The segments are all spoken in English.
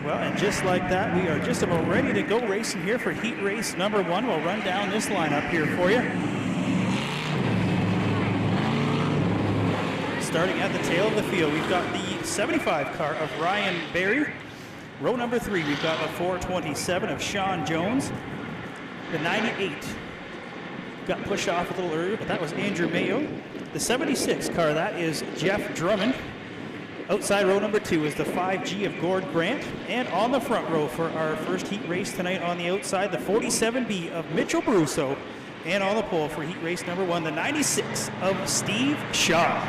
Well, and just like that, we are just about ready to go racing here for heat race number 1. We'll run down this lineup here for you. Starting at the tail of the field, we've got the 75 car of Ryan Berry. Row number 3, we've got a 427 of Sean Jones. The 98 got pushed off a little earlier, but that was Andrew Mayo. The 76 car, that is Jeff Drummond. Outside row number 2 is the 5G of Gord Grant. And on the front row for our first heat race tonight on the outside, the 47B of Mitchell Brusso. And on the pole for heat race number 1, the 96 of Steve Shaw.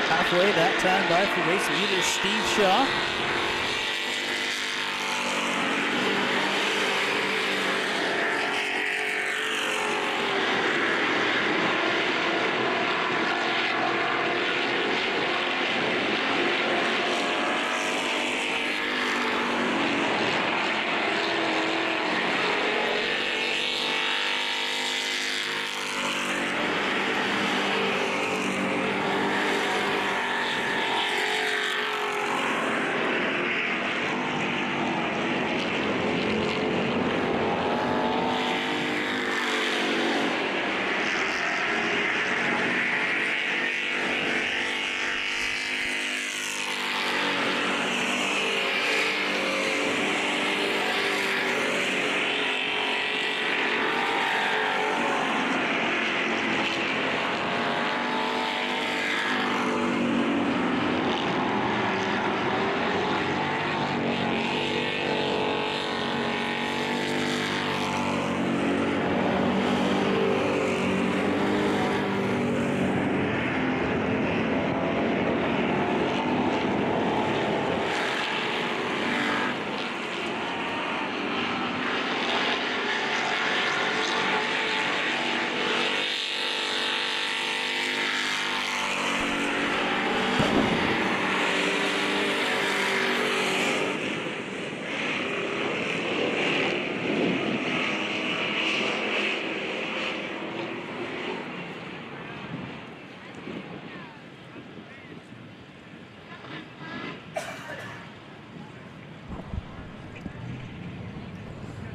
Halfway that time by for race leader Steve Shaw.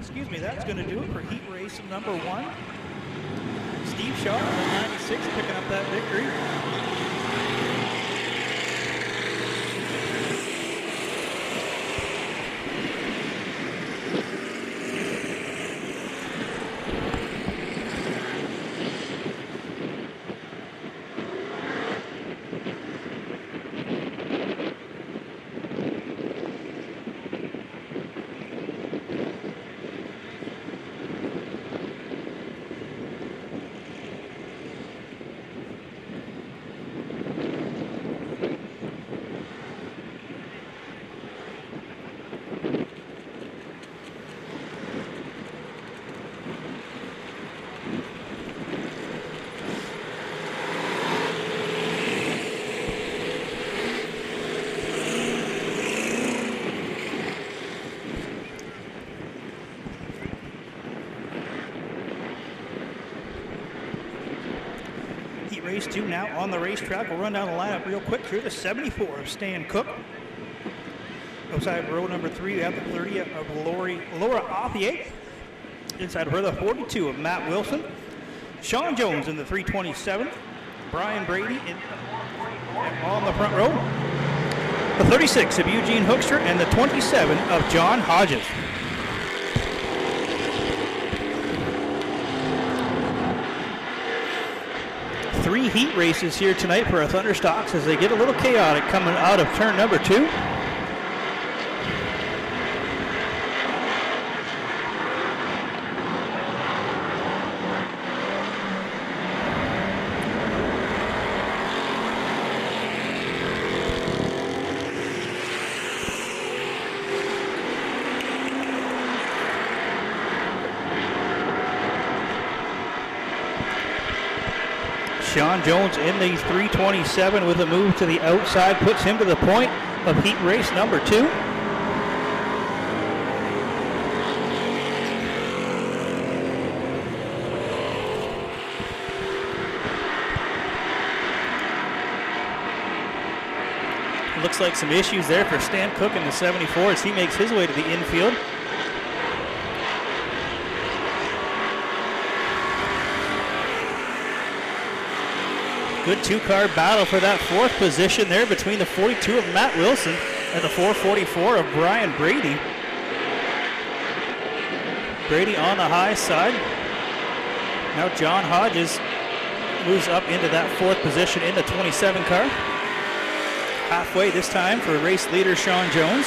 Excuse me, that's going to do it for heat race number 1. Steve Shaw, number 96, picking up that victory. heat race 2 now on the racetrack. We'll run down the lineup real quick here. The 74 of Stan Cook. Outside row number 3, we have the 30 of Laura Authier. Inside of her, the 42 of Matt Wilson. Sean Jones in the 327. Brian Brady on the front row. The 36 of Eugene Hoekstra and the 27 of John Hodges. Three heat races here tonight for our Thunderstocks as they get a little chaotic coming out of turn number 2. Sean Jones in the 327 with a move to the outside, puts him to the point of heat race number 2. Looks like some issues there for Stan Cook in the 74 as he makes his way to the infield. Good two-car battle for that 4th position there between the 42 of Matt Wilson and the 444 of Brian Brady. Brady on the high side. Now John Hodges moves up into that 4th position in the 27 car. Halfway this time for race leader Sean Jones.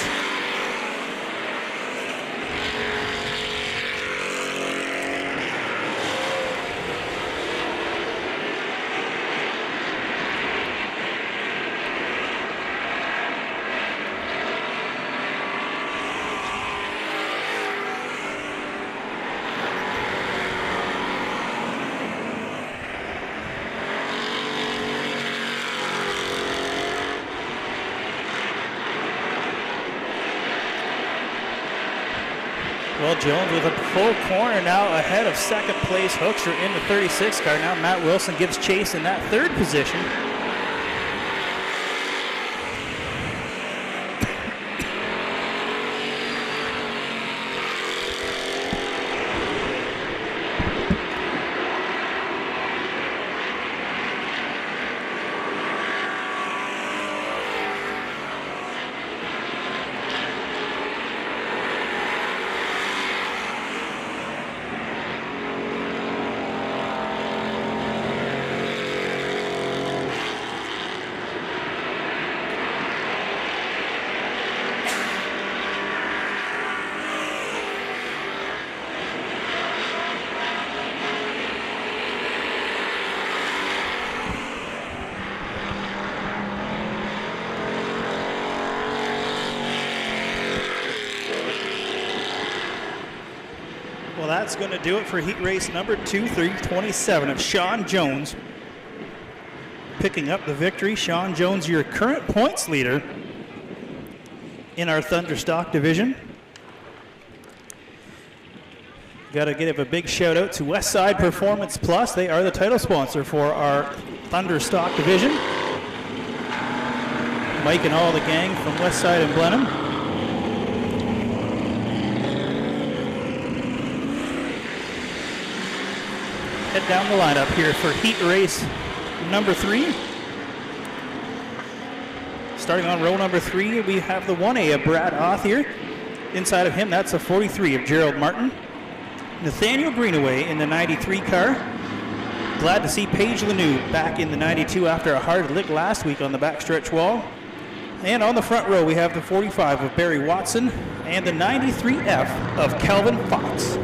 Well, Jones with a full corner now ahead of second place Hoekstra in the 36 car. Now Matt Wilson gives chase in that 3rd position. Well, that's going to do it for heat race number 2, 327 of Sean Jones. Picking up the victory. Sean Jones, your current points leader in our Thunderstock division. Got to give a big shout out to Westside Performance Plus. They are the title sponsor for our Thunderstock division. Mike and all the gang from Westside and Blenheim. Head down the lineup here for heat race number 3. Starting on row number 3, we have the 1A of Brad Authier. Inside of him, that's a 43 of Gerald Martin. Nathaniel Greenaway in the 93 car. Glad to see Paige Lanou back in the 92 after a hard lick last week on the backstretch wall. And on the front row, we have the 45 of Barry Watson and the 93F of Calvin Fox.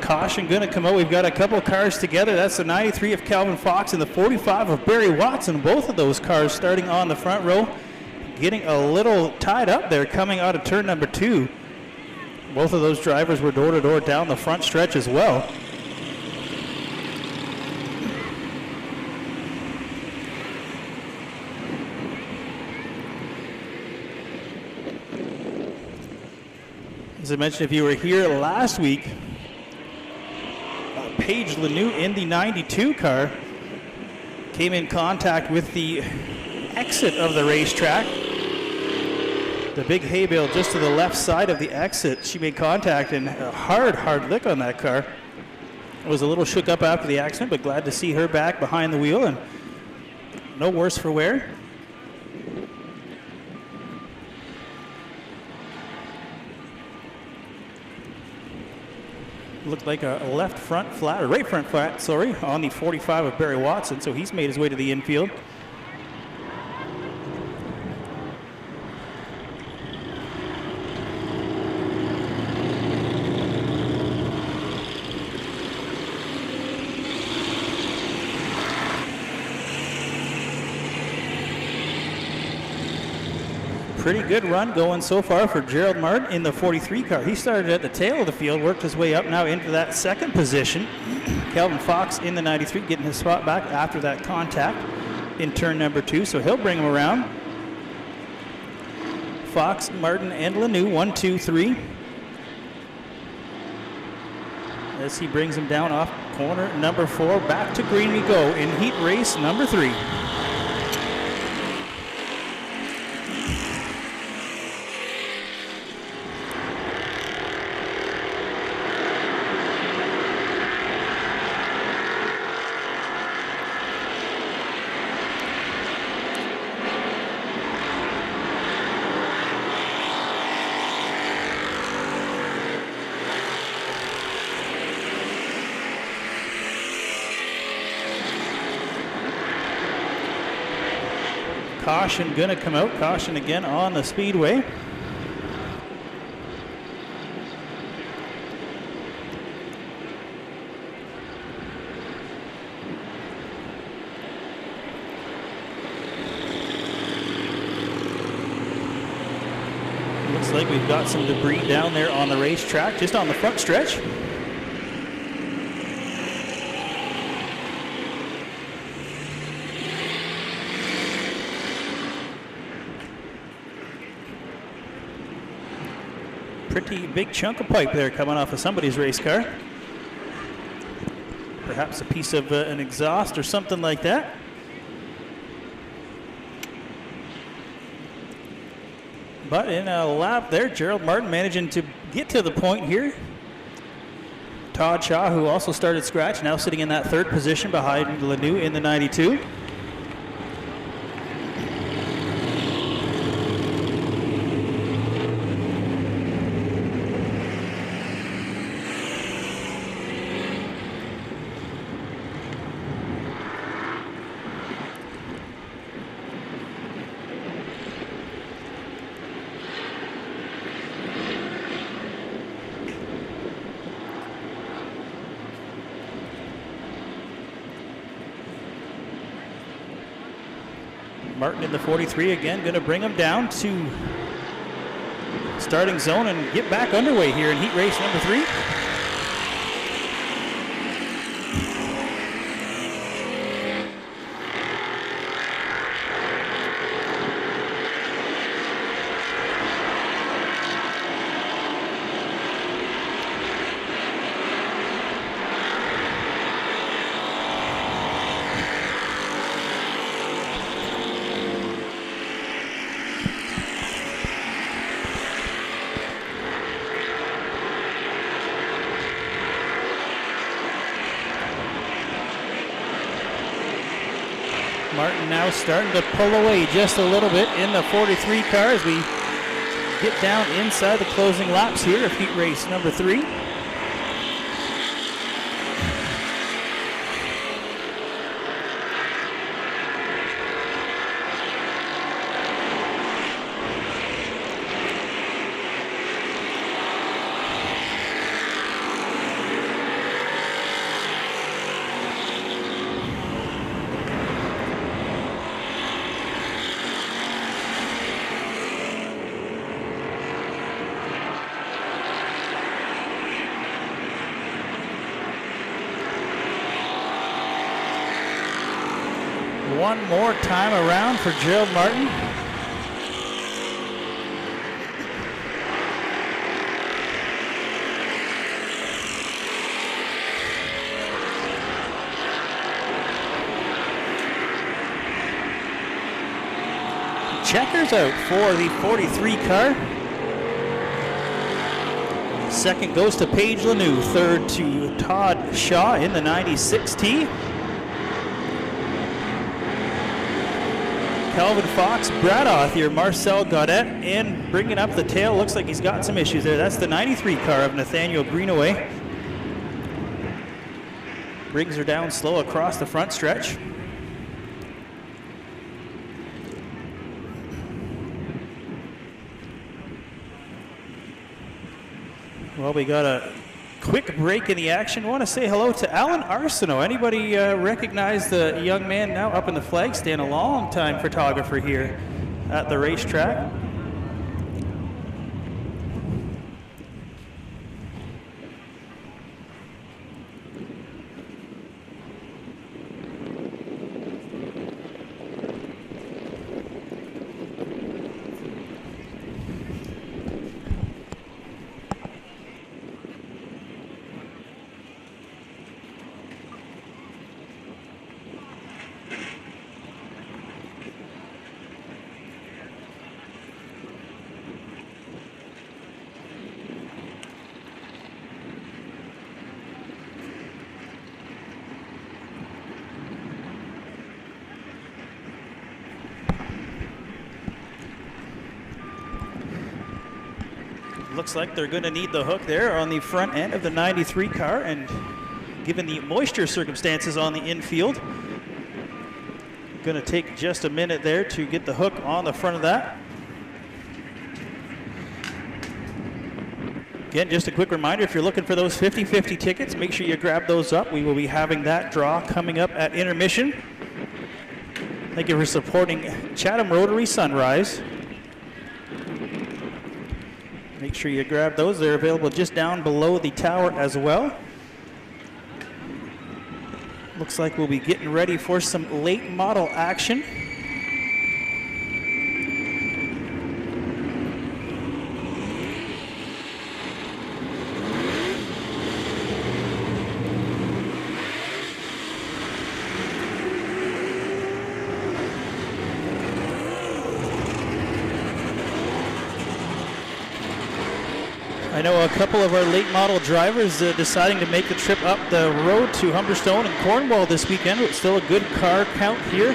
caution going to come out. We've got a couple of cars together. That's the 93 of Calvin Fox and the 45 of Barry Watson. Both of those cars starting on the front row, getting a little tied up there coming out of turn number 2. Both of those drivers were door-to-door down the front stretch as well. As I mentioned, if you were here last week, Paige Lanoux in the 92 car came in contact with the exit of the racetrack. The big hay bale just to the left side of the exit. She made contact and a hard lick on that car. Was a little shook up after the accident, but glad to see her back behind the wheel and no worse for wear. Looked like a left front flat, or right front flat, sorry, on the 45 of Barry Watson, so he's made his way to the infield. Pretty good run going so far for Gerald Martin in the 43 car. He started at the tail of the field, worked his way up now into that second position. Calvin Fox in the 93 getting his spot back after that contact in turn number 2, so he'll bring him around. Fox, Martin, and Lanoux, 1, 2, 3. As he brings him down off corner number 4, back to green we go in heat race number 3. Caution going to come out. Caution again on the Speedway. Looks like we've got some debris down there on the racetrack, just on the front stretch. Pretty big chunk of pipe there coming off of somebody's race car. Perhaps a piece of an exhaust or something like that. But in a lap there, Gerald Martin managing to get to the point here. Todd Shaw, who also started scratch, now sitting in that third position behind Lanoux in the 92. Martin in the 43 again, going to bring him down to starting zone and get back underway here in heat race number 3. Martin now starting to pull away just a little bit in the 43 car as we get down inside the closing laps here of heat race number 3. one more time around for Gerald Martin. Checkers out for the 43 car. Second goes to Paige Lanou. Third to Todd Shaw in the 96T. Calvin Fox, Brad Othier, Marcel Gaudet, and bringing up the tail. Looks like he's got some issues there. That's the 93 car of Nathaniel Greenaway. Brings her down slow across the front stretch. Well, we got a quick break in the action. I want to say hello to Alan Arsenault. Anybody recognize the young man now up in the flag stand? A long-time photographer here at the racetrack. Looks like they're going to need the hook there on the front end of the 93 car, and given the moisture circumstances on the infield, going to take just a minute there to get the hook on the front of that. Again, just a quick reminder, if you're looking for those 50-50 tickets, make sure you grab those up. We will be having that draw coming up at intermission. Thank you for supporting Chatham Rotary Sunrise. Make sure you grab those. They're available just down below the tower as well. Looks like we'll be getting ready for some late model action. I know a couple of our late model drivers deciding to make the trip up the road to Humberstone and Cornwall this weekend. It's still a good car count here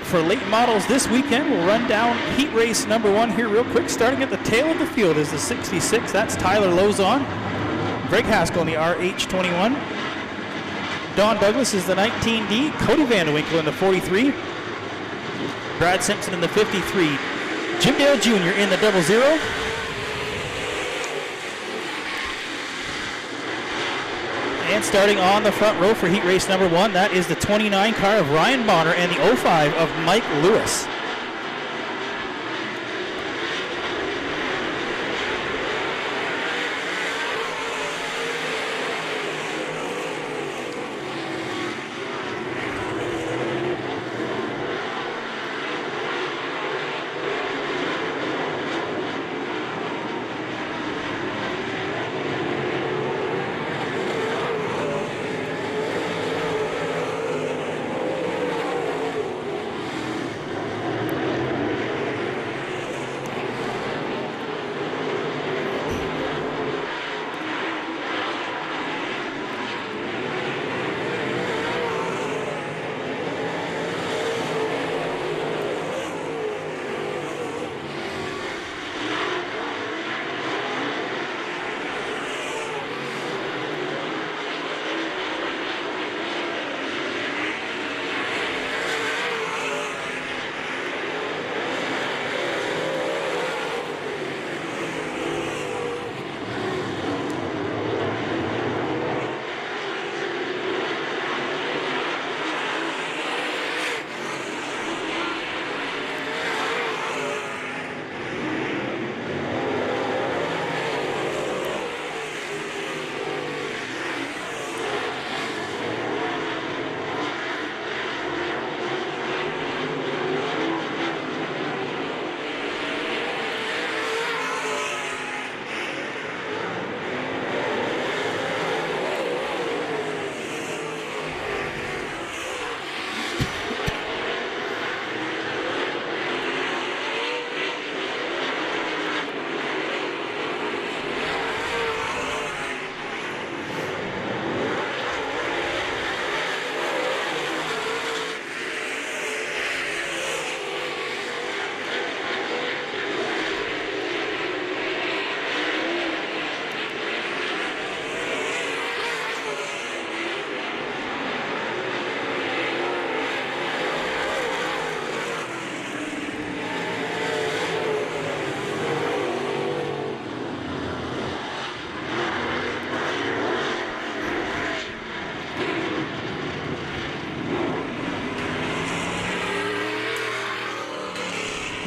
for late models this weekend. We'll run down heat race number 1 here real quick. Starting at the tail of the field is the 66. That's Tyler Lozon. Greg Haskell in the RH21. Don Douglas is the 19D. Cody Vandewinkle in the 43. Brad Simpson in the 53. Jim Dale Jr. in the 00. And starting on the front row for heat race number 1, that is the 29 car of Ryan Bonner and the 05 of Mike Lewis.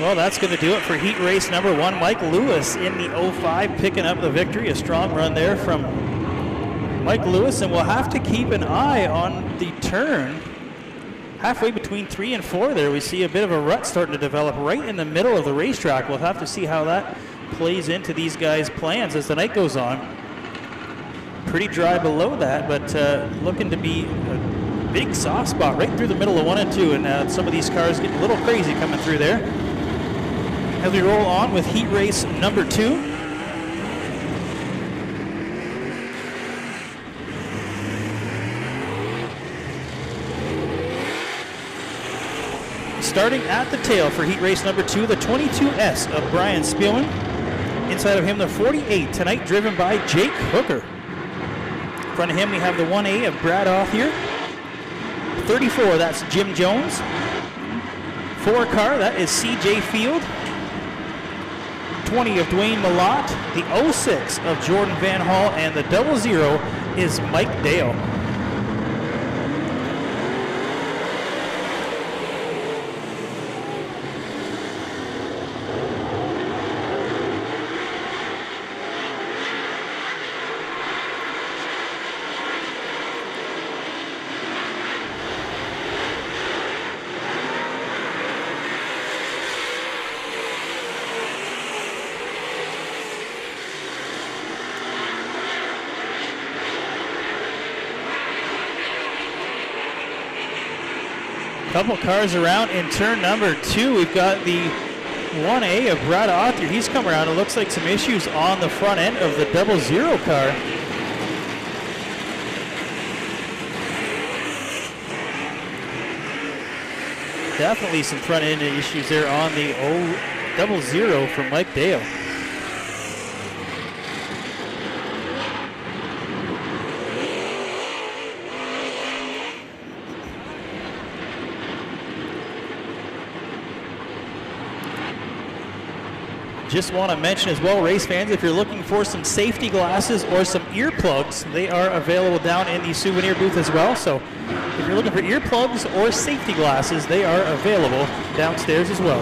Well, that's going to do it for heat race number 1. Mike Lewis in the 05 picking up the victory. A strong run there from Mike Lewis, and we'll have to keep an eye on the turn. Halfway between 3 and 4 there, we see a bit of a rut starting to develop right in the middle of the racetrack. We'll have to see how that plays into these guys' plans as the night goes on. Pretty dry below that, but looking to be a big soft spot right through the middle of 1 and 2, and some of these cars getting a little crazy coming through there. As we roll on with heat race number 2. Starting at the tail for heat race number 2, the 22S of Brian Spielman. Inside of him, the 48 tonight, driven by Jake Hooker. In front of him, we have the 1A of Brad Othier. 34, that's Jim Jones. 4 car, that is CJ Field. 20 of Dwayne Malott. The 06 of Jordan Van Hall, and the 00 is Mike Dale. Couple cars around in turn number 2. We've got the 1A of Brad Othier. He's come around. It looks like some issues on the front end of the 00 car. Definitely some front end issues there on the 00 from Mike Dale. Just want to mention as well, race fans, if you're looking for some safety glasses or some earplugs, they are available down in the souvenir booth as well. So if you're looking for earplugs or safety glasses, they are available downstairs as well.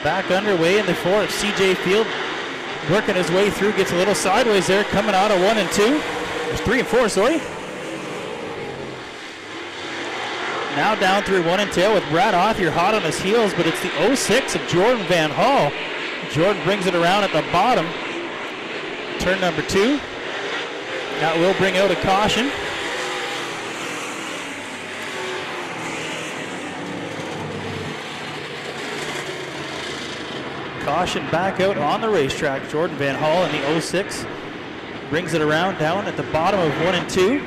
Back underway in the 4 of CJ Field, working his way through, gets a little sideways there, coming out of 1 and 2. There's 3 and 4, sorry. Now down through 1 and tail with Brad Othier hot on his heels, but it's the 06 of Jordan Van Hall. Jordan brings it around at the bottom. Turn number 2. That will bring out a caution. Caution back out on the racetrack. Jordan Van Hall in the 06 brings it around down at the bottom of 1 and 2.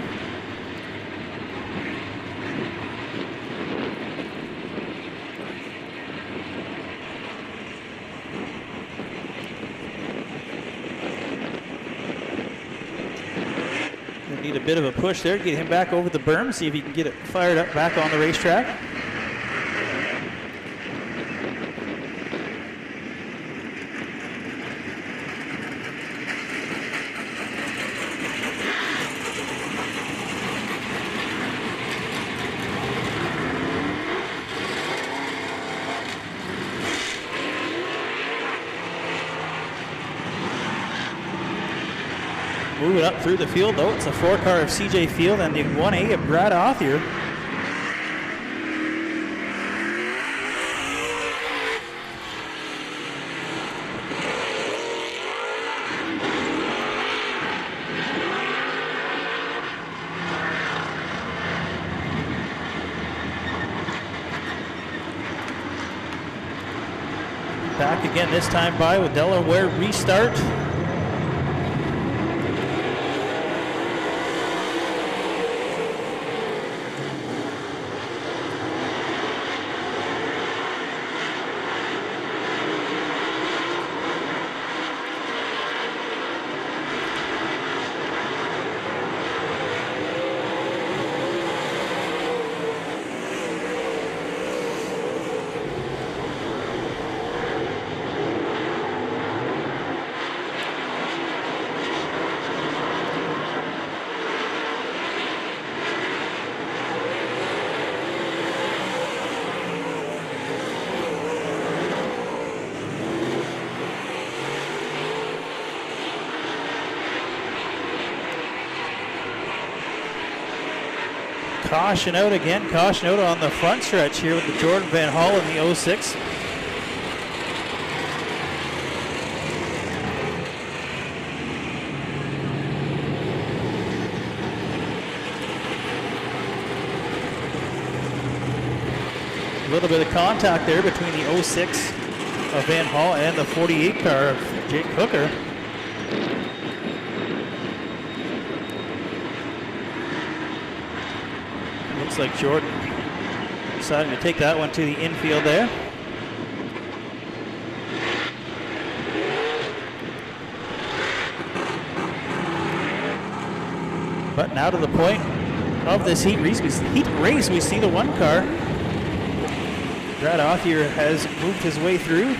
Gonna need a bit of a push there, get him back over the berm, see if he can get it fired up back on the racetrack. Moving up through the field, though, it's a 4 car of CJ Field and the 1A of Brad Othier. back again this time by with Delaware restart. Caution out again, caution out on the front stretch here with the Jordan Van Hall in the 06. A little bit of contact there between the 06 of Van Hall and the 48 car of Jake Hooker. Looks like Jordan deciding to take that one to the infield there. But now to the point of this heat race, we see the one car. Brad Othier has moved his way through,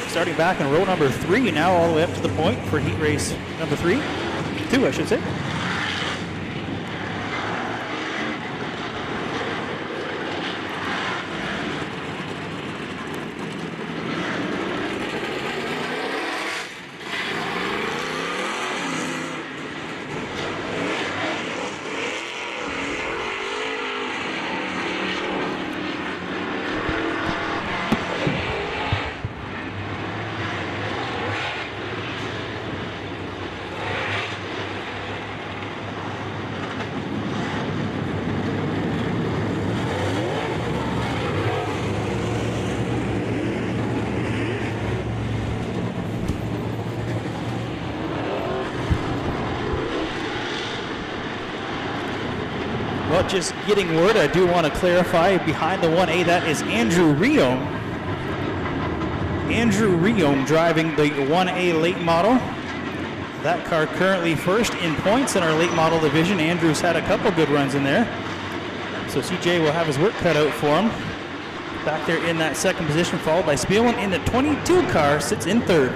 starting back in row number 3, now all the way up to the point for heat race number 2, I should say. Well, just getting word, I do want to clarify, behind the 1A, that is Andrew Riom. Andrew Riom driving the 1A late model. That car currently first in points in our late model division. Andrew's had a couple good runs in there. So CJ will have his work cut out for him. Back there in that second position, followed by Spielman in the 22 car, sits in third.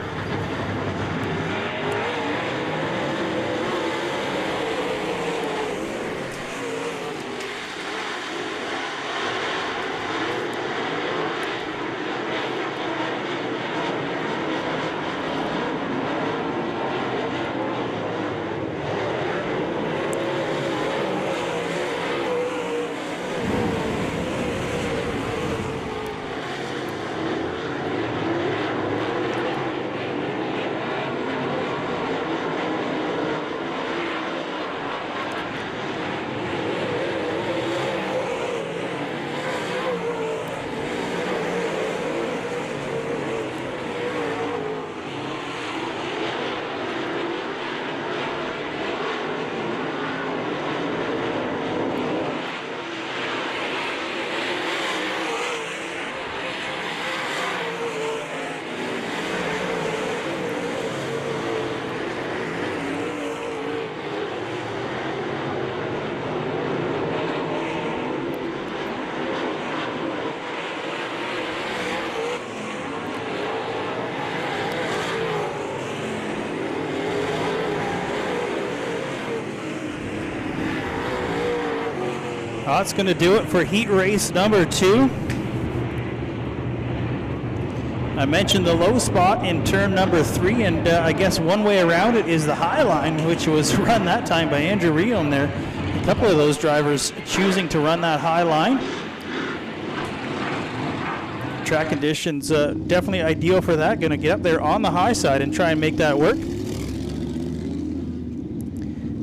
That's going to do it for heat race number 2. I mentioned the low spot in turn number 3, and I guess one way around it is the high line, which was run that time by Andrew Riom there. A couple of those drivers choosing to run that high line. Track conditions definitely ideal for that. Going to get up there on the high side and try and make that work.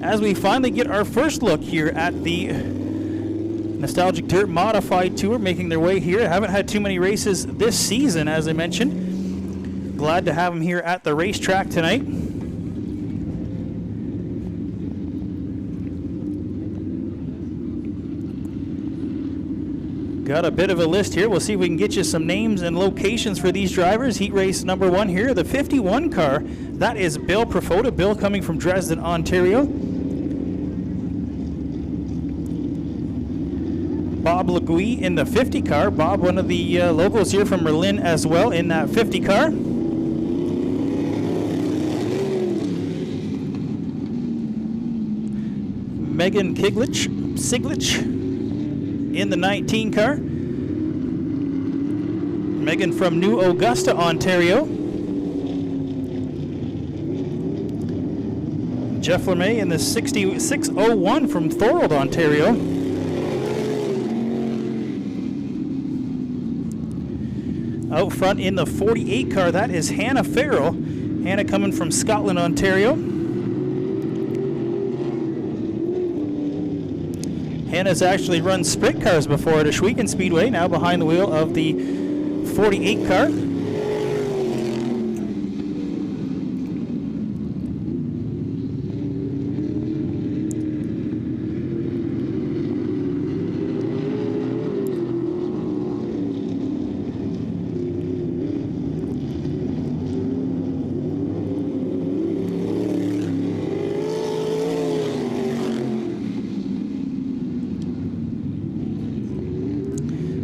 As we finally get our first look here at the Nostalgic Dirt Modified Tour, making their way here. Haven't had too many races this season, as I mentioned. Glad to have him here at the racetrack tonight. Got a bit of a list here. We'll see if we can get you some names and locations for these drivers. Heat race number 1 here, the 51 car. That is Bill Profota. Bill coming from Dresden, Ontario. Bob Legui in the 50 car. Bob, one of the locals here from Berlin as well in that 50 car. Megan Siglich in the 19 car. Megan from New Augusta, Ontario. Jeff Lemay in the 601 from Thorold, Ontario. Out front in the 48 car, that is Hannah Farrell. Hannah coming from Scotland, Ontario. Hannah's actually run sprint cars before at Ashwegan Speedway, now behind the wheel of the 48 car.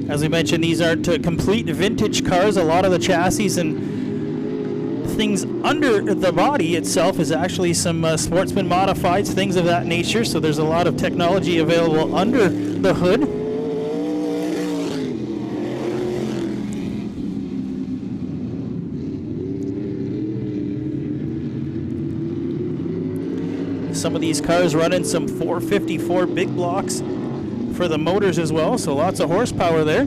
As we mentioned, these aren't complete vintage cars. A lot of the chassis and things under the body itself is actually some sportsman modifieds, things of that nature. So there's a lot of technology available under the hood. Some of these cars running some 454 big blocks for the motors as well, so lots of horsepower there.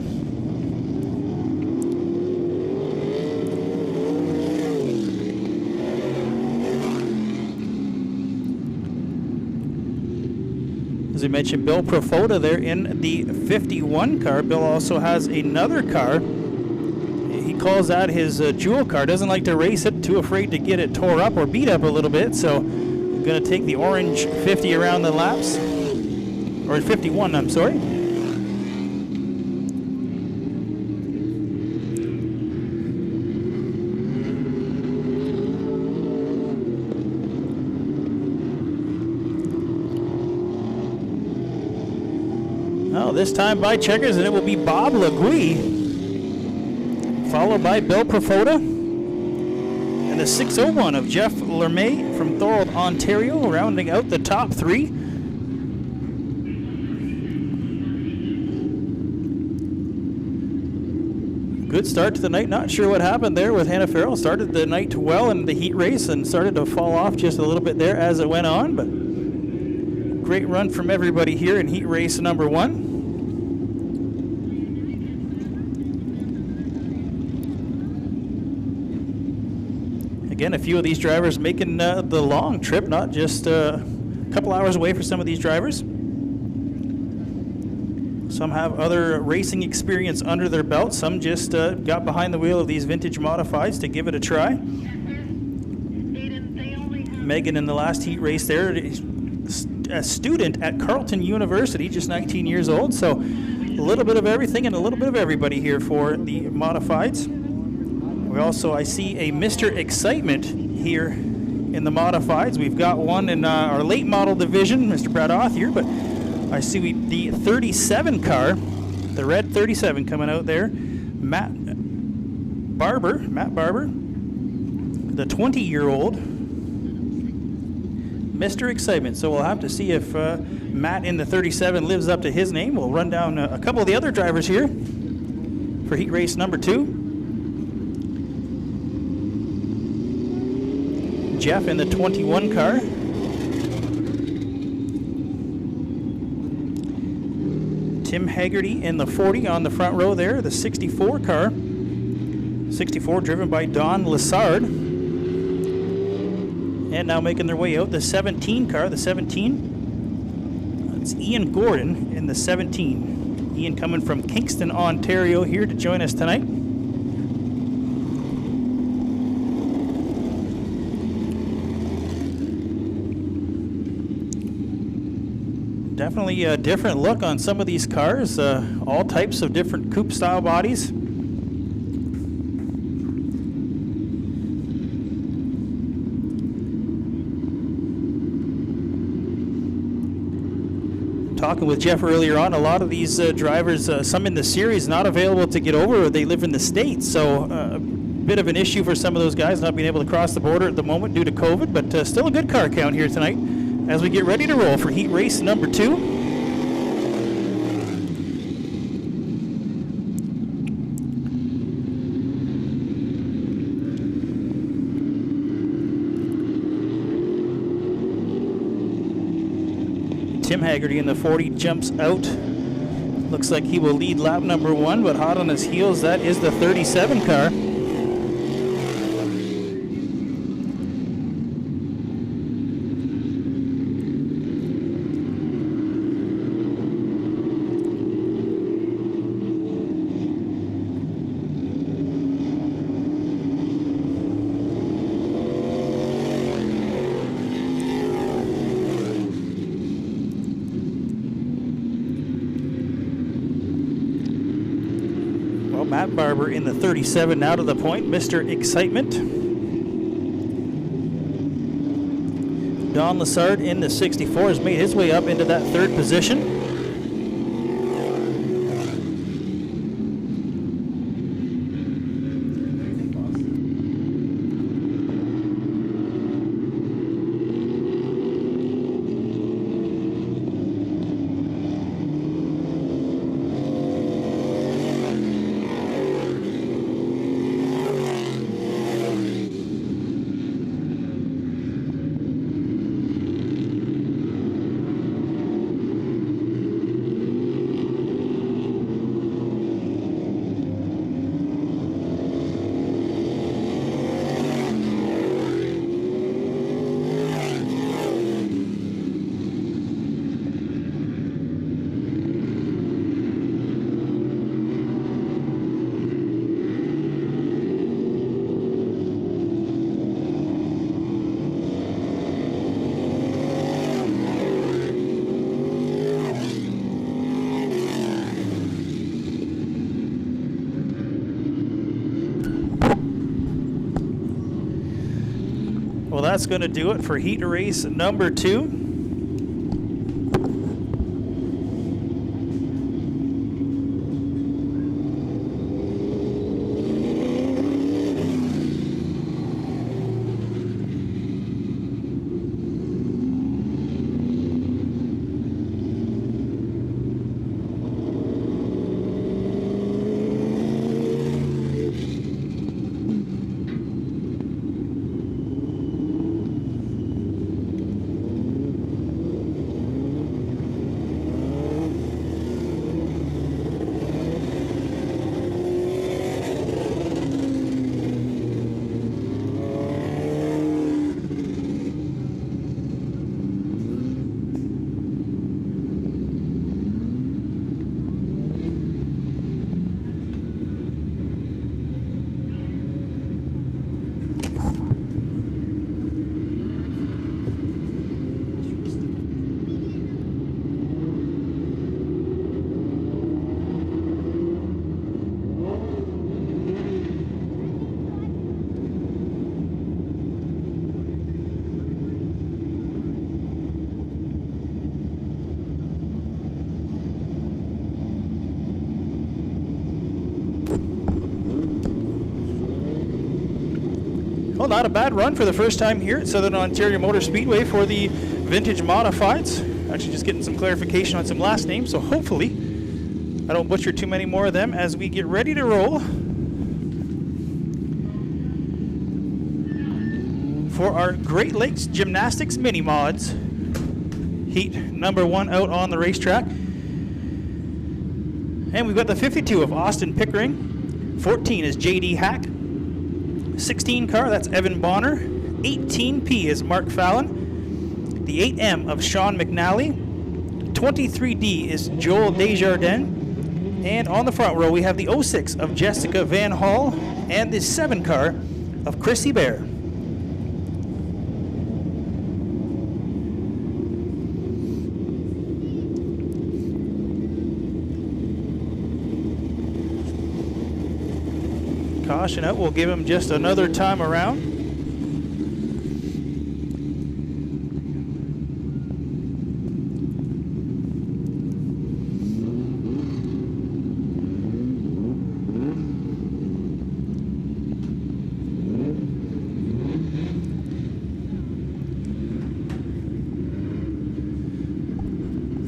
As I mentioned, Bill Profota there in the 51 car. Bill also has another car. He calls that his jewel car. Doesn't like to race it, too afraid to get it tore up or beat up a little bit, so going to take the orange 50 around the laps. Or 51, I'm sorry. Oh, this time by checkers, and it will be Bob Legui, followed by Bill Profota. And the 601 of Jeff Lermay from Thorold, Ontario, rounding out the top 3. Good start to the night. Not sure what happened there with Hannah Farrell. Started the night well in the heat race and started to fall off just a little bit there as it went on. But great run from everybody here in heat race number 1. Again, a few of these drivers making the long trip, not just a couple hours away for some of these drivers. Some have other racing experience under their belt. Some just got behind the wheel of these vintage modifieds to give it a try. Megan in the last heat race there, a student at Carleton University, just 19 years old. So a little bit of everything and a little bit of everybody here for the modifieds. We also, I see a Mr. Excitement here in the modifieds. We've got one in our late model division, Mr. Brad Oth here, but I see the 37 car, the red 37 coming out there. Matt Barber, the 20-year-old Mr. Excitement. So we'll have to see if Matt in the 37 lives up to his name. We'll run down a couple of the other drivers here for heat race number 2. Jeff in the 21 car. Tim Haggerty in the 40 on the front row there, the 64 car. 64 driven by Don Lessard. And now making their way out, the 17 car, the 17. It's Ian Gordon in the 17. Ian coming from Kingston, Ontario here to join us tonight. Definitely a different look on some of these cars. All types of different coupe style bodies. Talking with Jeff earlier on, a lot of these drivers, some in the series, not available to get over, or they live in the States. So a bit of an issue for some of those guys not being able to cross the border at the moment due to COVID, but still a good car count here tonight as we get ready to roll for heat race number 2. Tim Haggerty in the 40 jumps out. Looks like he will lead lap number 1, but hot on his heels, that is the 37 car. Matt Barber in the 37 now to the point, Mr. Excitement. Don Lassard in the 64 has made his way up into that 3rd position. Well, that's going to do it for heat race number 2. Well, not a bad run for the first time here at Southern Ontario Motor Speedway for the Vintage Modifieds. Actually just getting some clarification on some last names, so hopefully I don't butcher too many more of them as we get ready to roll for our Great Lakes Gymnastics Mini Mods. Heat number 1 out on the racetrack. And we've got the 52 of Austin Pickering. 14 is JD Hack. 16 car, that's Evan Bonner. 18P is Mark Fallon. The 8M of Sean McNally. 23D is Joel Desjardins. And on the front row, we have the 06 of Jessica Van Hall and the 7 car of Chrissy Bear. Caution out. We'll give him just another time around.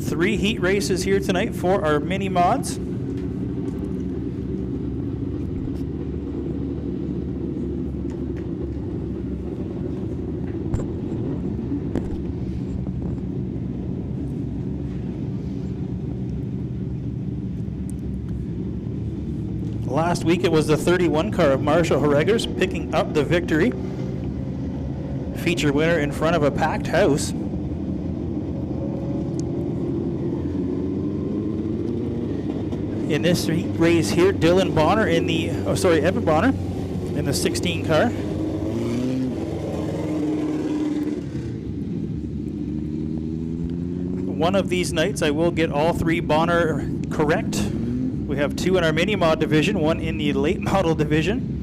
Three heat races here tonight for our mini mods. Last week it was the 31 car of Marshall Harregers picking up the victory. Feature winner in front of a packed house. In this race here, Dylan Bonner in the, Evan Bonner in the 16 car. One of these nights I will get all three Bonner correct. We have two in our mini mod division, one in the late model division.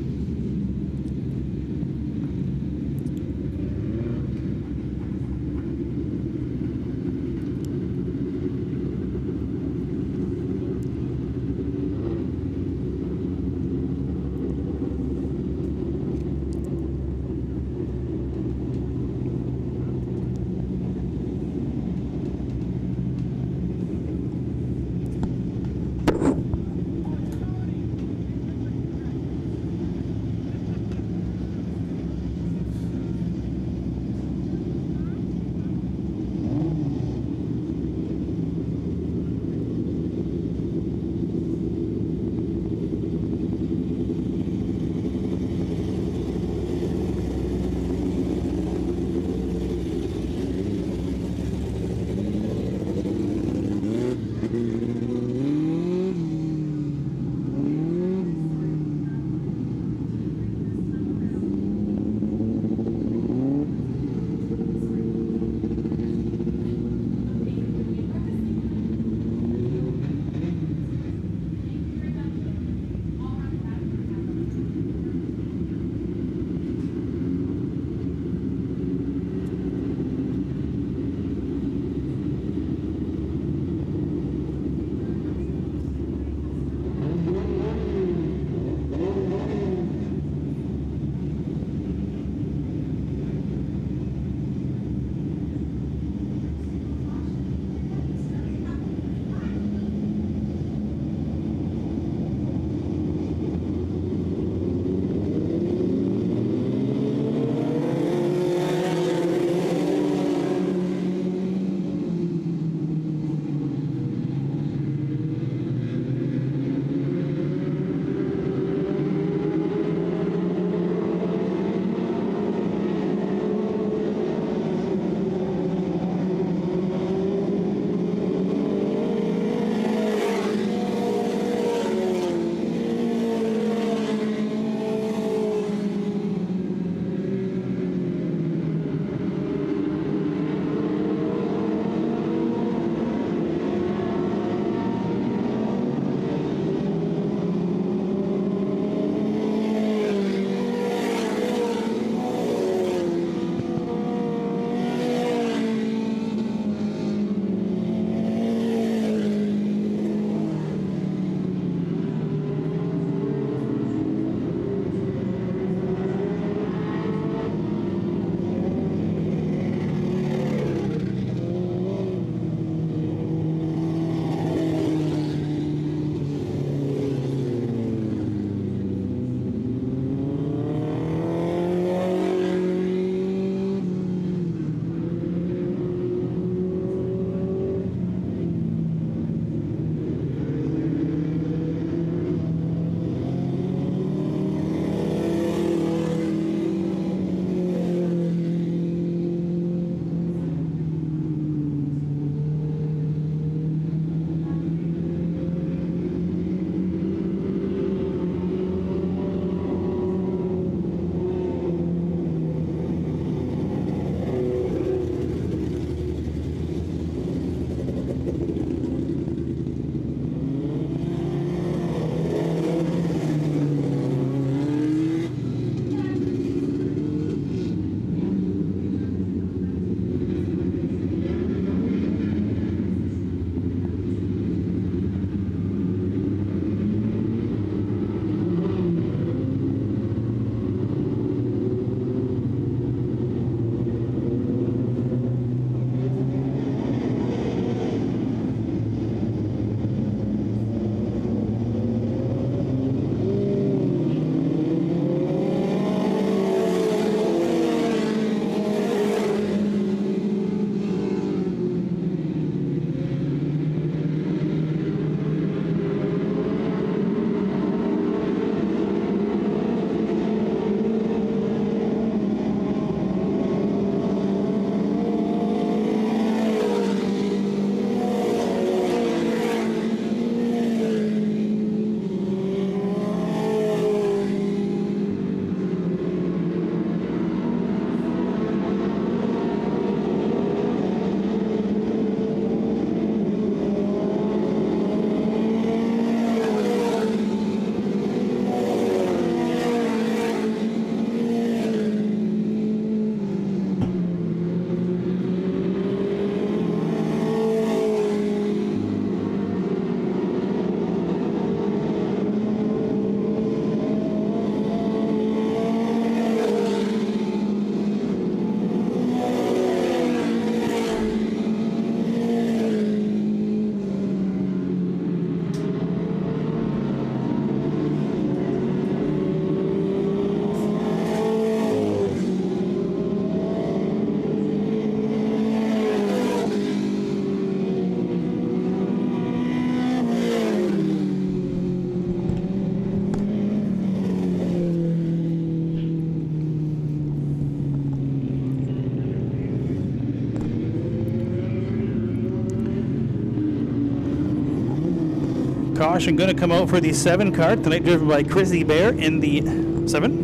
Caution going to come out for the 7 car, tonight driven by Chrissy Bear in the 7.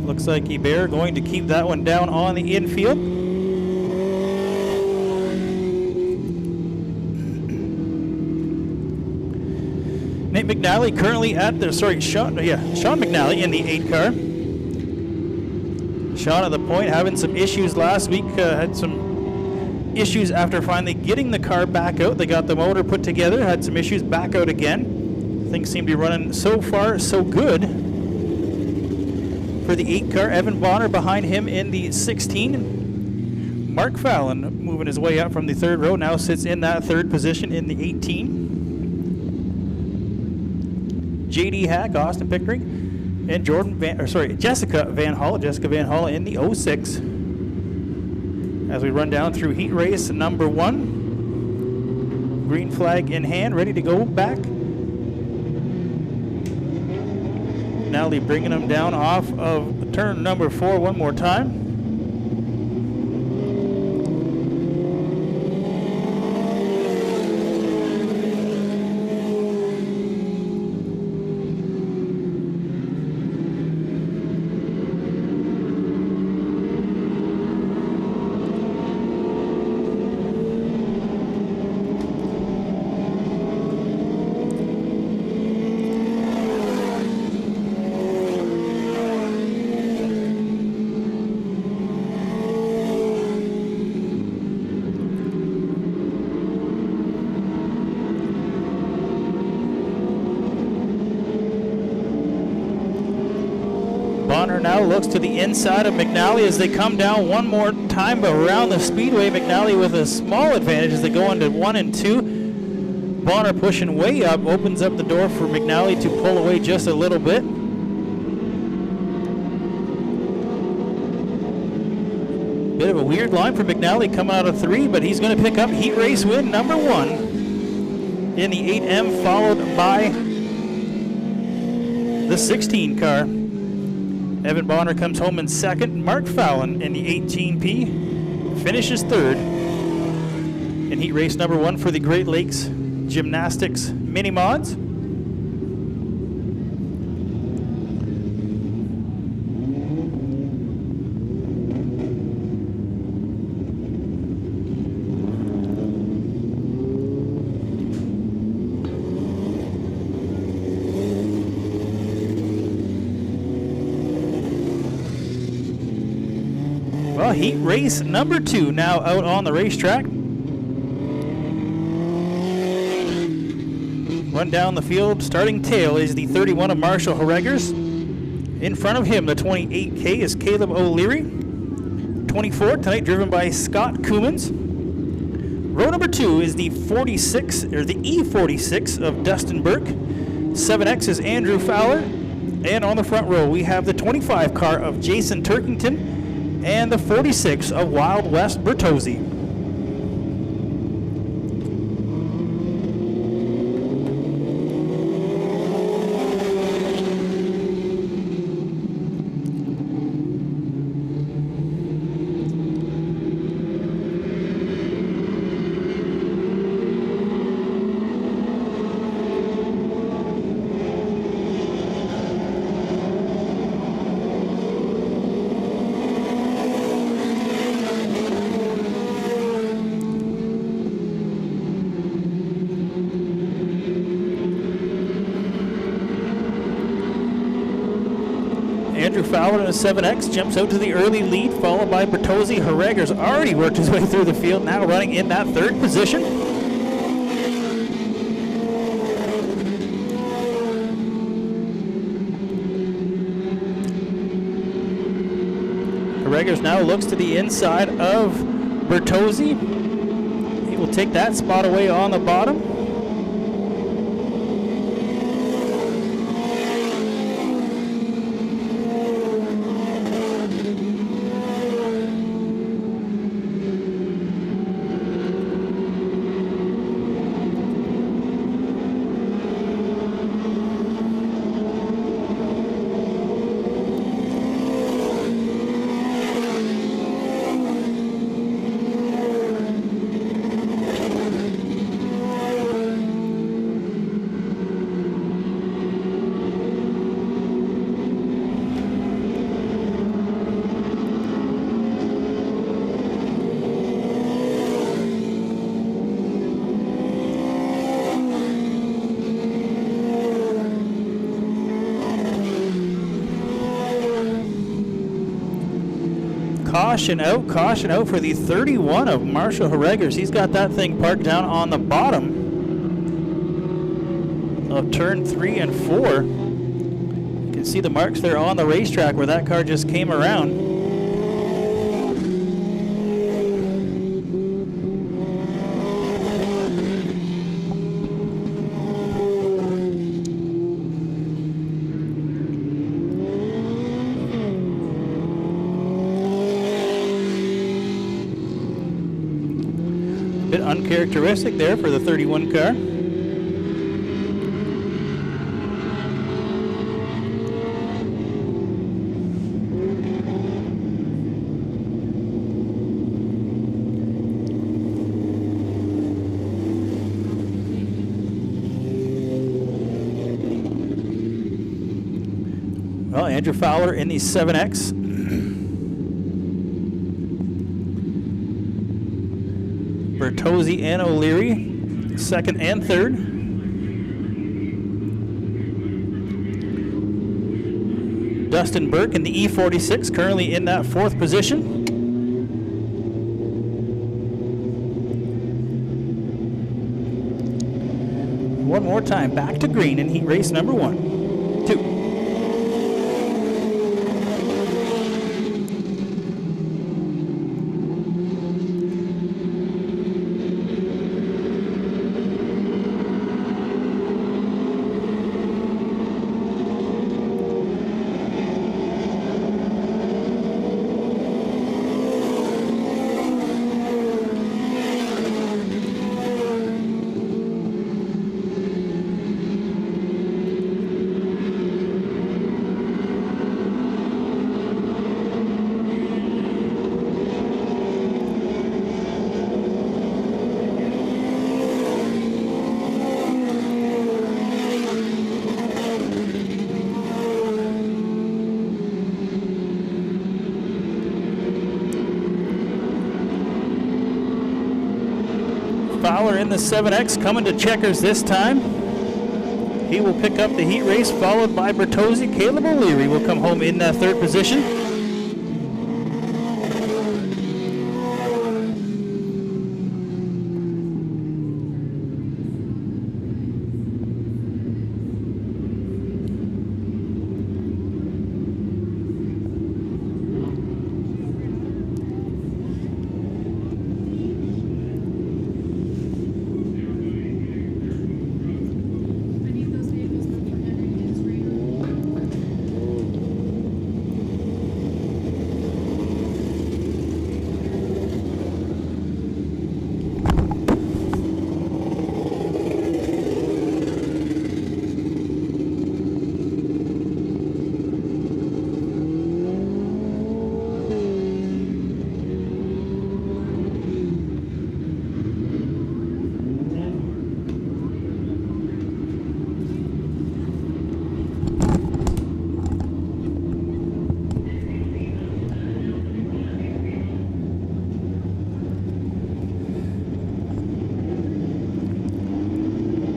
Looks like Bear going to keep that one down on the infield. Nate McNally currently at the, Sean McNally in the 8 car. Sean at the point having some issues last week, had some issues after finally getting the car back out. They got the motor put together, had some issues, back out again. Things seem to be running so far so good. For the 8 car, Evan Bonner behind him in the 16. Mark Fallon moving his way up from the 3rd row, now sits in that 3rd position in the 18. JD Hack, Austin Pickering, and Jessica Van Hall in the 06. As we run down through heat race number 1. Green flag in hand, ready to go back. McNally bringing them down off of turn number 4 one more time. Bonner now looks to the inside of McNally as they come down one more time around the speedway. McNally with a small advantage as they go into 1 and 2. Bonner pushing way up, opens up the door for McNally to pull away just a little bit. Bit of a weird line for McNally coming out of 3, but he's going to pick up heat race win number 1 in the 8M, followed by the 16 car. Evan Bonner comes home in 2nd. Mark Fallon in the 18P finishes 3rd in heat race number 1 for the Great Lakes Gymnastics Mini Mods. Well, heat race number 2 now out on the racetrack. Run down the field, starting tail is the 31 of Marshall Harregers. In front of him, the 28K is Caleb O'Leary. 24 tonight, driven by Scott Coomans. Row number 2 is the 46, or the E46 of Dustin Burke. 7X is Andrew Fowler. And on the front row, we have the 25 car of Jason Turkington and the 46 of Wild West Bertozzi. Andrew Fowler in a 7X jumps out to the early lead, followed by Bertozzi. Harregers already worked his way through the field, now running in that 3rd position. Harregers now looks to the inside of Bertozzi. He will take that spot away on the bottom. caution out for the 31 of Marshall Harregers. He's got that thing parked down on the bottom of turn 3 and 4. You can see the marks there on the racetrack where that car just came around. Bit uncharacteristic there for the 31 car. Well, Andrew Fowler in the 7X. Bertozzi and O'Leary, second and third. Dustin Burke in the E46, currently in that 4th position. One more time, back to green in heat race number 1, 2. Fowler in the 7X coming to checkers this time. He will pick up the heat race, followed by Bertozzi. Caleb O'Leary will come home in that 3rd position.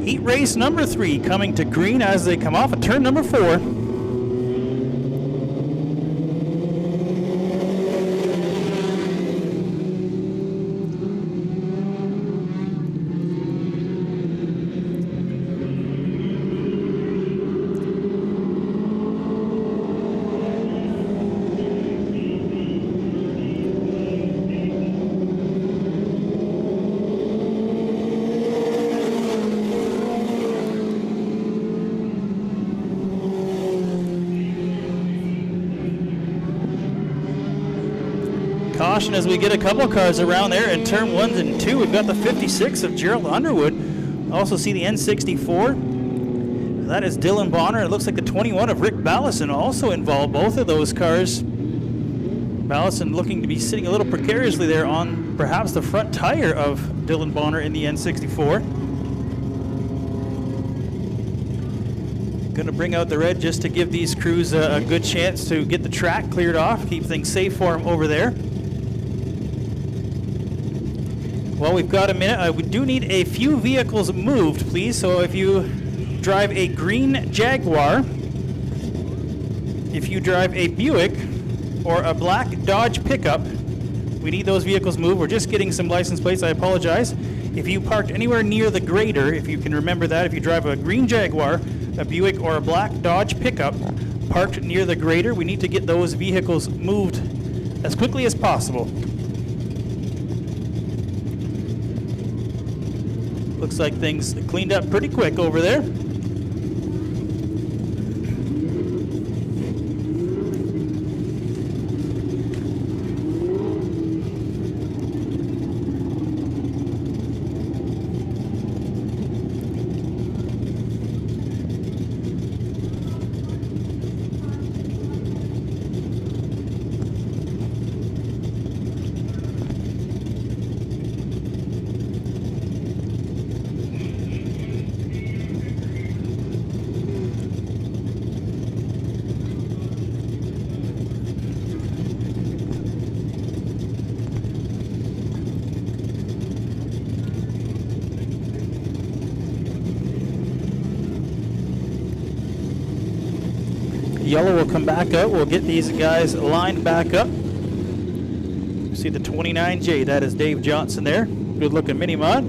Heat race number 3 coming to green as they come off of turn number 4. Caution as we get a couple cars around there in turn 1 and 2. We've got the 56 of Gerald Underwood. Also see the N64. That is Dylan Bonner. It looks like the 21 of Rick Ballison also involved. Both of those cars. Ballison looking to be sitting a little precariously there on perhaps the front tire of Dylan Bonner in the N64. Going to bring out the red just to give these crews a good chance to get the track cleared off, keep things safe for them over there. Well, we've got a minute. We do need a few vehicles moved, please. So if you drive a green Jaguar, if you drive a Buick, or a black Dodge pickup. We need those vehicles moved. We're just getting some license plates. I apologize. If you parked anywhere near the grader, if you can remember that, if you drive a green Jaguar, a Buick, or a black Dodge pickup parked near the grader, we need to get those vehicles moved as quickly as possible. Looks like things cleaned up pretty quick over there. Yellow will come back out. We'll get these guys lined back up. See the 29J, that is Dave Johnson there. Good looking mini mod.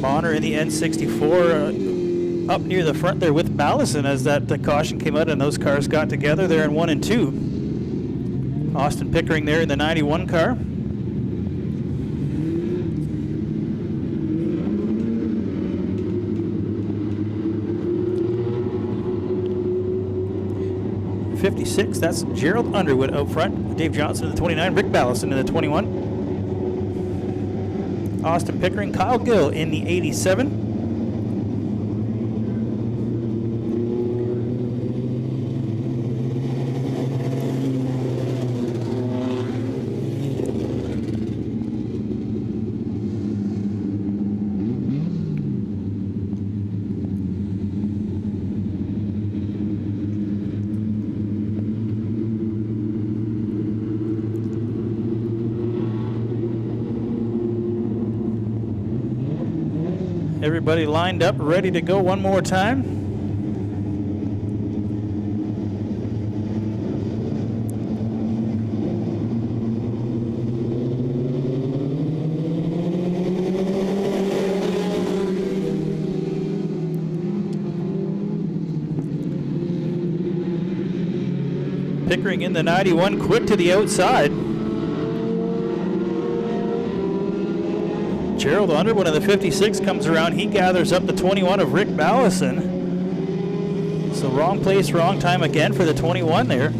Bonner in the N64 up near the front there with Ballison as that caution came out and those cars got together there in 1 and 2. Austin Pickering there in the 91 car. 56, that's Gerald Underwood out front. Dave Johnson in the 29, Rick Ballison in the 21. Austin Pickering, Kyle Gill in the 87. Everybody lined up, ready to go one more time. Pickering in the 91, quick to the outside. Gerald Underwood of the 56 comes around. He gathers up the 21 of Rick Ballison. So wrong place, wrong time again for the 21 there.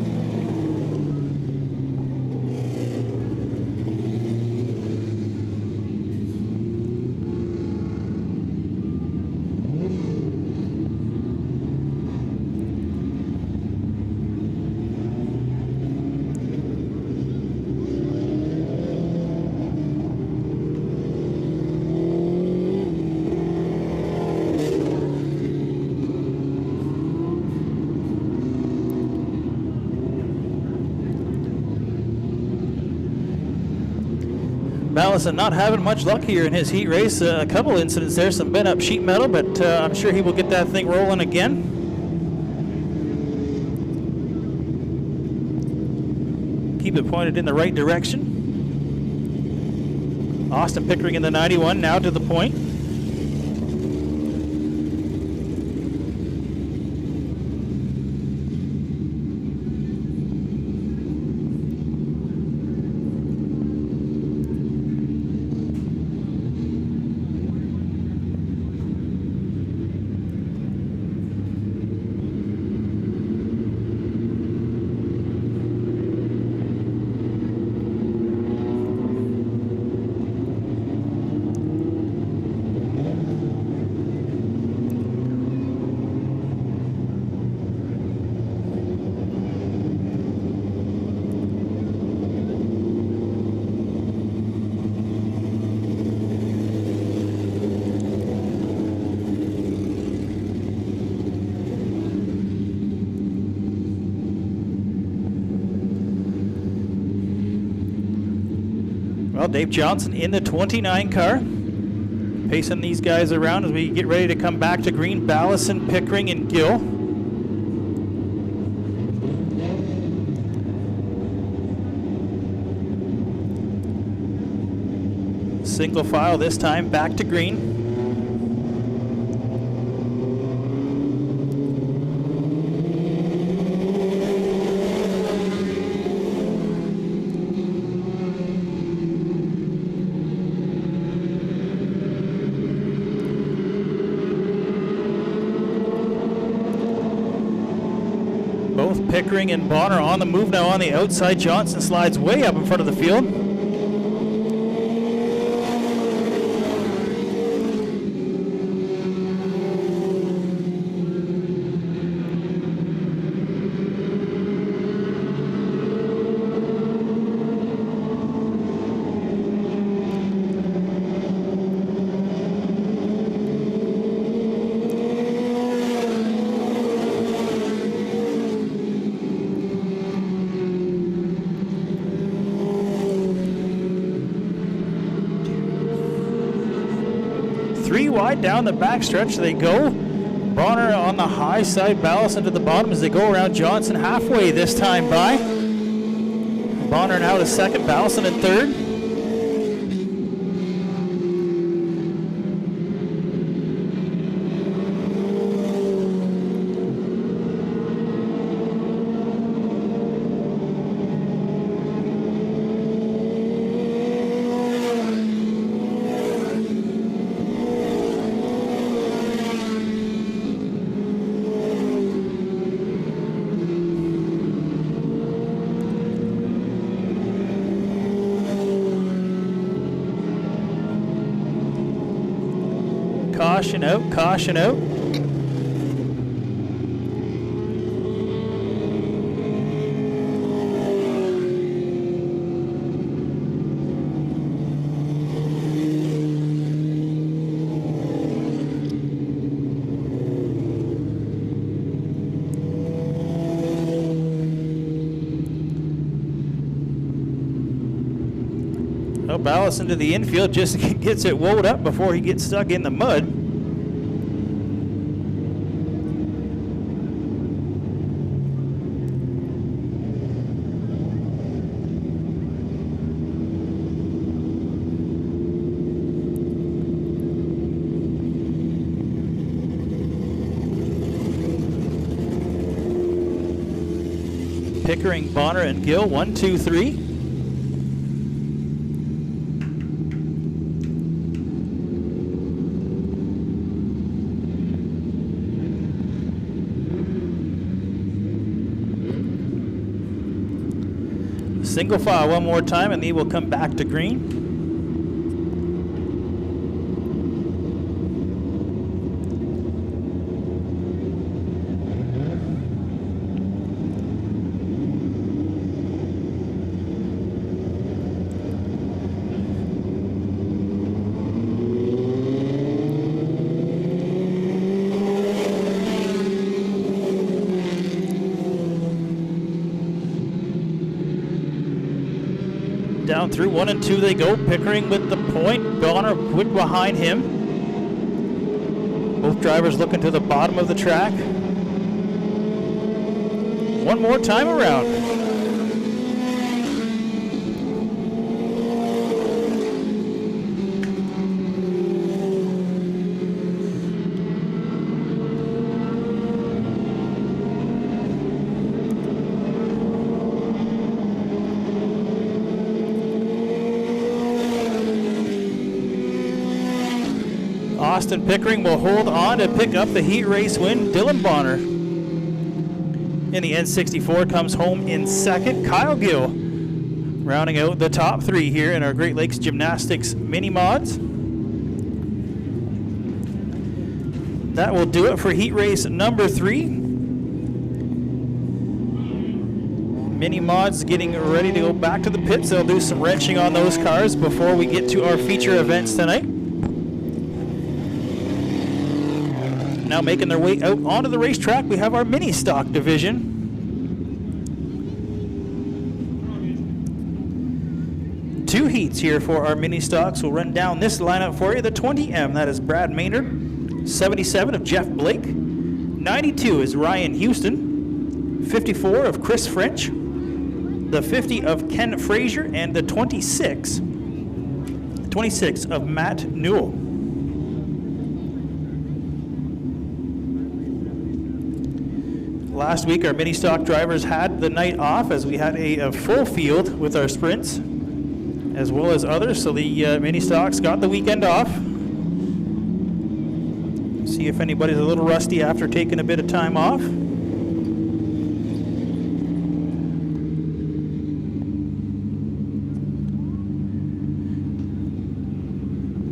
Ballison not having much luck here in his heat race. A couple incidents there, some bent up sheet metal, but I'm sure he will get that thing rolling again. Keep it pointed in the right direction. Austin Pickering in the 91 now to the point. Well, Dave Johnson in the 29 car. Pacing these guys around as we get ready to come back to green. Ballison, Pickering, and Gill. Single file this time, back to green. Both Pickering and Bonner on the move now on the outside. Johnson slides way up in front of the field. Three wide down the backstretch they go. Bonner on the high side, Ballison to the bottom as they go around Johnson halfway this time by. Bonner now to second, Ballison in third. Caution out, caution out. Oh, Ballison to the infield, just gets it woed up before he gets stuck in the mud. Pickering, Bonner, and Gill, 1, 2, 3. Single file one more time, and they will come back to green. Down through 1 and 2 they go. Pickering with the point. Bonner quick behind him. Both drivers looking to the bottom of the track. One more time around. Austin Pickering will hold on to pick up the heat race win. Dylan Bonner in the N64 comes home in second. Kyle Gill rounding out the top three here in our Great Lakes Gymnastics mini mods. That will do it for heat race number 3. Mini mods getting ready to go back to the pits. They'll do some wrenching on those cars before we get to our feature events tonight. Now making their way out onto the racetrack, we have our mini stock division. 2 heats here for our mini stocks. We'll run down this lineup for you. The 20M, that is Brad Maynard. 77 of Jeff Blake. 92 is Ryan Houston. 54 of Chris French. The 50 of Ken Frazier, and the 26 of Matt Newell. Last week, our mini stock drivers had the night off as we had a full field with our sprints as well as others, so the mini stocks got the weekend off. See if anybody's a little rusty after taking a bit of time off.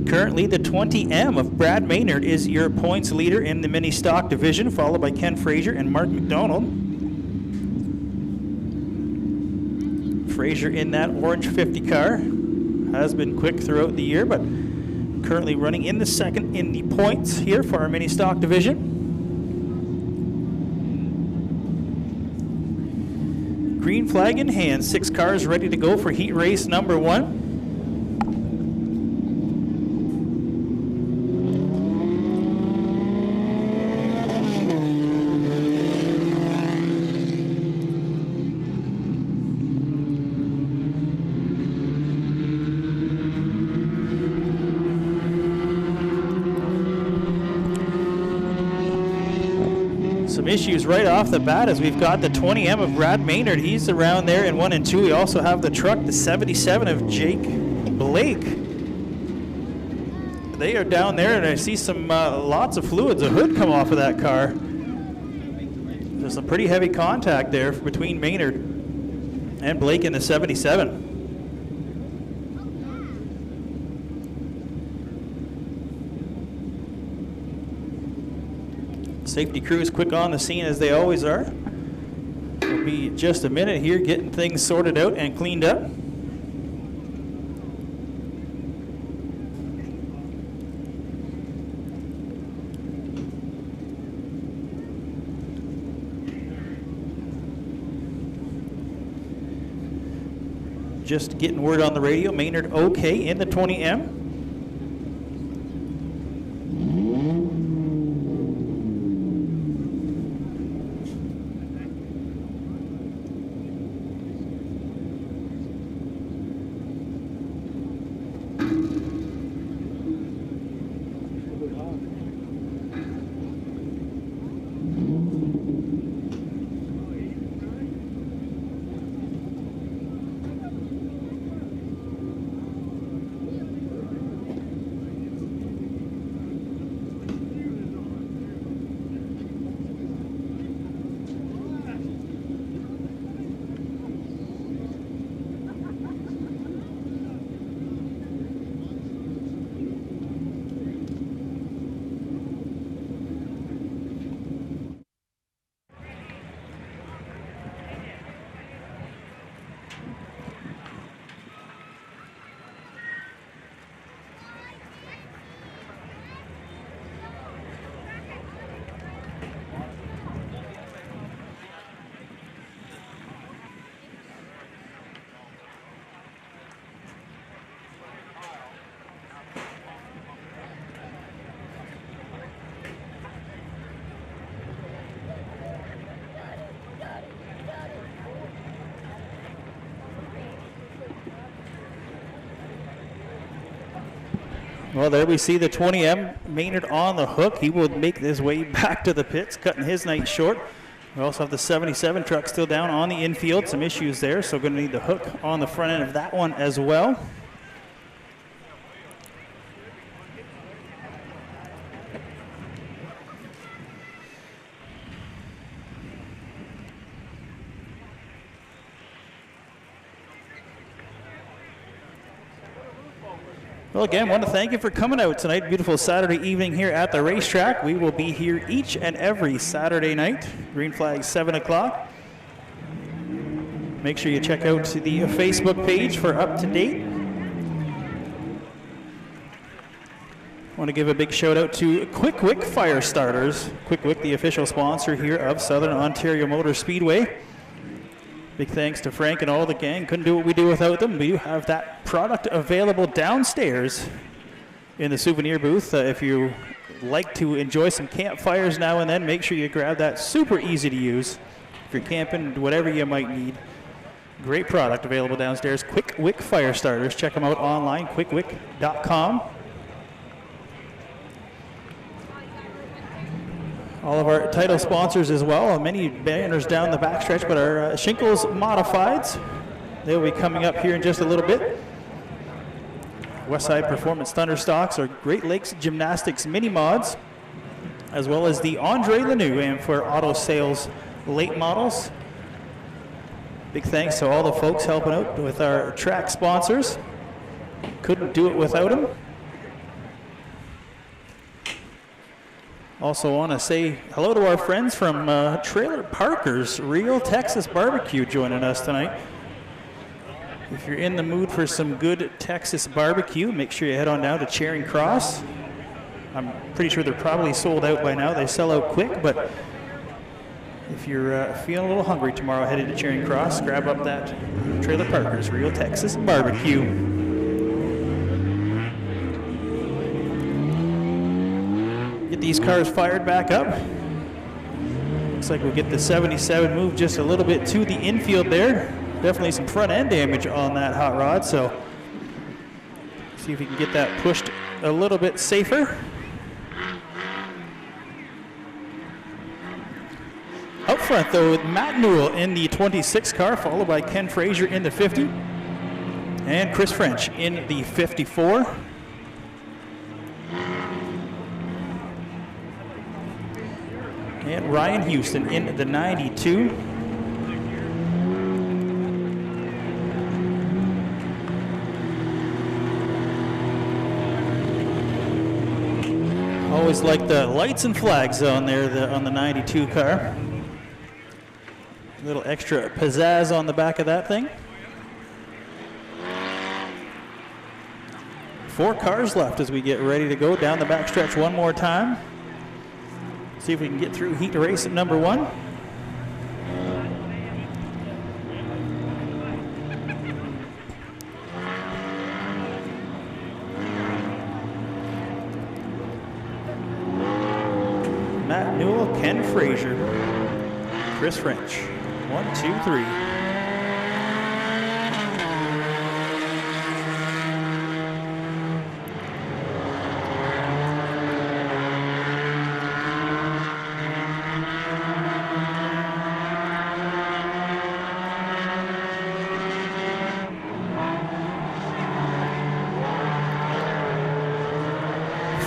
Currently, the 20M of Brad Maynard is your points leader in the mini stock division, followed by Ken Frazier and Mark McDonald. Frazier in that orange 50 car has been quick throughout the year, but currently running in the second in the points here for our mini stock division. Green flag in hand, 6 cars ready to go for heat race number 1. Some issues right off the bat as we've got the 20M of Brad Maynard. He's around there in 1 and 2. We also have the truck, the 77 of Jake Blake. They are down there, and I see some lots of fluids, a hood come off of that car. There's some pretty heavy contact there between Maynard and Blake in the 77. Safety crew is quick on the scene as they always are. It'll be just a minute here getting things sorted out and cleaned up. Just getting word on the radio, Maynard okay in the 20M. Well, there we see the 20M, Maynard on the hook. He will make his way back to the pits, cutting his night short. We also have the 77 truck still down on the infield. Some issues there, so going to need the hook on the front end of that one as well. Well, again, want to thank you for coming out tonight. Beautiful Saturday evening here at the racetrack. We will be here each and every Saturday night. Green flag 7 o'clock. Make sure you check out the Facebook page for up-to-date. Want to give a big shout out to Quick Wick Fire Starters. Quick Wick, the official sponsor here of Southern Ontario Motor Speedway. Big thanks to Frank and all the gang. Couldn't do what we do without them. We do have that product available downstairs in the souvenir booth. If you like to enjoy some campfires now and then, make sure you grab that. Super easy to use if you're camping, whatever you might need. Great product available downstairs. Quick Wick fire starters. Check them out online, quickwick.com. All of our title sponsors as well. Many banners down the backstretch, but our Shinkles Modifieds, they'll be coming up here in just a little bit. Westside Performance Thunderstocks, our Great Lakes Gymnastics Mini Mods, as well as the Andre Lanoux and for Auto Sales late models. Big thanks to all the folks helping out with our track sponsors. Couldn't do it without them. Also want to say hello to our friends from Trailer Parker's Real Texas Barbecue joining us tonight. If you're in the mood for some good Texas barbecue, make sure you head on down to Charing Cross. I'm pretty sure they're probably sold out by now. They sell out quick, but if you're feeling a little hungry tomorrow, headed to Charing Cross, grab up that Trailer Parker's Real Texas Barbecue. Get these cars fired back up. Looks like we'll get the 77 moved just a little bit to the infield there. Definitely some front end damage on that hot rod, so see if we can get that pushed a little bit safer. Up front though, with Matt Newell in the 26 car, followed by Ken Frazier in the 50, and Chris French in the 54. And Ryan Houston in the 92. Always like the lights and flags on there on the 92 car. A little extra pizzazz on the back of that thing. 4 cars left as we get ready to go down the backstretch one more time. See if we can get through heat race at number 1. Matt Newell, Ken Frazier, Chris French. 1, 2, 3.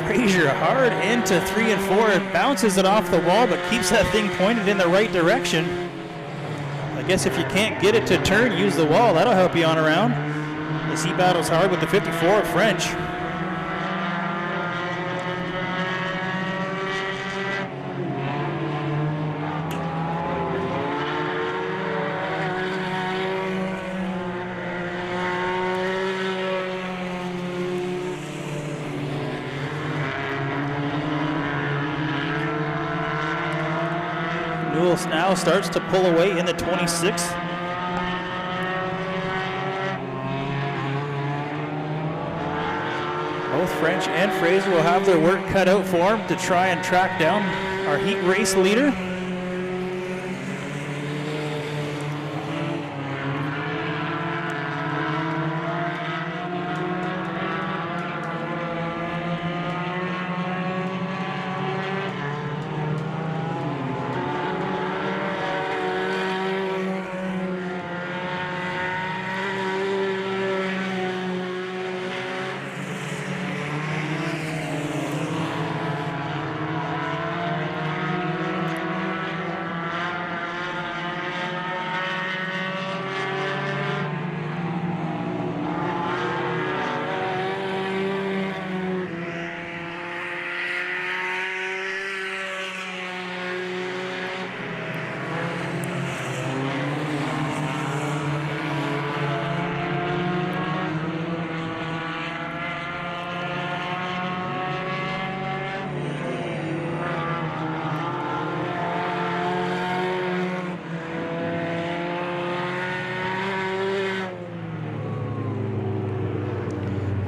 Frazier hard into 3 and 4. It bounces it off the wall, but keeps that thing pointed in the right direction. I guess if you can't get it to turn, use the wall. That'll help you on around. As he battles hard with the 54 of French. Newell now starts to pull away in the 26. Both French and Fraser will have their work cut out for them to try and track down our heat race leader.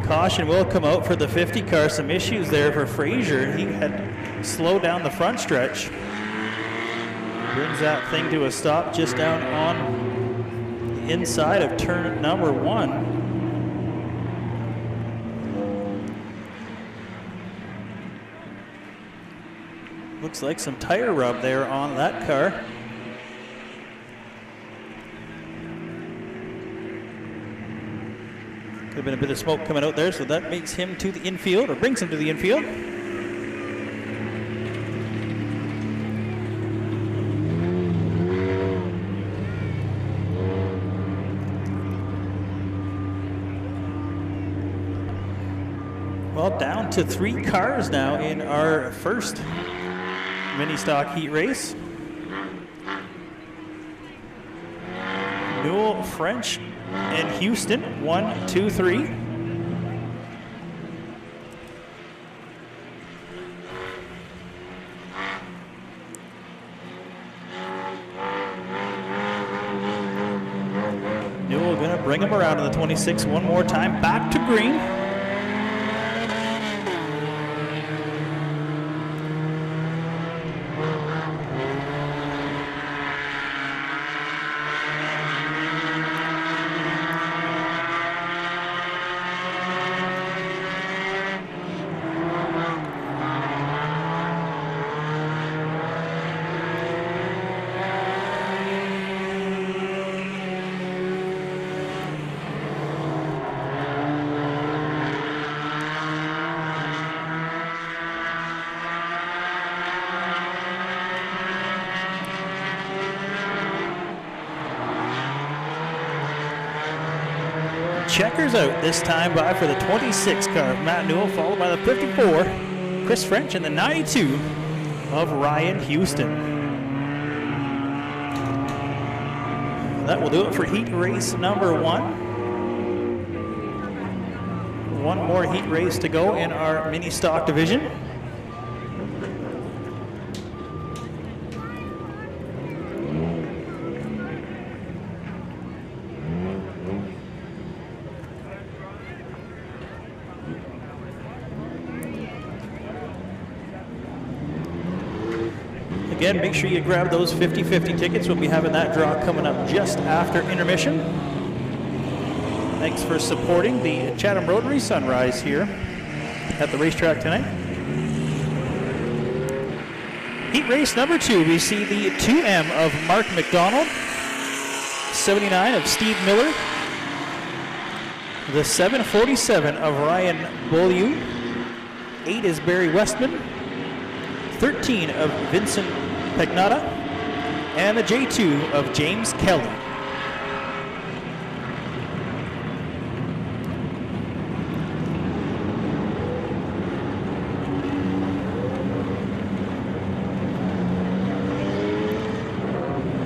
Caution will come out for the 50 car. Some issues there for Frazier. He had slowed down the front stretch. Brings that thing to a stop just down on the inside of turn number 1. Looks like some tire rub there on that car. Could have been a bit of smoke coming out there, so that makes him to the infield, or brings him to the infield. Well, down to 3 cars now in our first mini stock heat race. Newell, French, and Houston, 1, 2, 3. Newell gonna bring him around to the 26 one more time, back to green. Checkers out this time by for the 26 car of Matt Newell, followed by the 54, Chris French, and the 92 of Ryan Houston. That will do it for heat race number 1. One more heat race to go in our mini stock division. Again, make sure you grab those 50-50 tickets. We'll be having that draw coming up just after intermission. Thanks for supporting the Chatham Rotary Sunrise here at the racetrack tonight. Heat race number 2, we see the 2M of Mark McDonald, 79 of Steve Miller, the 747 of Ryan Beaulieu, 8 is Barry Westman, 13 of Vincent Pagnotta, and the J2 of James Kelly.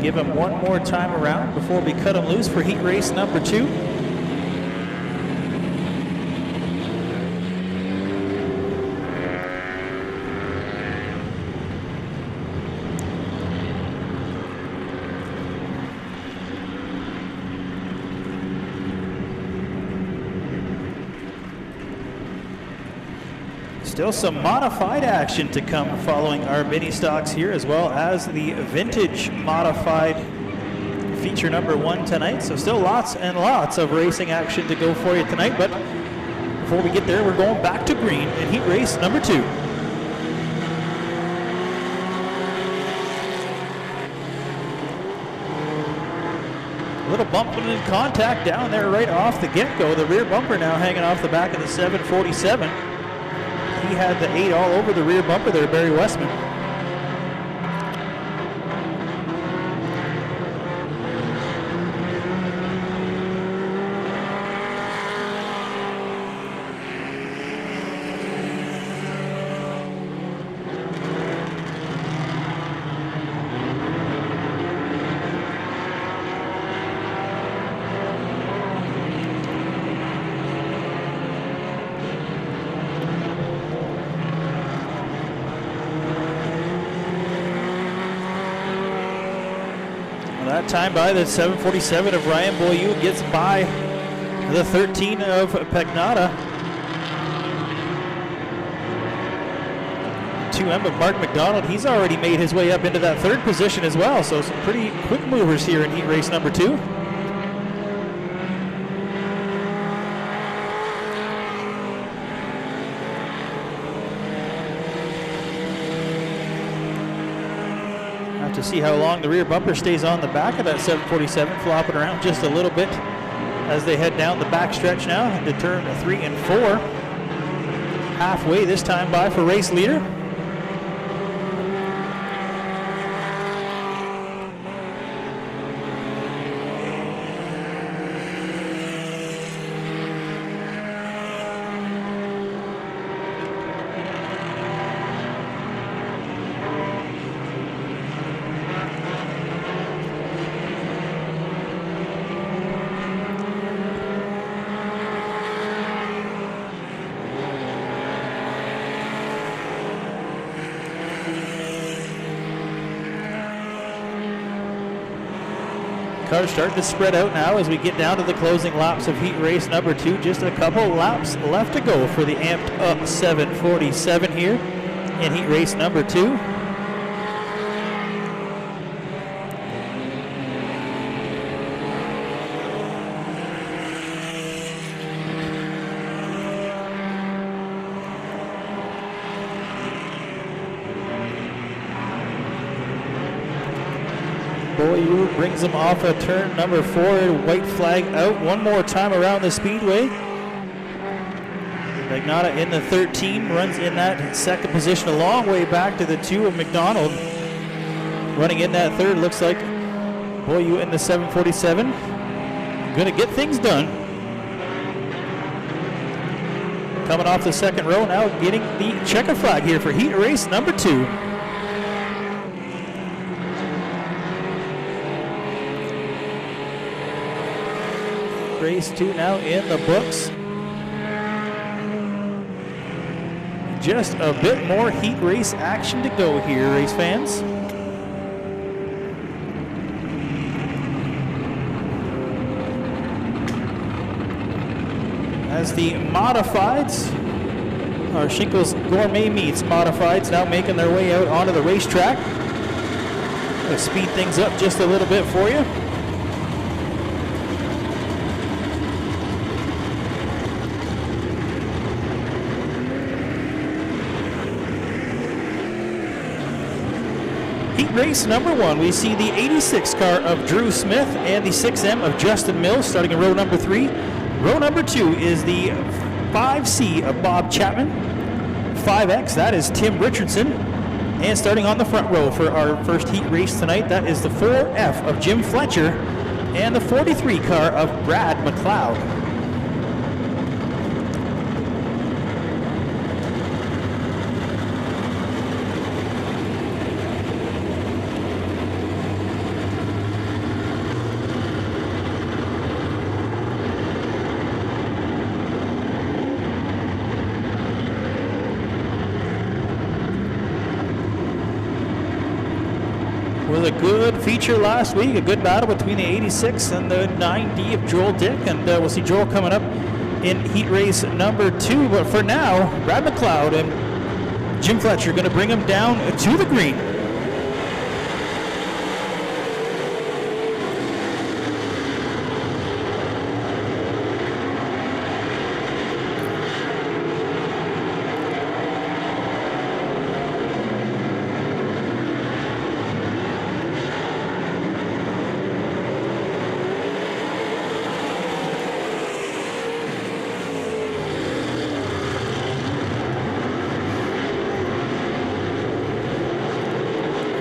Give him one more time around before we cut him loose for heat race number 2. Still some modified action to come following our mini stocks here, as well as the vintage modified feature number 1 tonight. So still lots and lots of racing action to go for you tonight. But before we get there, we're going back to green in heat race number 2. A little bumping in contact down there right off the get-go. The rear bumper now hanging off the back of the 747. He had the 8 all over the rear bumper there, Barry Westman. That time by the 747 of Ryan Beaulieu gets by the 13 of Pagnotta. 2M of Mark McDonald. He's already made his way up into that third position as well. So some pretty quick movers here in heat race number 2. Have to see how long the rear bumper stays on the back of that 747, flopping around just a little bit as they head down the back stretch now into turn 3 and 4. Halfway this time by for race leader. Cars starting to spread out now as we get down to the closing laps of heat race number 2. Just a couple laps left to go for the amped up 747 here in heat race number 2. Boyu brings them off of turn number 4. White flag out one more time around the Speedway. Magnata in the 13 runs in that second position a long way back to the 2 of McDonald. Running in that third looks like Boyu in the 747. Going to get things done. Coming off the second row now, getting the checker flag here for heat race number 2. Race 2 now in the books. Just a bit more heat race action to go here, race fans. As the modifieds, our Shinkles Gourmet Meats modifieds now making their way out onto the racetrack. Let's speed things up just a little bit for you. Race number 1, we see the 86 car of Drew Smith and the 6M of Justin Mills starting in row number 3. Row number 2 is the 5C of Bob Chapman. 5X, that is Tim Richardson. And starting on the front row for our first heat race tonight, that is the 4F of Jim Fletcher and the 43 car of Brad McLeod. Was a good feature last week, a good battle between the 86 and the 9D of Joel Dick, and we'll see Joel coming up in heat race number 2. But for now, Brad McLeod and Jim Fletcher going to bring him down to the green.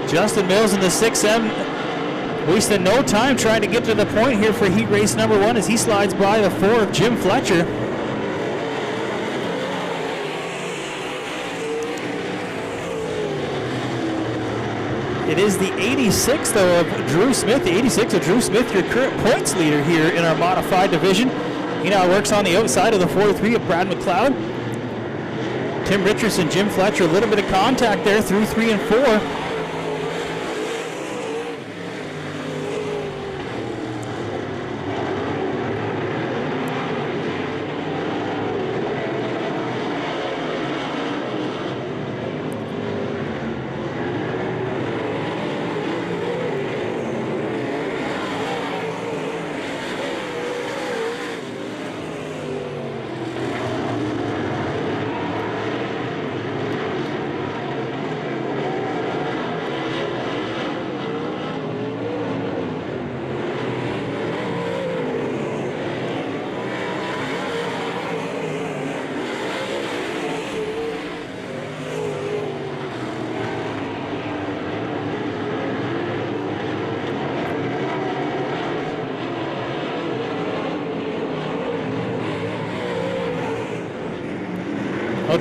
Justin Mills in the 6M wasting no time trying to get to the point here for heat race number 1 as he slides by the 4 of Jim Fletcher. It is the 86 though of Drew Smith, the 86 of Drew Smith, your current points leader here in our modified division. He now works on the outside of the 43 of Brad McLeod. Tim Richardson, Jim Fletcher, a little bit of contact there through 3 and 4.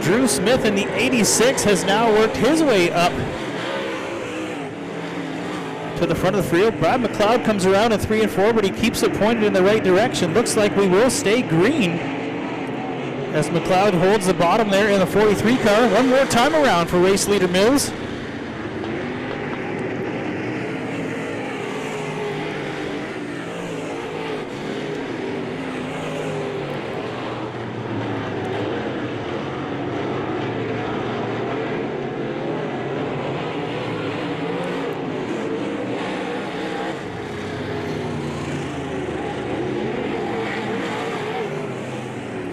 Drew Smith in the 86 has now worked his way up to the front of the field. Brad McLeod comes around in 3 and 4, but he keeps it pointed in the right direction. Looks like we will stay green as McLeod holds the bottom there in the 43 car. One more time around for race leader Mills.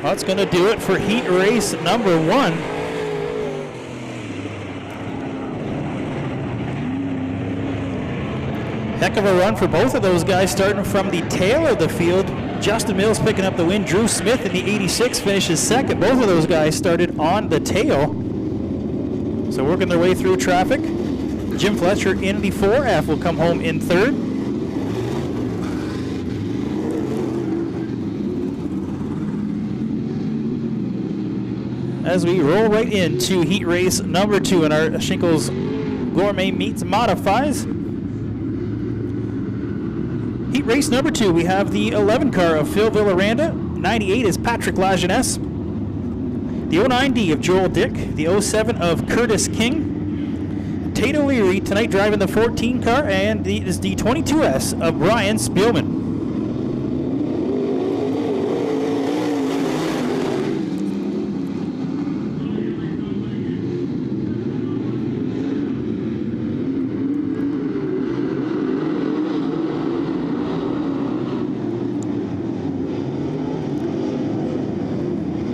That's going to do it for heat race number 1. Heck of a run for both of those guys, starting from the tail of the field. Justin Mills picking up the win. Drew Smith in the 86 finishes second. Both of those guys started on the tail. So working their way through traffic. Jim Fletcher in the 4F will come home in third. As we roll right into heat race number 2 in our Shinkles Gourmet Meats Modifies. Heat race number 2, we have the 11 car of Phil Villaranda. 98 is Patrick Lajeunesse. The 09D of Joel Dick. The 07 of Curtis King. Tate O'Leary tonight driving the 14 car, and the 22S of Brian Spielman.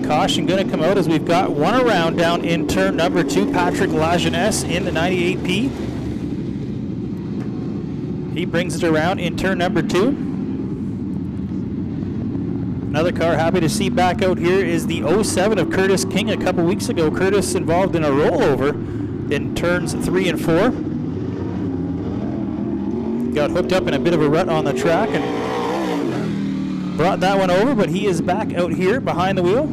Caution going to come out as we've got one around down in turn number 2. Patrick Lajeunesse in the 98P. He brings it around in turn number 2. Another car happy to see back out here is the 07 of Curtis King. A couple weeks ago, Curtis involved in a rollover in turns 3 and 4. Got hooked up in a bit of a rut on the track and brought that one over, but he is back out here behind the wheel.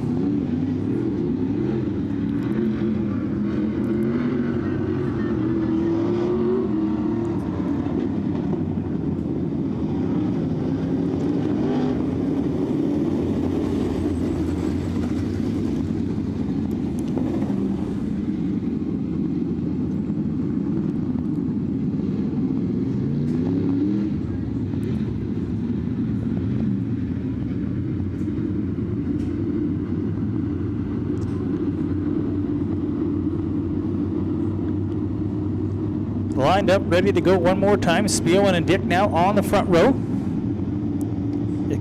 Lined up, ready to go one more time. Spielman and Dick now on the front row.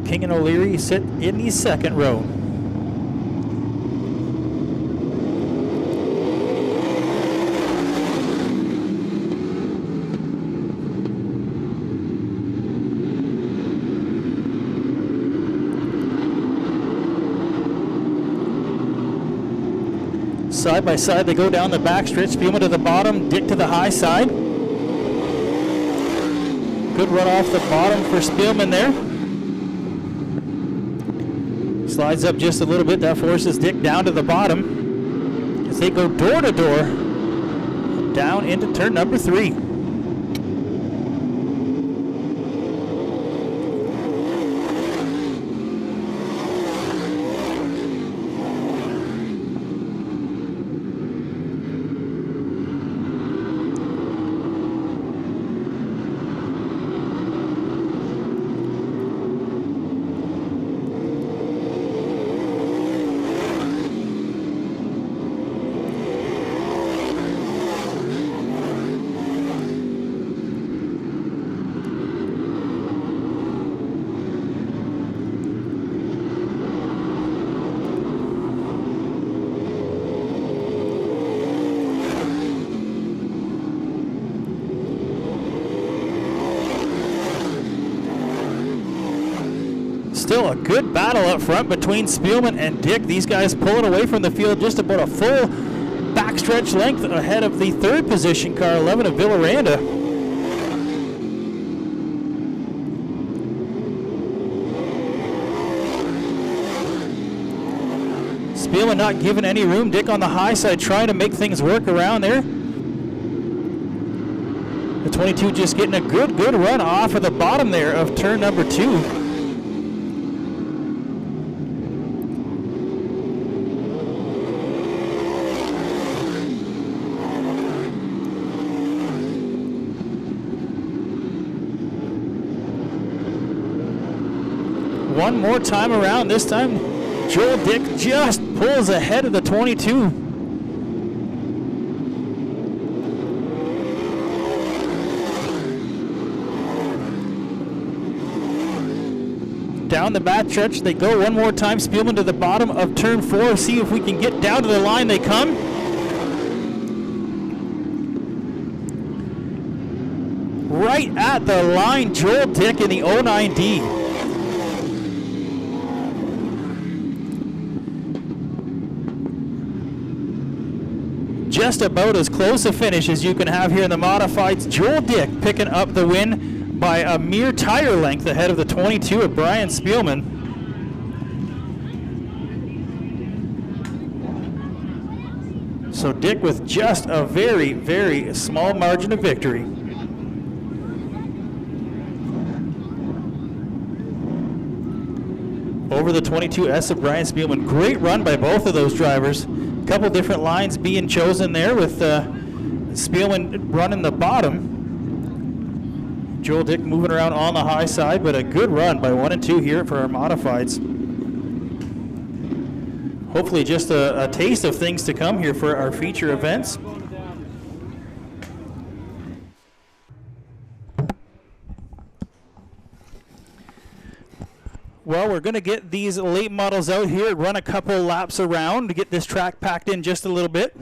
King and O'Leary sit in the second row. Side by side, they go down the backstretch. Spielman to the bottom, Dick to the high side. Good run off the bottom for Spielman there. Slides up just a little bit. That forces Dick down to the bottom as they go door to door down into turn number 3. Still a good battle up front between Spielman and Dick. These guys pulling away from the field just about a full backstretch length ahead of the third position car, 11 of Villaranda. Spielman not giving any room. Dick on the high side trying to make things work around there. The 22 just getting a good run off of the bottom there of turn number 2. One more time around. This time, Joel Dick just pulls ahead of the 22. Down the back stretch, they go one more time. Spielman to the bottom of turn 4. See if we can get down to the line. They come. Right at the line, Joel Dick in the 09D. Just about as close a finish as you can have here in the modifieds. Joel Dick picking up the win by a mere tire length ahead of the 22 of Brian Spielman. So Dick with just a very small margin of victory. Over the 22S of Brian Spielman. Great run by both of those drivers. Couple different lines being chosen there with Spielman running the bottom. Joel Dick moving around on the high side, but a good run by 1 and 2 here for our modifieds. Hopefully just a taste of things to come here for our feature events. Well, we're going to get these late models out here, run a couple laps around to get this track packed in just a little bit.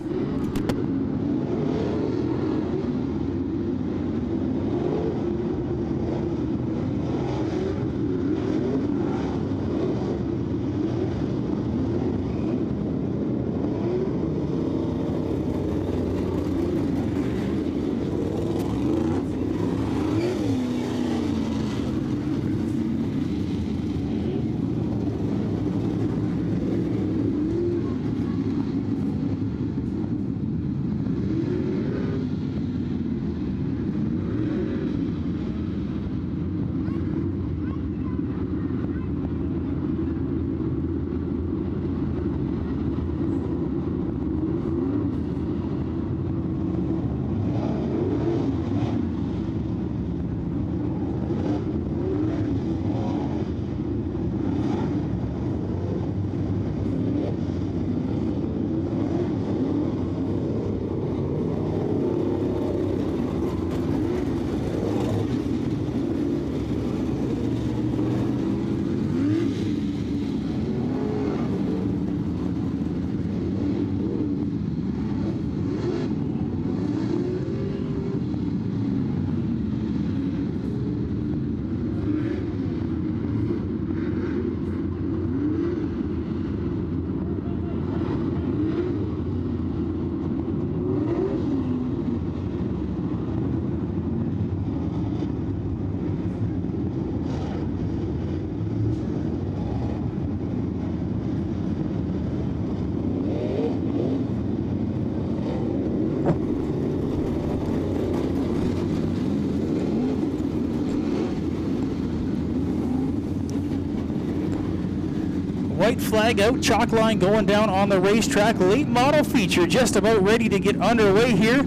White flag out, chalk line going down on the racetrack. Late model feature just about ready to get underway here.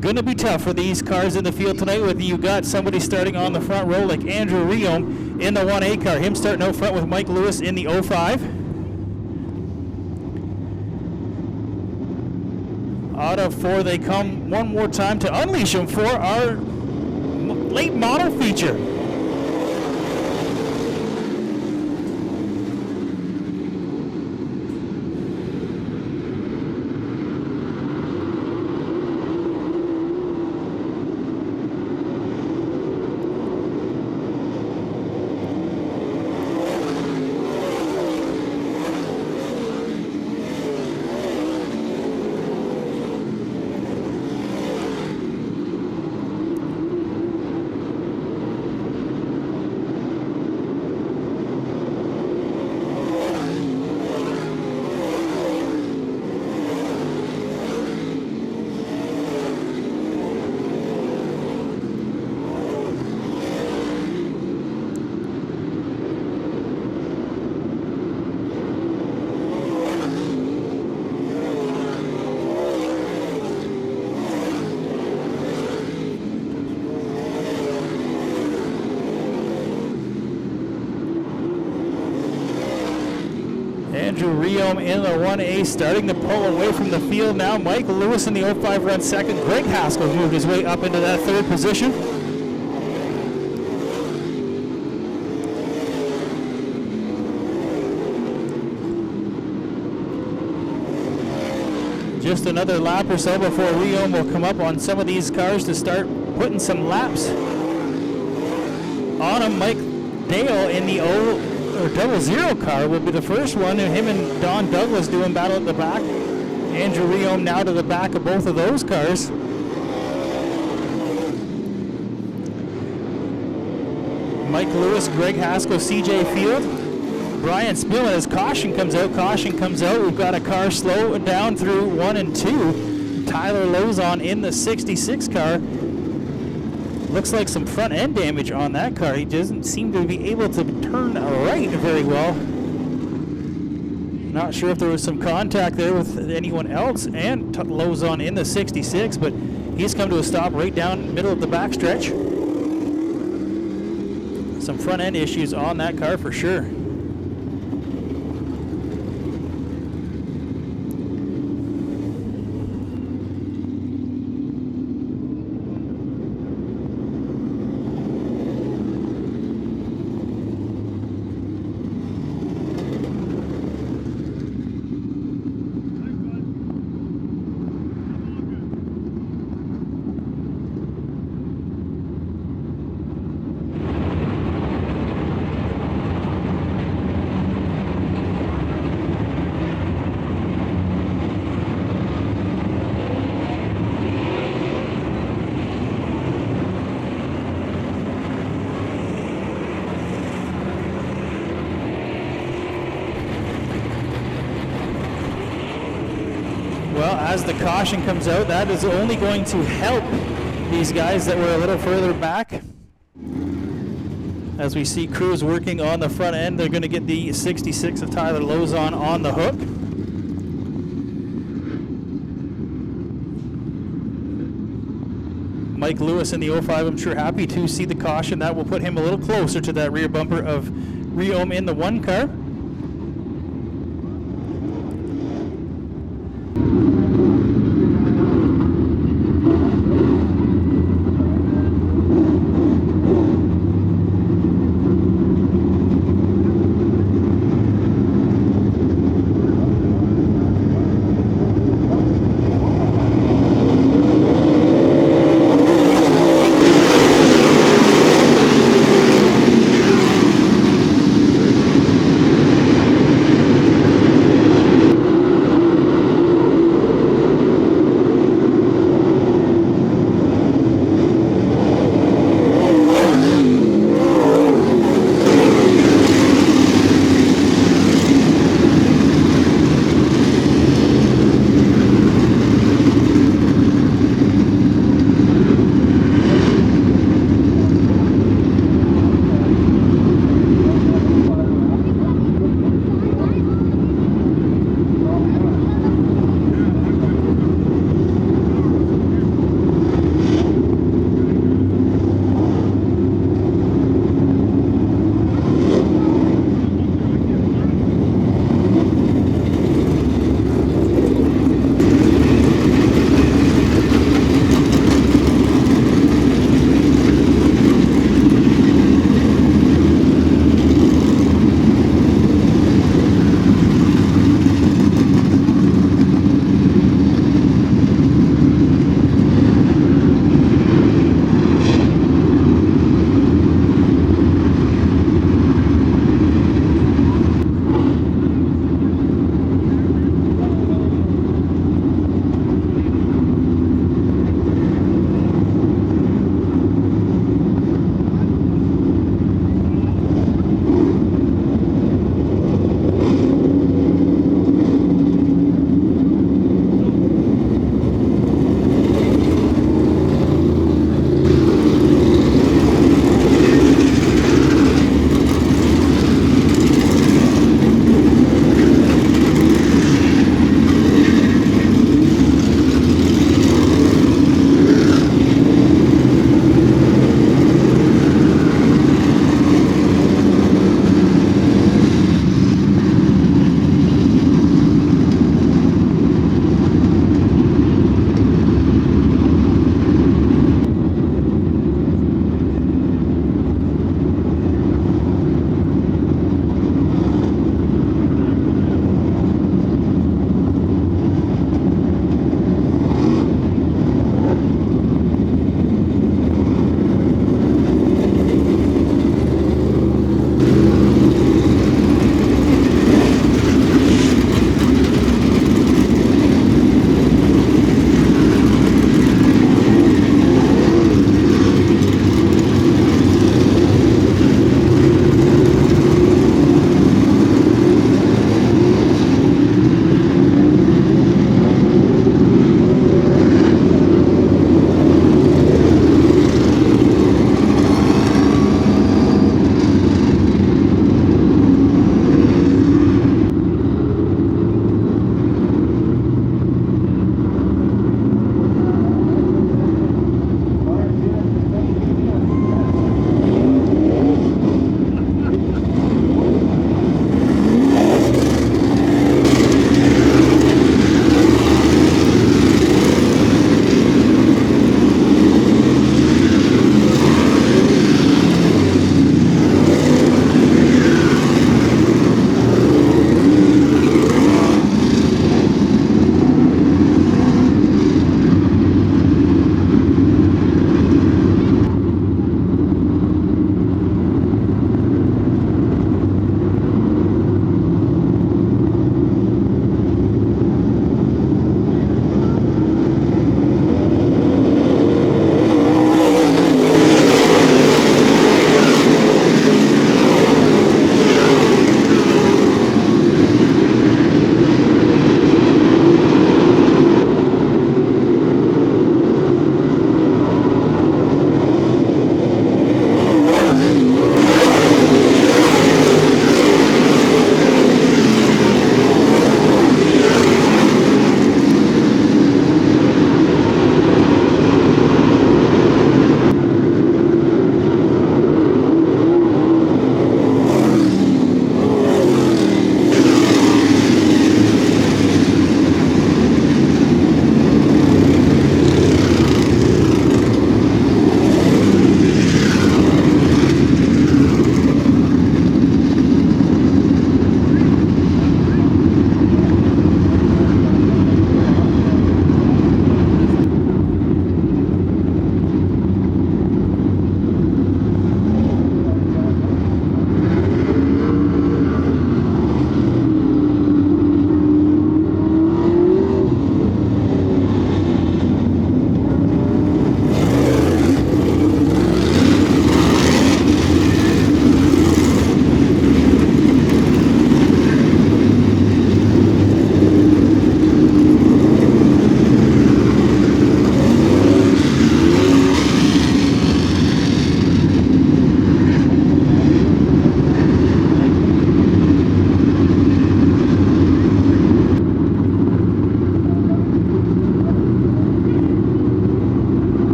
Going to be tough for these cars in the field tonight, whether you got somebody starting on the front row like Andrew Riom in the 1A car. Him starting out front with Mike Lewis in the 05. Out of 4 they come one more time to unleash them for our late model feature. Andrew Riom in the 1A, starting to pull away from the field now. Mike Lewis in the 05 runs second. Greg Haskell moved his way up into that third position. Just another lap or so before Riom will come up on some of these cars to start putting some laps on him. Mike Dale in the 00 car will be the first one, and him and Don Douglas doing battle at the back. Andrew Riom now to the back of both of those cars. Mike Lewis, Greg Haskell, CJ Field. Brian Spillman as caution comes out. We've got a car slow down through 1 and 2. Tyler Lozon in the 66 car. Looks like some front end damage on that car. He doesn't seem to be able to turn right very well. Not sure if there was some contact there with anyone else and Lozon in the 66, but he's come to a stop right down middle of the backstretch. Some front end issues on that car for sure. Well, as the caution comes out, that is only going to help these guys that were a little further back. As we see crews working on the front end, they're going to get the 66 of Tyler Lozon on the hook. Mike Lewis in the 05, I'm sure happy to see the caution. That will put him a little closer to that rear bumper of Riom in the 1 car.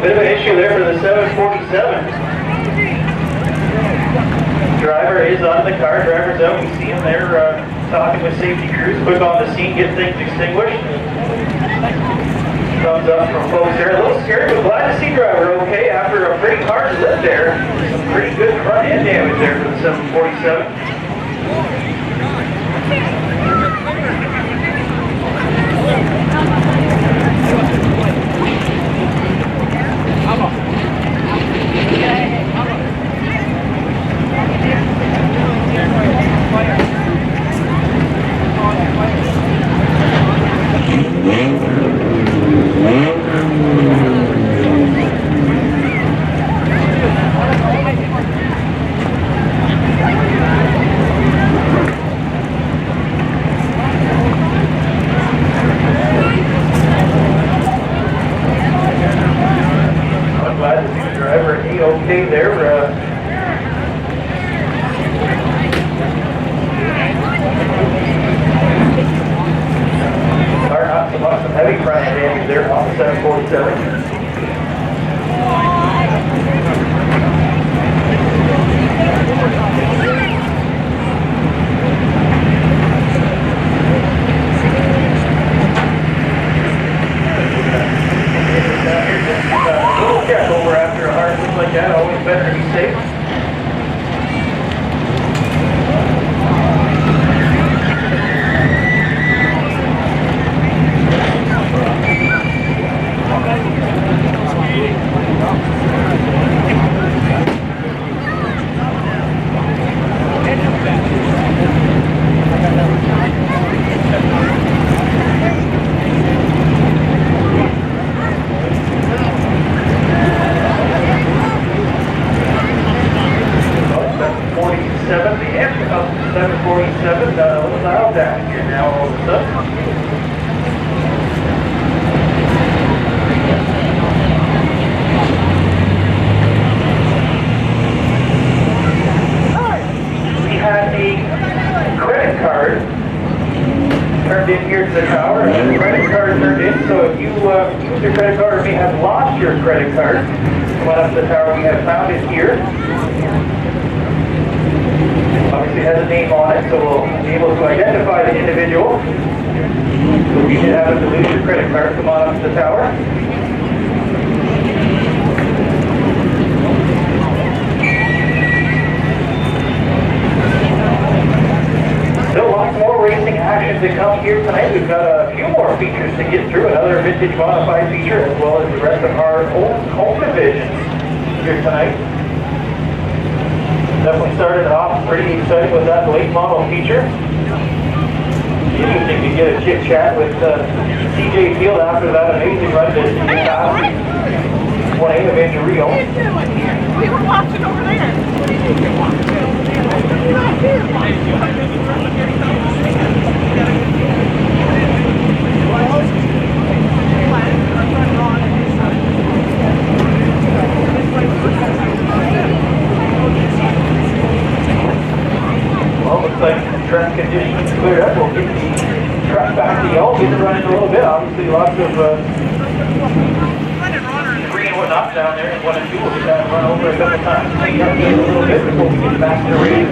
bit of an issue there for the 747. Driver is on the car, driver's out. We see him there talking with safety crews. Quick on the scene, get things extinguished. Thumbs up from folks there. A little scared, but glad to see driver okay after a pretty hard lift there. Some pretty good front end damage there for the 747. Okay there. Car not so much, some heavy front end damage there on the 747. Check over after a hard lift like that, always better to be safe. Turned in here to the tower, and the credit card turned in. So if you use your credit card or may have lost your credit card, went up to the tower, we have found it here. Obviously it has a name on it, so we'll be able to identify the individual. So if you should happen to lose your credit card, come on up to the tower. Still lots more racing action to come here tonight. We've got a few more features to get through, another vintage modified feature, as well as the rest of our old home divisions here tonight. Definitely started off pretty excited with that late model feature. Interesting to get a chit chat with CJ Field after that amazing run that he passed 1-8 of into Rio. We were watching over there. Well, looks like track conditions cleared up. We'll get the track back to y'all. Get it running a little bit. Obviously, lots of free and whatnot down there in 1 and 2. We'll get that run over a couple times. Clean up just a little bit before we get back to the race.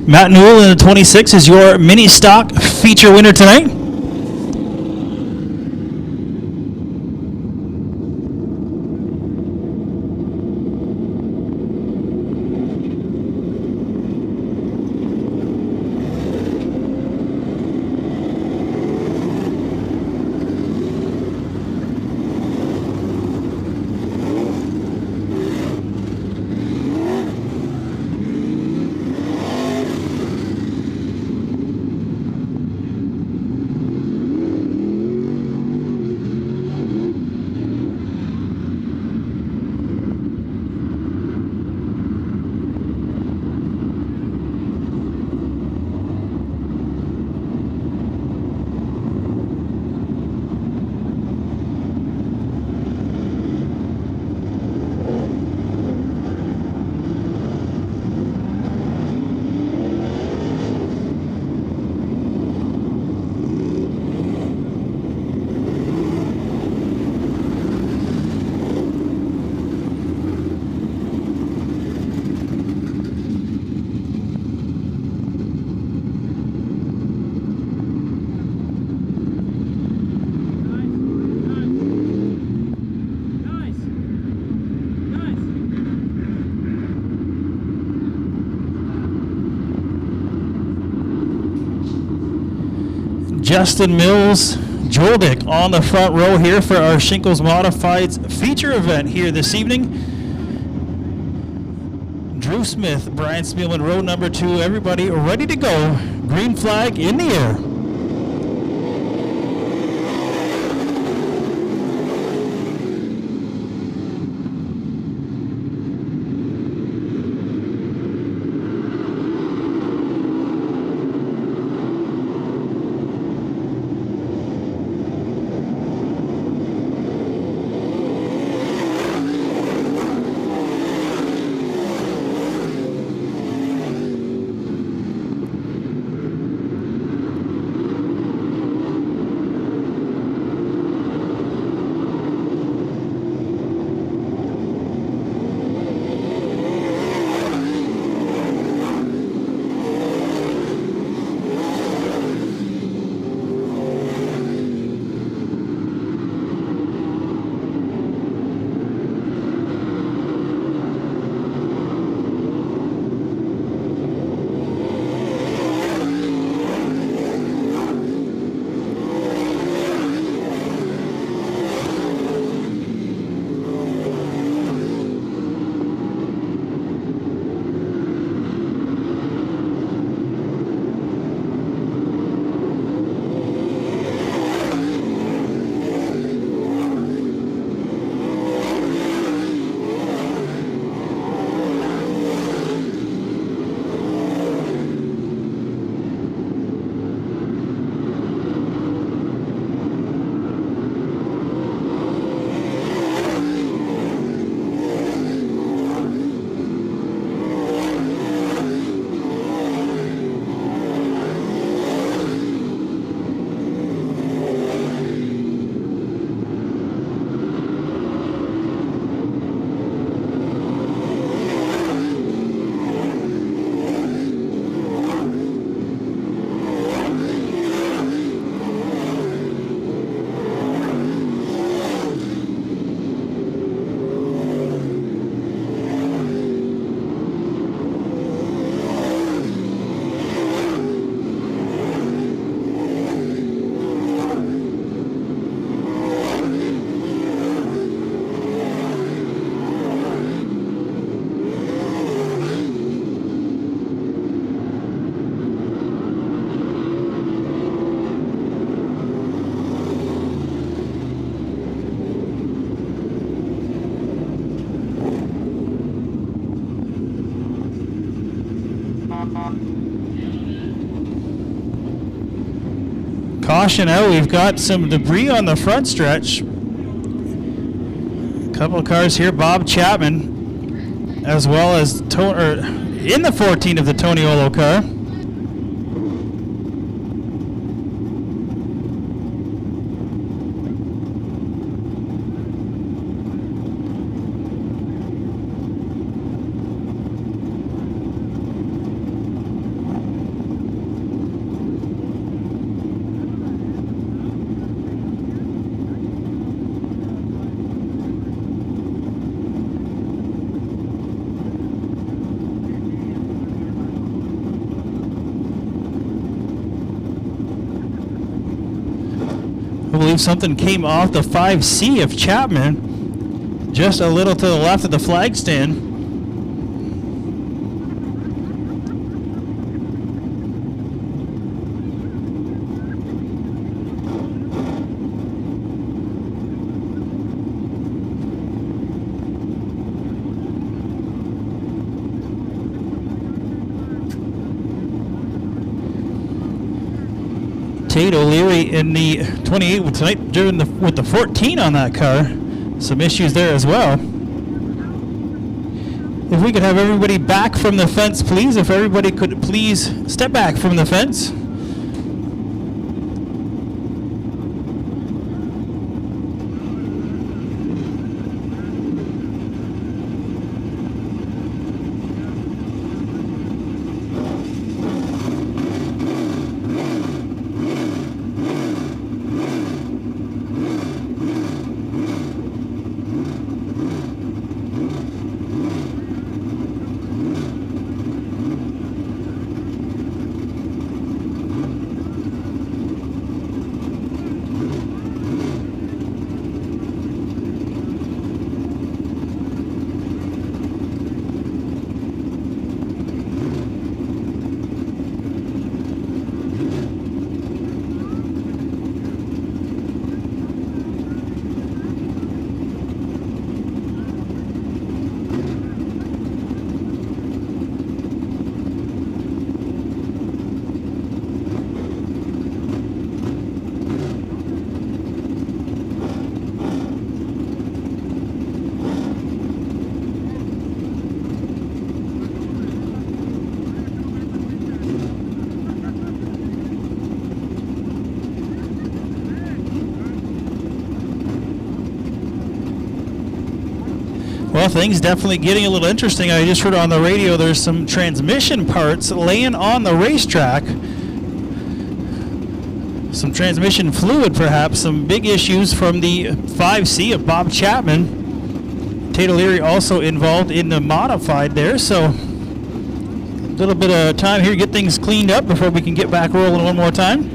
Matt Newell in the 26 is your mini stock feature winner tonight. Justin Mills, Joldick on the front row here for our Shinkles Modifieds feature event here this evening. Drew Smith, Brian Spielman, row number 2. Everybody ready to go. Green flag in the air. Caution out, we've got some debris on the front stretch. A couple of cars here, Bob Chapman, as well as in the 14 of the Tony Olo car. I believe something came off the 5C of Chapman, just a little to the left of the flag stand. Tate O'Leary in the 28 with tonight, driven with the 14 on that car. Some issues there as well. If we could have everybody back from the fence, please. If everybody could please step back from the fence. Well, things definitely getting a little interesting. I just heard on the radio there's some transmission parts laying on the racetrack. Some transmission fluid, perhaps. Some big issues from the 5C of Bob Chapman. Tate O'Leary also involved in the modified there. So a little bit of time here to get things cleaned up before we can get back rolling one more time.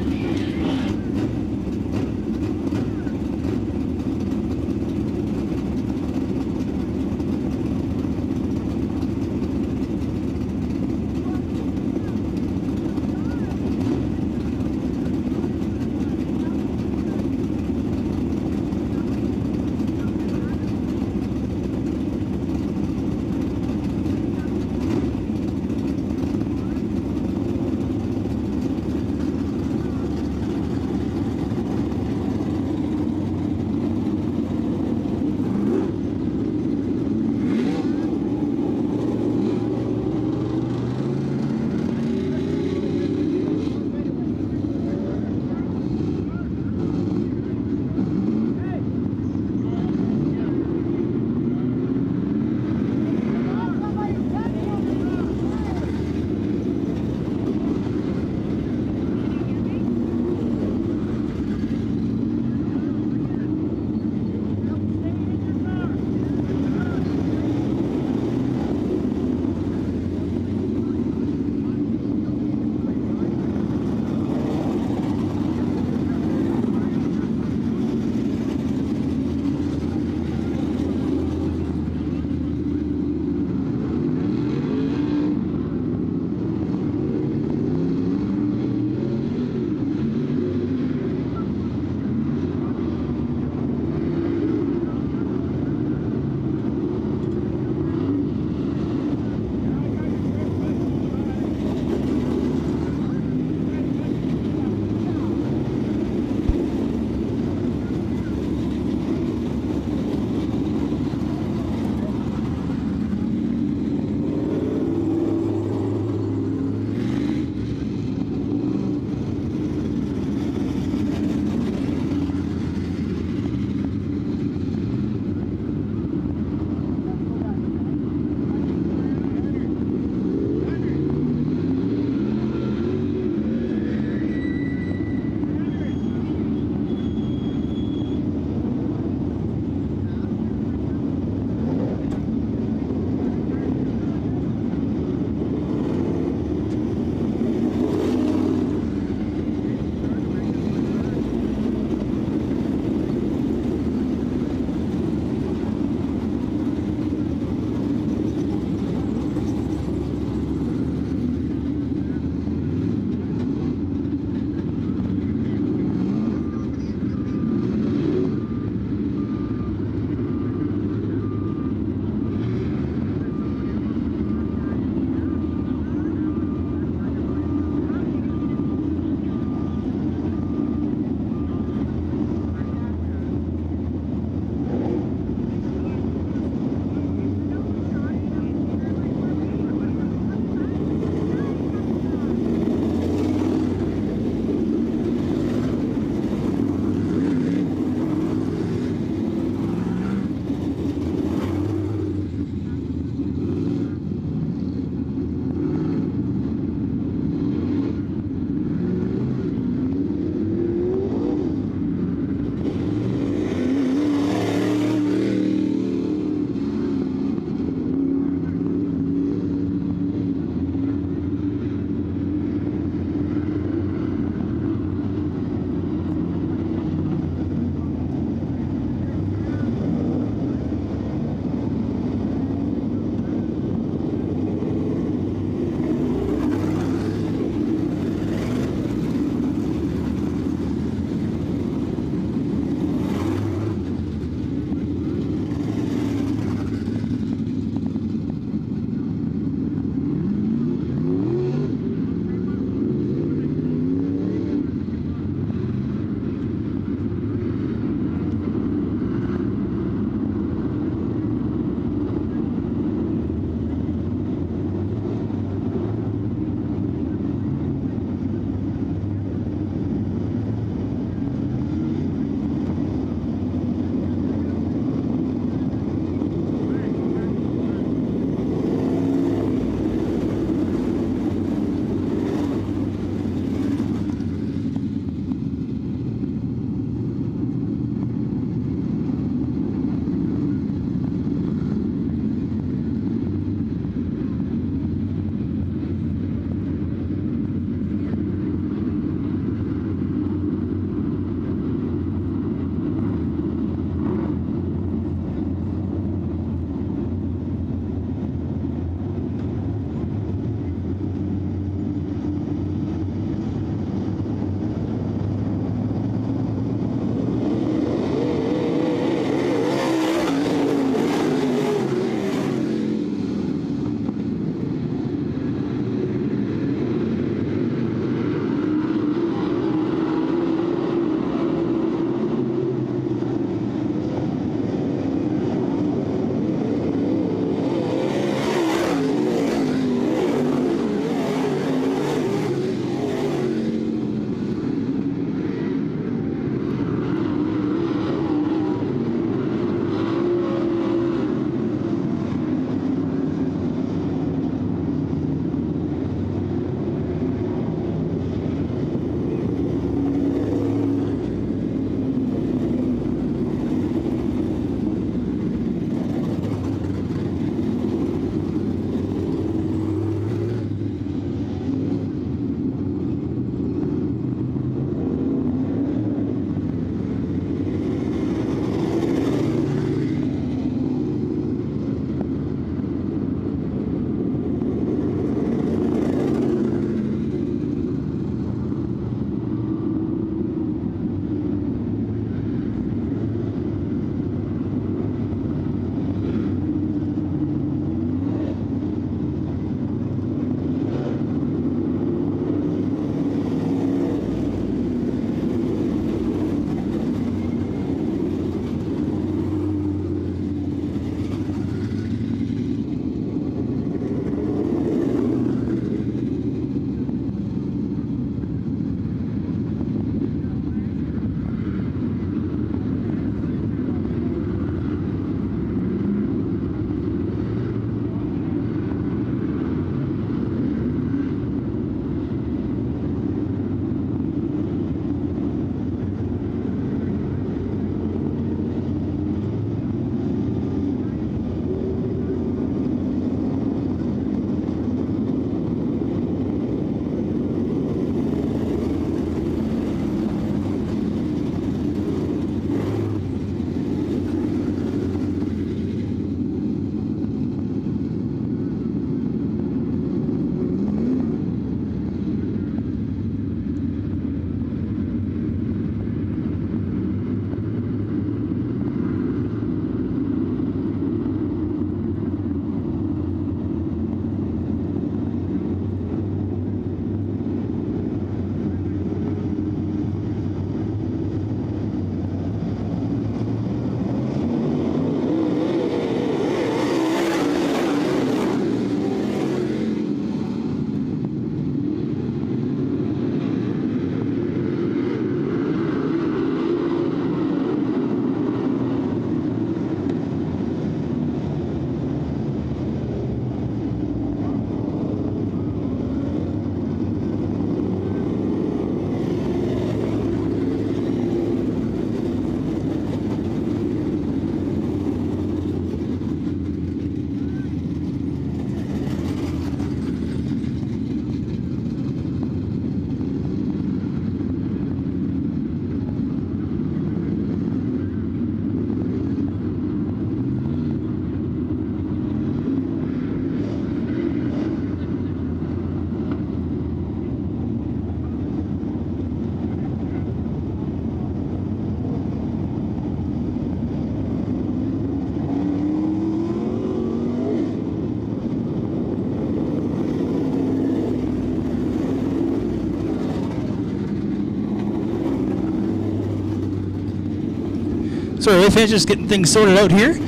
So our fans just getting things sorted out here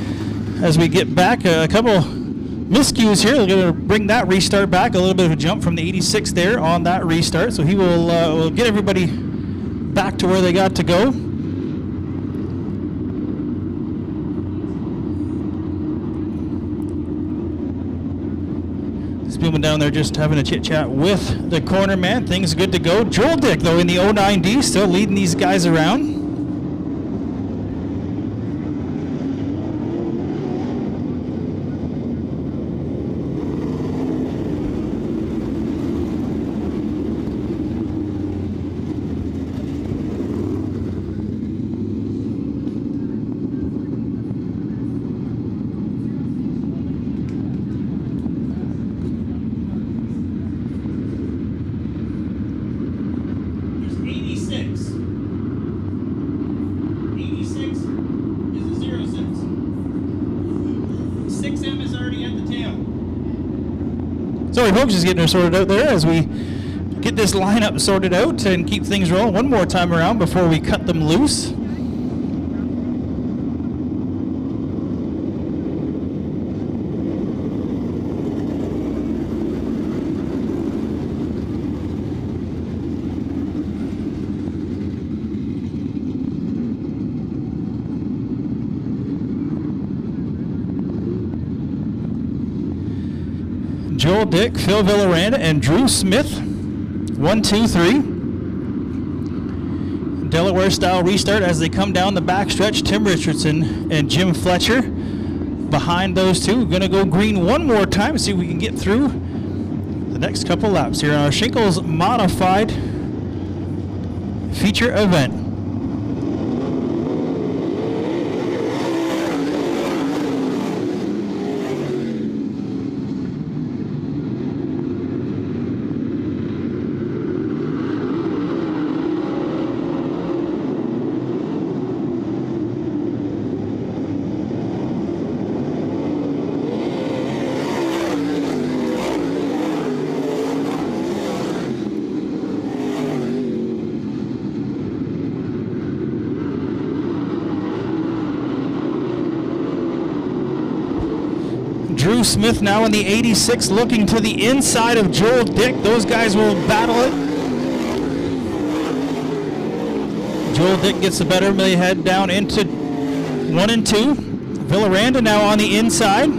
as we get back. A couple miscues here. We're going to bring that restart back. A little bit of a jump from the 86 there on that restart. So he will get everybody back to where they got to go. Spielman down there just having a chit chat with the corner man. Things good to go. Joel Dick, though, in the 09D, still leading these guys around. So folks, just getting her sorted out there as we get this lineup sorted out and keep things rolling one more time around before we cut them loose. Joel Dick, Phil Villaranda, and Drew Smith. 1, 2, 3. Delaware style restart as they come down the backstretch. Tim Richardson and Jim Fletcher behind those two. Going to go green one more time, see if we can get through the next couple laps here on our Shinkles modified feature event. Drew Smith now in the 86, looking to the inside of Joel Dick. Those guys will battle it. Joel Dick gets the better, they head down into 1 and 2. Villaranda now on the inside.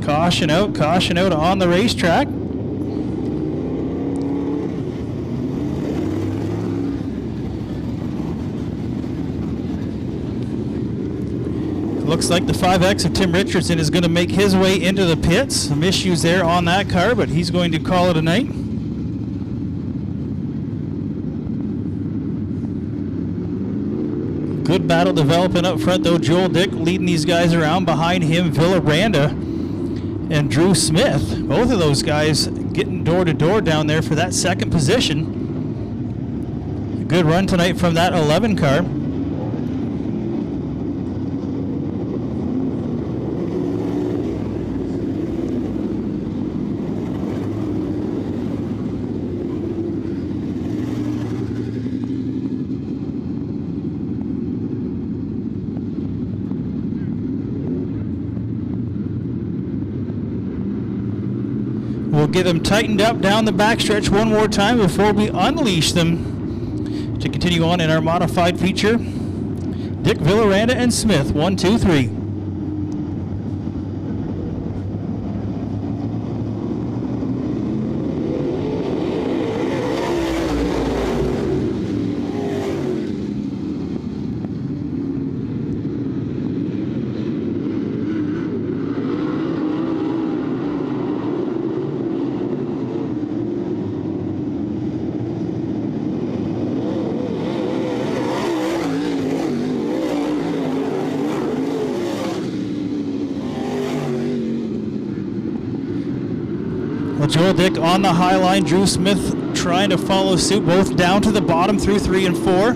Caution out on the racetrack. Looks like the 5X of Tim Richardson is going to make his way into the pits. Some issues there on that car, but he's going to call it a night. Good battle developing up front, though. Joel Dick leading these guys around. Behind him, Villaranda and Drew Smith. Both of those guys getting door to door down there for that second position. Good run tonight from that 11 car. We'll get them tightened up down the backstretch one more time before we unleash them to continue on in our modified feature. Dick, Villaranda, and Smith, 1, 2, 3. Joel Dick on the high line, Drew Smith trying to follow suit, both down to the bottom through 3 and 4.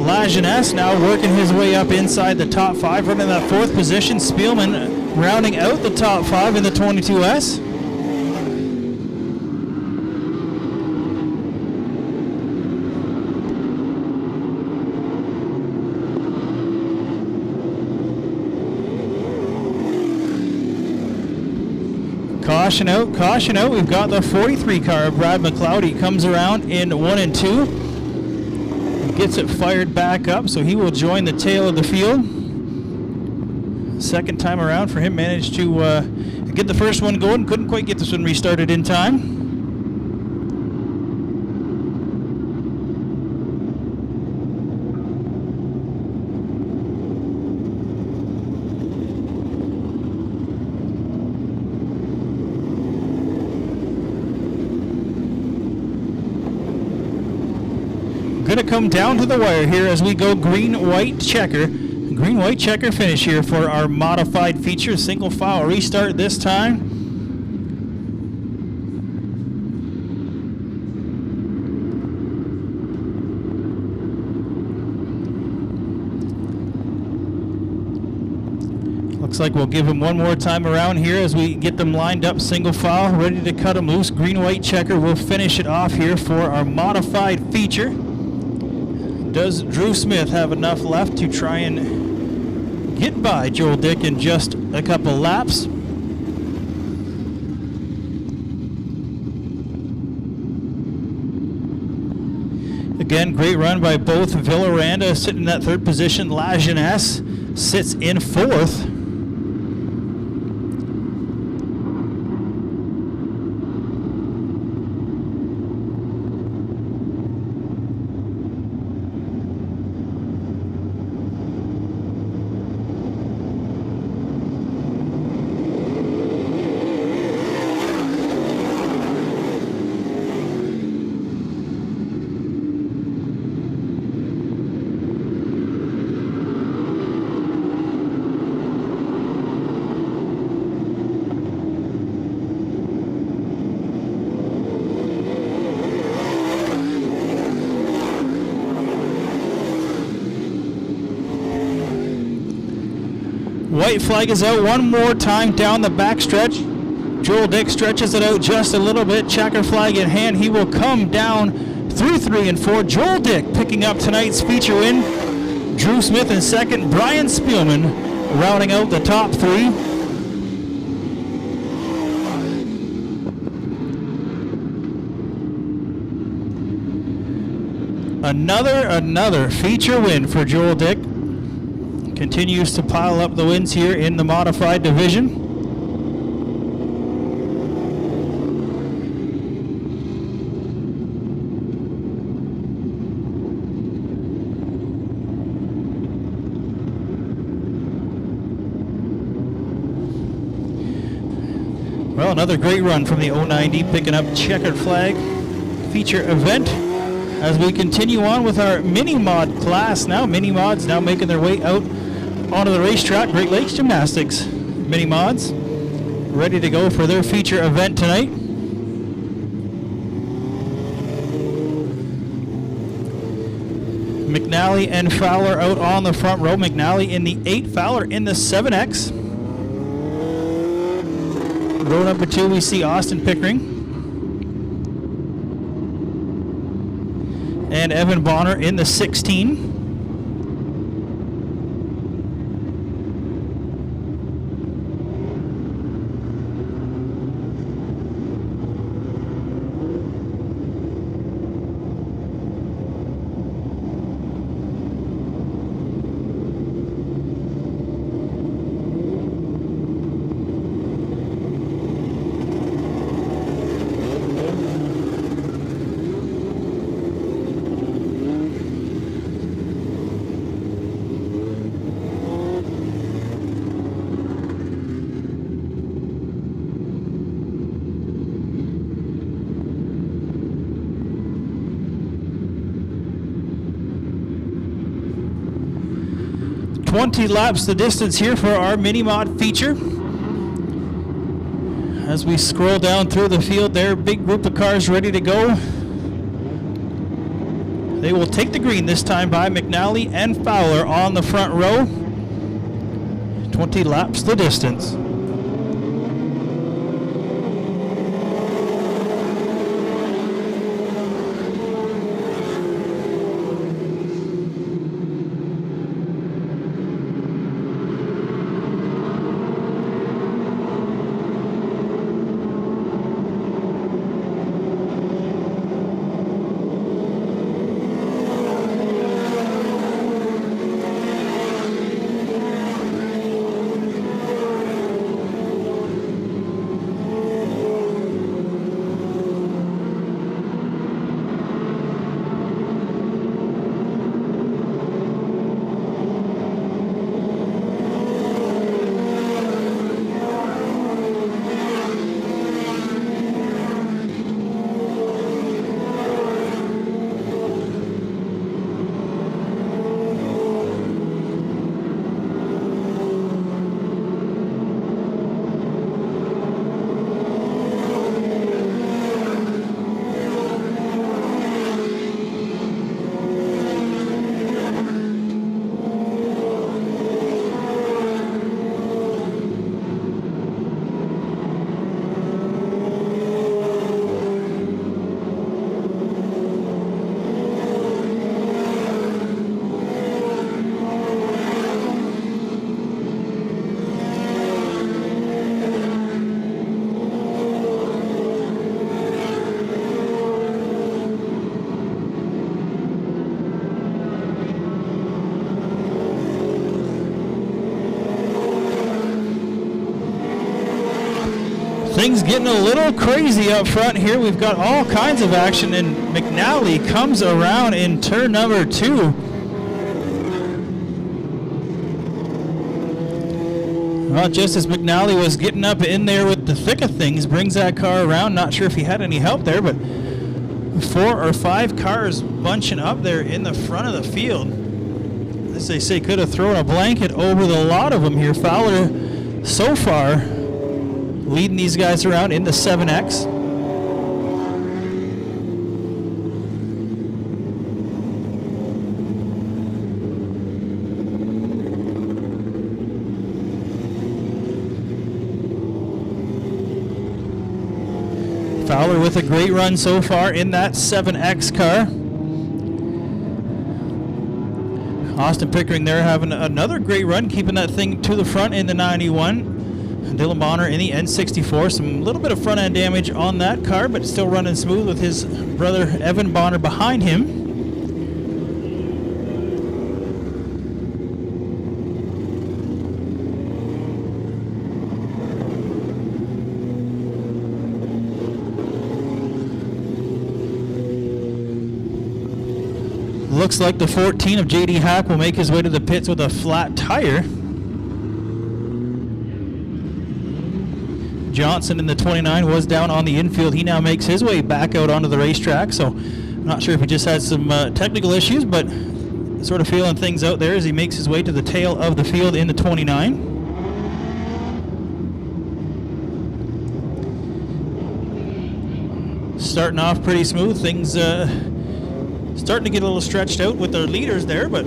Lajeunesse now working his way up inside the top 5, running that 4th position. Spielman rounding out the top 5 in the 22S. Caution out, caution out. We've got the 43 car of Brad McLeod. He comes around in 1 and 2. Gets it fired back up, so he will join the tail of the field. Second time around for him, managed to get the first one going. Couldn't quite get this one restarted in time. Going to come down to the wire here as we go green-white checker. Green-white checker finish here for our modified feature. Single file restart this time. Looks like we'll give him one more time around here as we get them lined up single file, ready to cut them loose. Green-white checker will finish it off here for our modified feature. Does Drew Smith have enough left to try and get by Joel Dick in just a couple laps? Again, great run by both. Villaranda sitting in that 3rd position. Lajeunesse sits in 4th. White flag is out one more time down the back stretch. Joel Dick stretches it out just a little bit. Checker flag in hand. He will come down through 3 and 4. Joel Dick picking up tonight's feature win. Drew Smith in 2nd. Brian Spielman rounding out the top 3. Another feature win for Joel Dick. Continues to pile up the wins here in the modified division. Well, another great run from the 090, picking up checkered flag feature event. As we continue on with our mini mod class now. Mini mods now making their way out onto the racetrack. Great Lakes Gymnastics mini mods ready to go for their feature event tonight. McNally and Fowler out on the front row. McNally in the 8, Fowler in the 7X. Row number 2, we see Austin Pickering and Evan Bonner in the 16. .20 laps the distance here for our mini mod feature. As we scroll down through the field there, big group of cars ready to go. They will take the green this time by McNally and Fowler on the front row. 20 laps the distance. Things getting a little crazy up front here. We've got all kinds of action, and McNally comes around in turn number 2. Well, just as McNally was getting up in there with the thick of things, brings that car around. Not sure if he had any help there, but 4 or 5 cars bunching up there in the front of the field. As they say, could have thrown a blanket over the lot of them here. Fowler, so far, leading these guys around in the 7X. Fowler with a great run so far in that 7X car. Austin Pickering there having another great run, keeping that thing to the front in the 91. Dylan Bonner in the N64. Some little bit of front end damage on that car, but still running smooth with his brother Evan Bonner behind him. Looks like the 14 of JD Hack will make his way to the pits with a flat tire. Johnson in the 29 was down on the infield. He now makes his way back out onto the racetrack, so I'm not sure if he just had some technical issues, but sort of feeling things out there as he makes his way to the tail of the field in the 29. Starting off pretty smooth. Things starting to get a little stretched out with their leaders there, but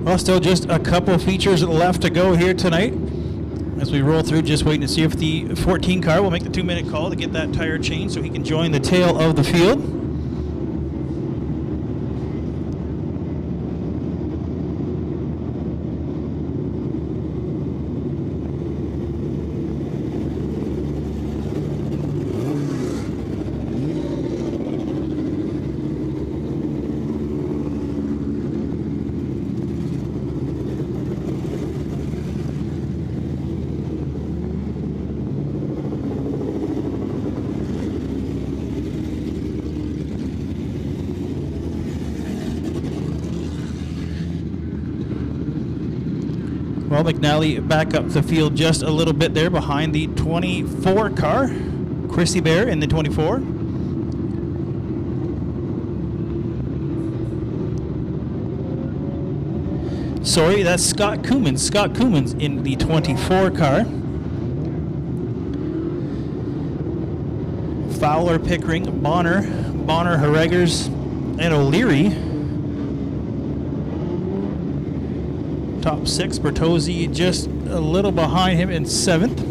well, still just a couple features left to go here tonight. As we roll through, just waiting to see if the 14 car will make the 2-minute call to get that tire changed so he can join the tail of the field. Well, McNally back up the field just a little bit there behind the 24 car. Chrissy Bear in the 24. Sorry, that's Scott Koomans. Scott Koomans in the 24 car. Fowler, Pickering, Bonner, Harreggers, and O'Leary. Top 6, Bertozzi just a little behind him in 7th.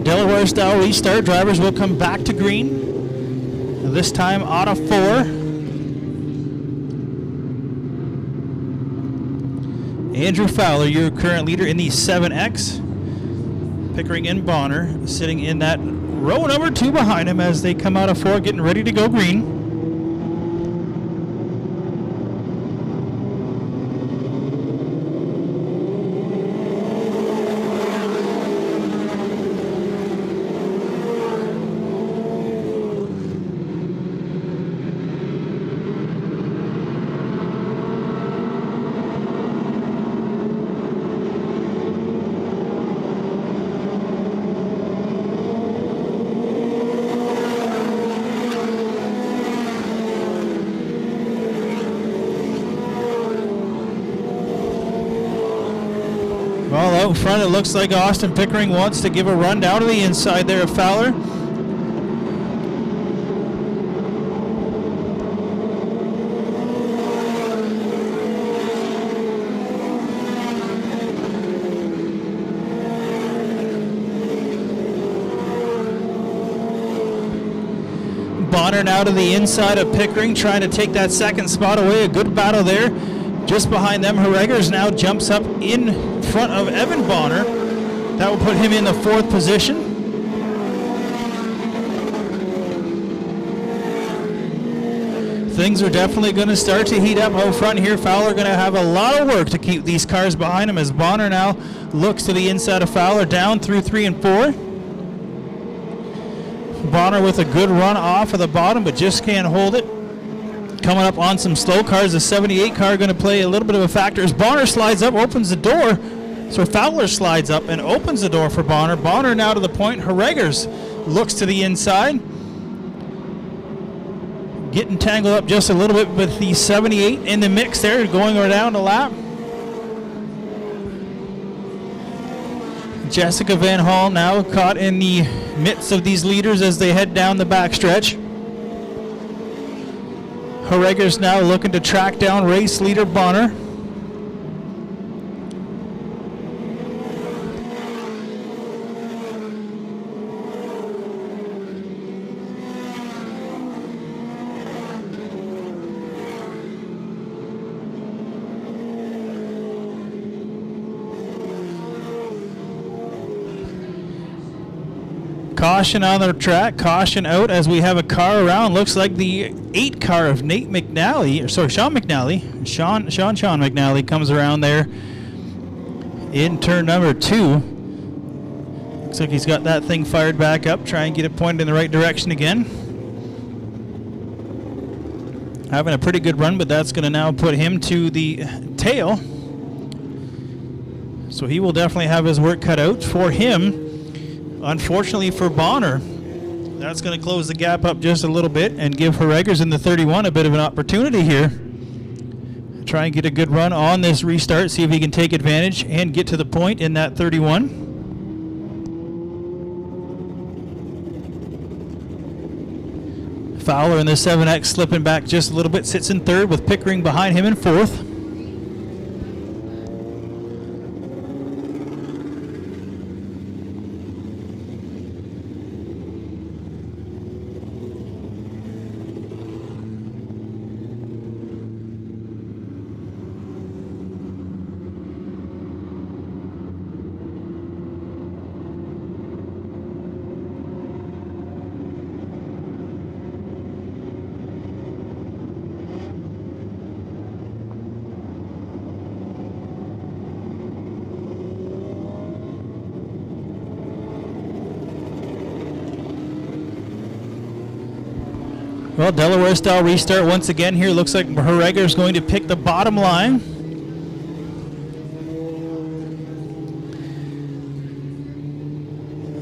Delaware style restart. Drivers will come back to green. This time out of 4. Andrew Fowler, your current leader in the 7X. Pickering and Bonner sitting in that row number 2 behind him as they come out of 4, getting ready to go green. Well, out front, it looks like Austin Pickering wants to give a run down to the inside there of Fowler. Bonner now to the inside of Pickering, trying to take that second spot away. A good battle there. Just behind them, Harreggers now jumps up in front of Evan Bonner. That will put him in the 4th position. Things are definitely going to start to heat up out front here. Fowler going to have a lot of work to keep these cars behind him as Bonner now looks to the inside of Fowler, down through 3 and 4. Bonner with a good run off of the bottom, but just can't hold it. Coming up on some slow cars, the 78 car going to play a little bit of a factor as Bonner slides up, opens the door. So Fowler slides up and opens the door for Bonner. Bonner now to the point. Harreggers looks to the inside. Getting tangled up just a little bit with the 78 in the mix there, going around a lap. Jessica Van Hall now caught in the midst of these leaders as they head down the backstretch. Harreggers now looking to track down race leader Bonner. Caution on the track, caution out as we have a car around. Looks like the 8 car of Nate McNally, or sorry, Sean McNally. Sean McNally comes around there in turn number 2. Looks like he's got that thing fired back up, try and get it pointed in the right direction again. Having a pretty good run, but that's going to now put him to the tail. So he will definitely have his work cut out for him. Unfortunately for Bonner, that's going to close the gap up just a little bit and give Herregers in the 31 a bit of an opportunity here. Try and get a good run on this restart, see if he can take advantage and get to the point in that 31. Fowler in the 7X slipping back just a little bit, sits in third with Pickering behind him in fourth. Well, Delaware style restart once again here. Looks like Herreger is going to pick the bottom line.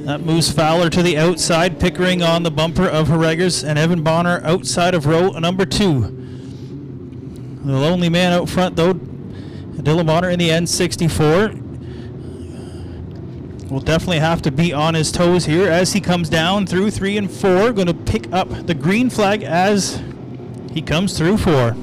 That moves Fowler to the outside, Pickering on the bumper of Herregers, and Evan Bonner outside of row number 2. The lonely man out front, though, Dylan Bonner in the N64. Will definitely have to be on his toes here as he comes down through 3 and 4. Going to pick up the green flag as he comes through 4.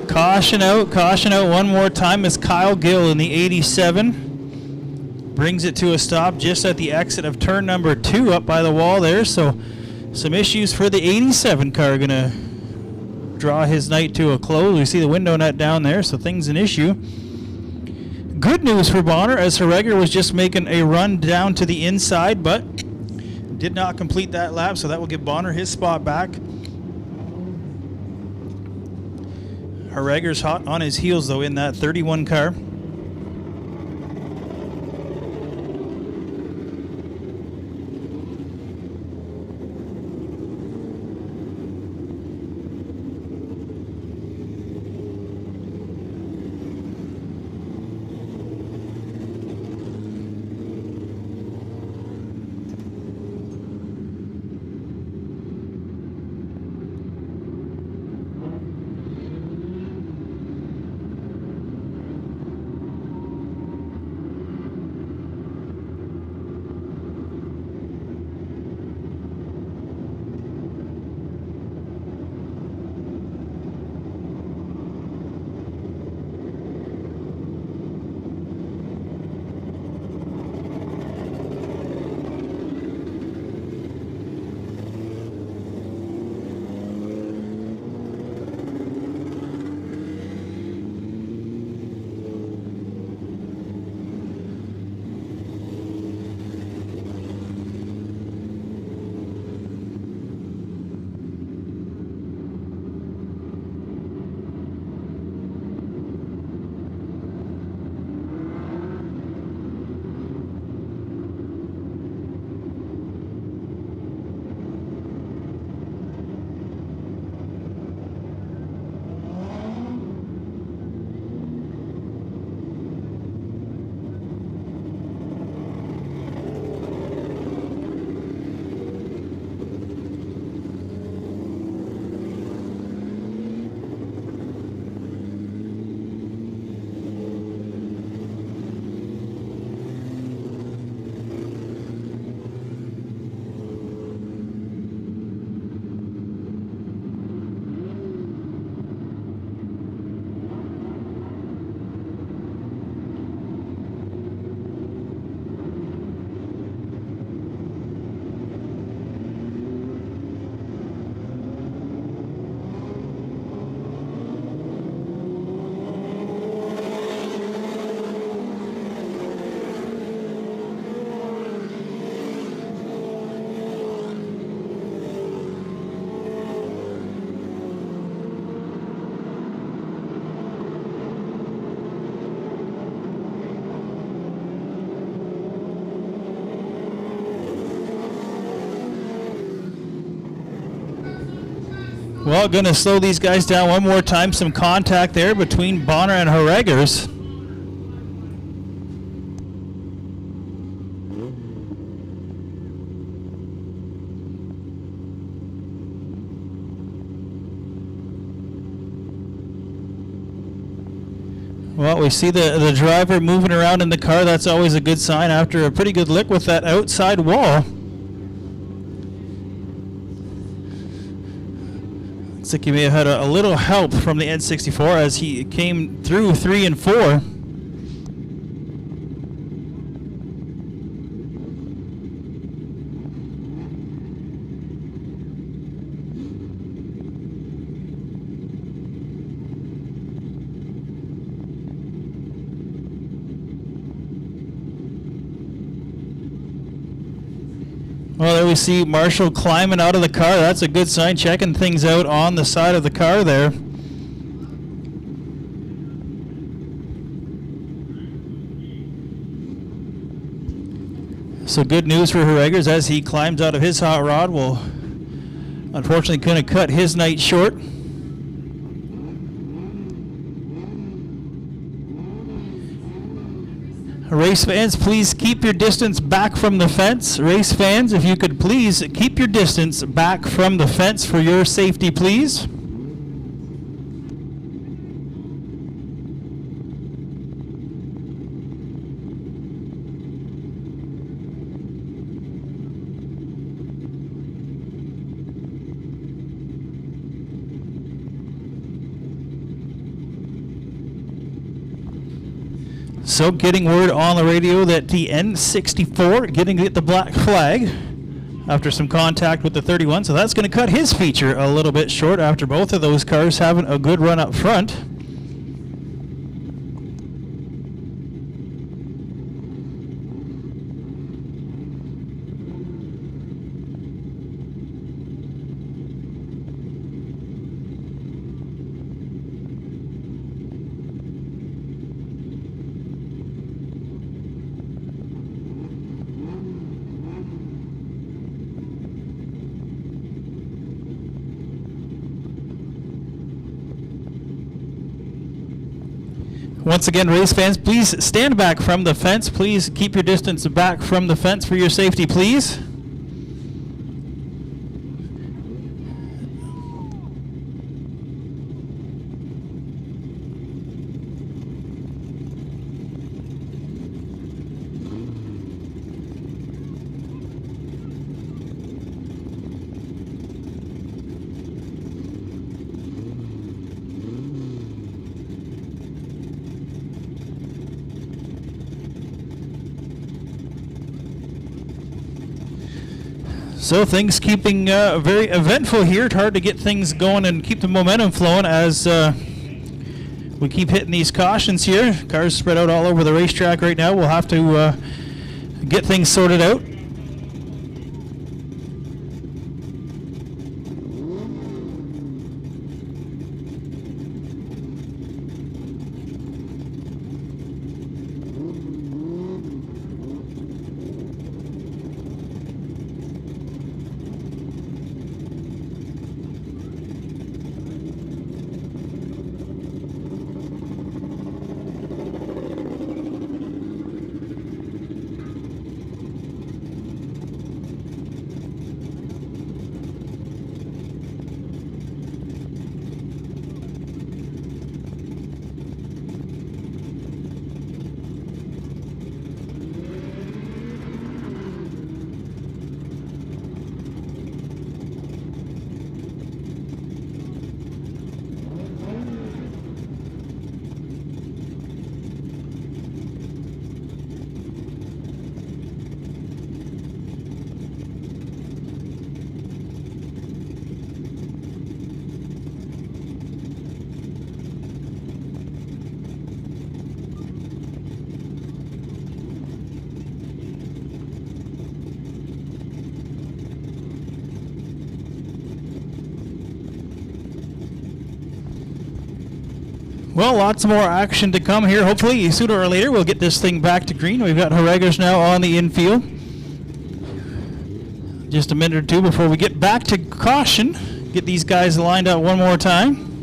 Caution out one more time as Kyle Gill in the 87 brings it to a stop just at the exit of turn number 2 up by the wall there. So some issues for the 87 car, going to draw his night to a close. We see the window net down there, so things an issue. Good news for Bonner as Herreger was just making a run down to the inside, but did not complete that lap, so that will give Bonner his spot back. Herreger's hot on his heels, though, in that 31 car. Well, going to slow these guys down one more time. Some contact there between Bonner and Harregers. Well, we see the driver moving around in the car. That's always a good sign after a pretty good lick with that outside wall. Looks like he may have had a little help from the N64 as he came through 3 and 4. Well, there we see Marshall climbing out of the car. That's a good sign, checking things out on the side of the car there. So good news for Harregers as he climbs out of his hot rod. Will unfortunately couldn't cut his night short. Race fans, please keep your distance back from the fence. Race fans, if you could please keep your distance back from the fence for your safety, please. So getting word on the radio that the N64 getting to get the black flag after some contact with the 31. So that's going to cut his feature a little bit short after both of those cars having a good run up front. Once again, race fans, please stand back from the fence. Please keep your distance back from the fence for your safety, please. So things keeping very eventful here. It's hard to get things going and keep the momentum flowing as we keep hitting these cautions here. Cars spread out all over the racetrack right now. We'll have to get things sorted out. Well, lots more action to come here. Hopefully, sooner or later, we'll get this thing back to green. We've got Harregers now on the infield. Just a minute or two before we get back to caution. get these guys lined up one more time.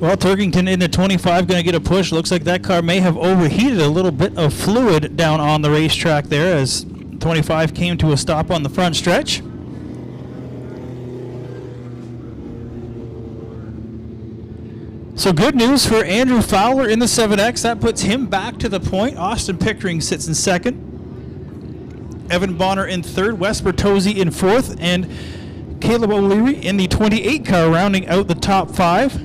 Well, Turkington in the 25 going to get a push. Looks like that car may have overheated a little bit of fluid down on the racetrack there as 25 came to a stop on the front stretch. So good news for Andrew Fowler in the 7X. That puts him back to the point. Austin Pickering sits in second. Evan Bonner in third. Wes Bertozzi in fourth. And Caleb O'Leary in the 28 car rounding out the top five.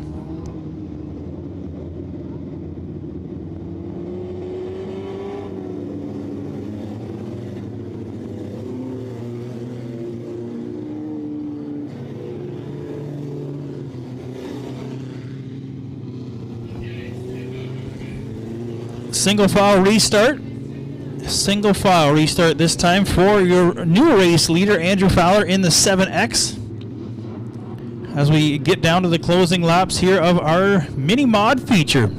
Single file restart. Single file restart this time for your new race leader, Andrew Fowler, in the 7X. As we get down to the closing laps here of our mini mod feature.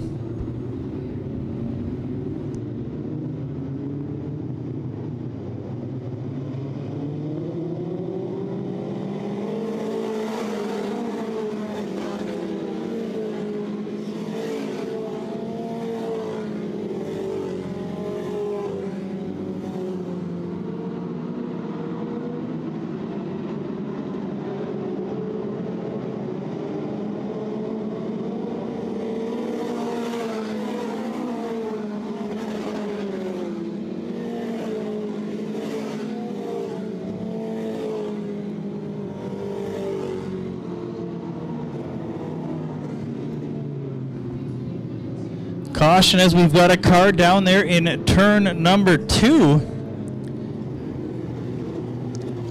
Caution as we've got a car down there in turn number 2.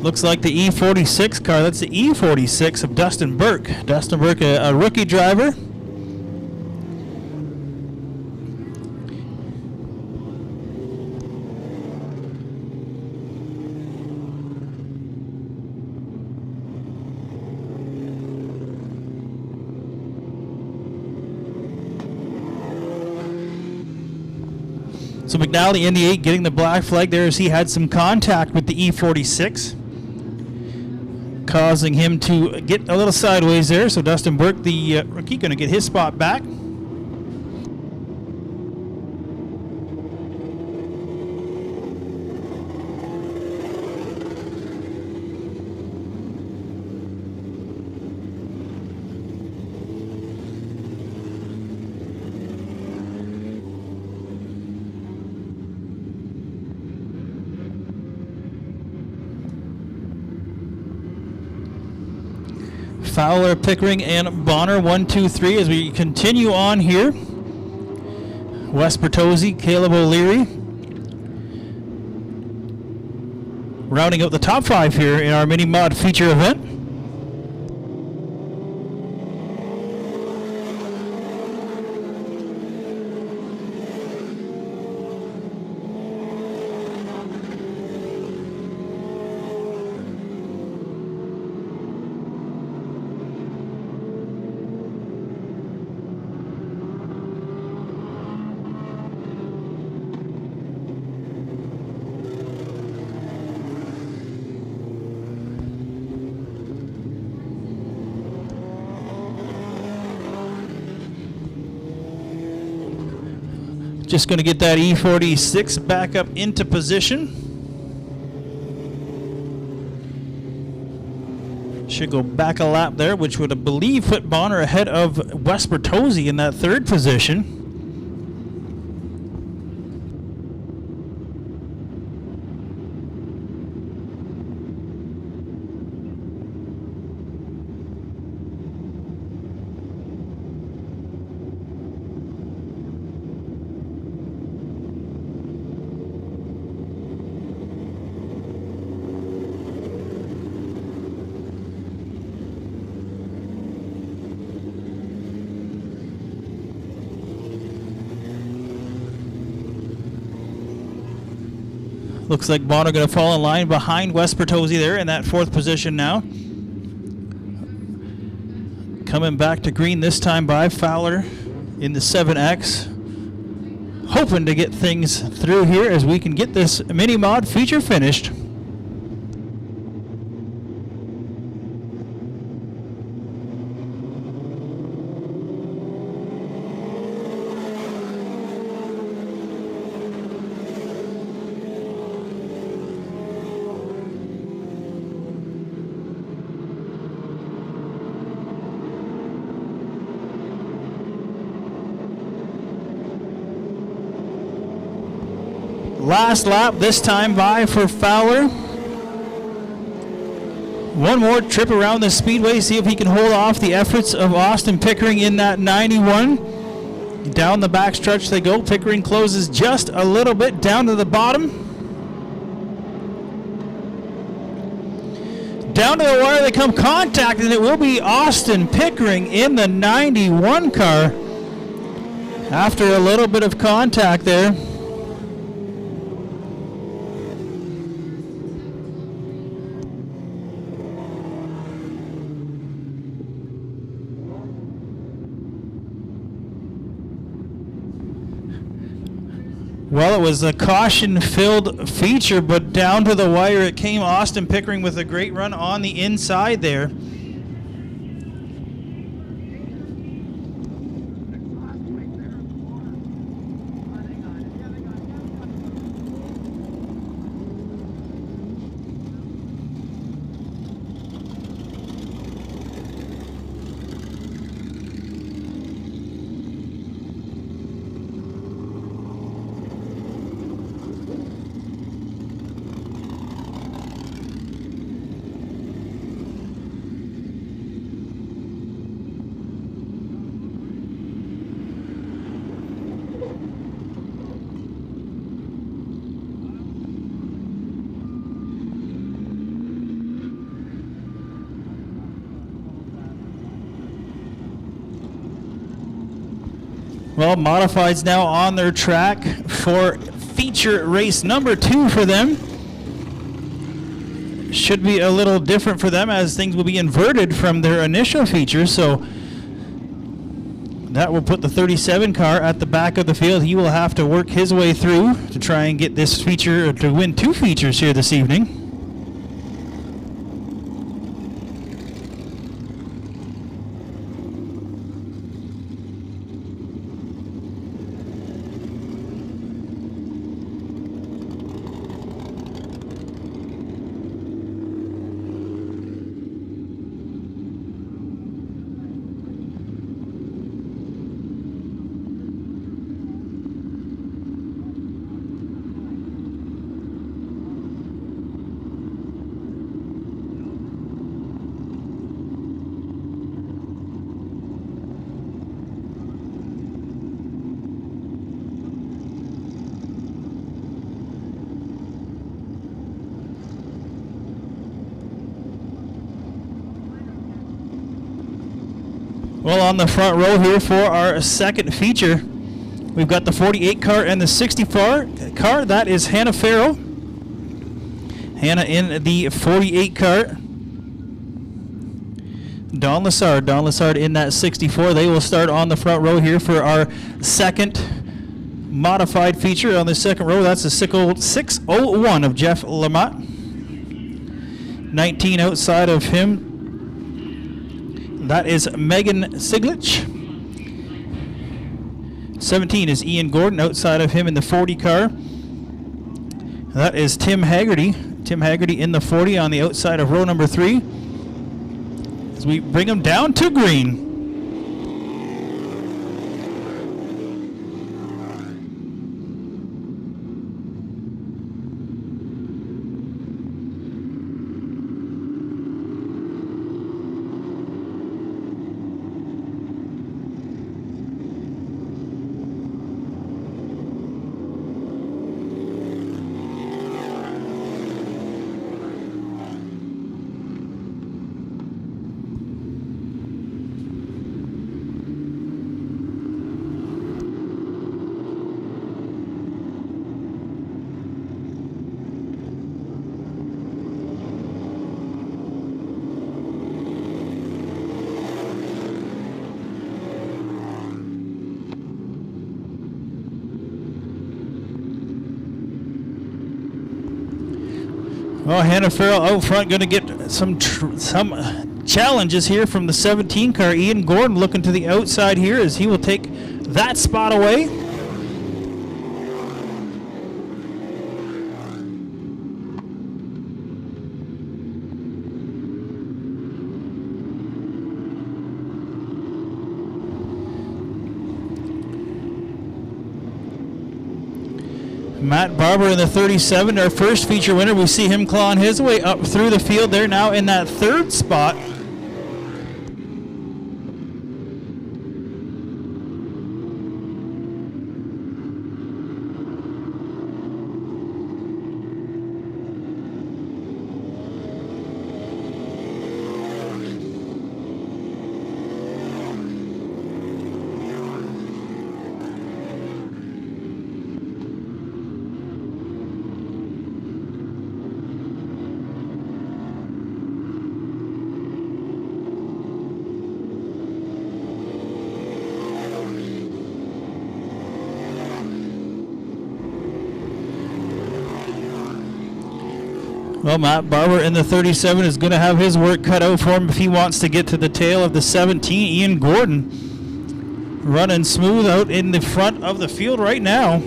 Looks like the E46 car. That's the E46 of Dustin Burke. Dustin Burke, a rookie driver. So McNally in the 8 getting the black flag there as he had some contact with the E46, causing him to get a little sideways there. So Dustin Burke, the rookie, going to get his spot back. Fowler, Pickering, and Bonner, 1, 2, 3 as we continue on here. Wes Bertozzi, Caleb O'Leary. Rounding out the top 5 here in our mini mod feature event. Just going to get that E46 back up into position. Should go back a lap there, which would, I believe, put Bonner ahead of Wes Bertozzi in that third position. Looks like Bonner going to fall in line behind Wes Bertozzi there in that fourth position now. Coming back to green this time by Fowler in the 7X. Hoping to get things through here as we can get this mini mod feature finished. Last lap this time by for Fowler. One more trip around the speedway, see if he can hold off the efforts of Austin Pickering in that 91. Down the backstretch they go. Pickering closes just a little bit down to the bottom. Down to the wire they come, contact, and it will be Austin Pickering in the 91 car after a little bit of contact there. Well, it was a caution-filled feature, but down to the wire it came. Austin Pickering with a great run on the inside there. Well, Modifieds now on their track for feature race number 2 for them. Should be a little different for them as things will be inverted from their initial feature, so that will put the 37 car at the back of the field. He will have to work his way through to try and get this feature, to win 2 features here this evening. Well, on the front row here for our second feature, we've got the 48 car and the 64 car. That is Hannah Farrell. Hannah in the 48 car. Don Lessard in that 64. They will start on the front row here for our second modified feature on the second row. That's the 601 of Jeff Lamott. 19 outside of him. That is Megan Siglich. 17 is Ian Gordon. Outside of him in the 40 car, that is Tim Haggerty. Tim Haggerty in the 40 on the outside of row number 3. As we bring him down to green. Well, Hannah Farrell out front going to get some challenges here from the 17 car. Ian Gordon looking to the outside here as he will take that spot away. Matt Barber in the 37, our first feature winner. We see him clawing his way up through the field. They're now in that 3rd spot. Well, Matt Barber in the 37 is going to have his work cut out for him if he wants to get to the tail of the 17. Ian Gordon running smooth out in the front of the field right now.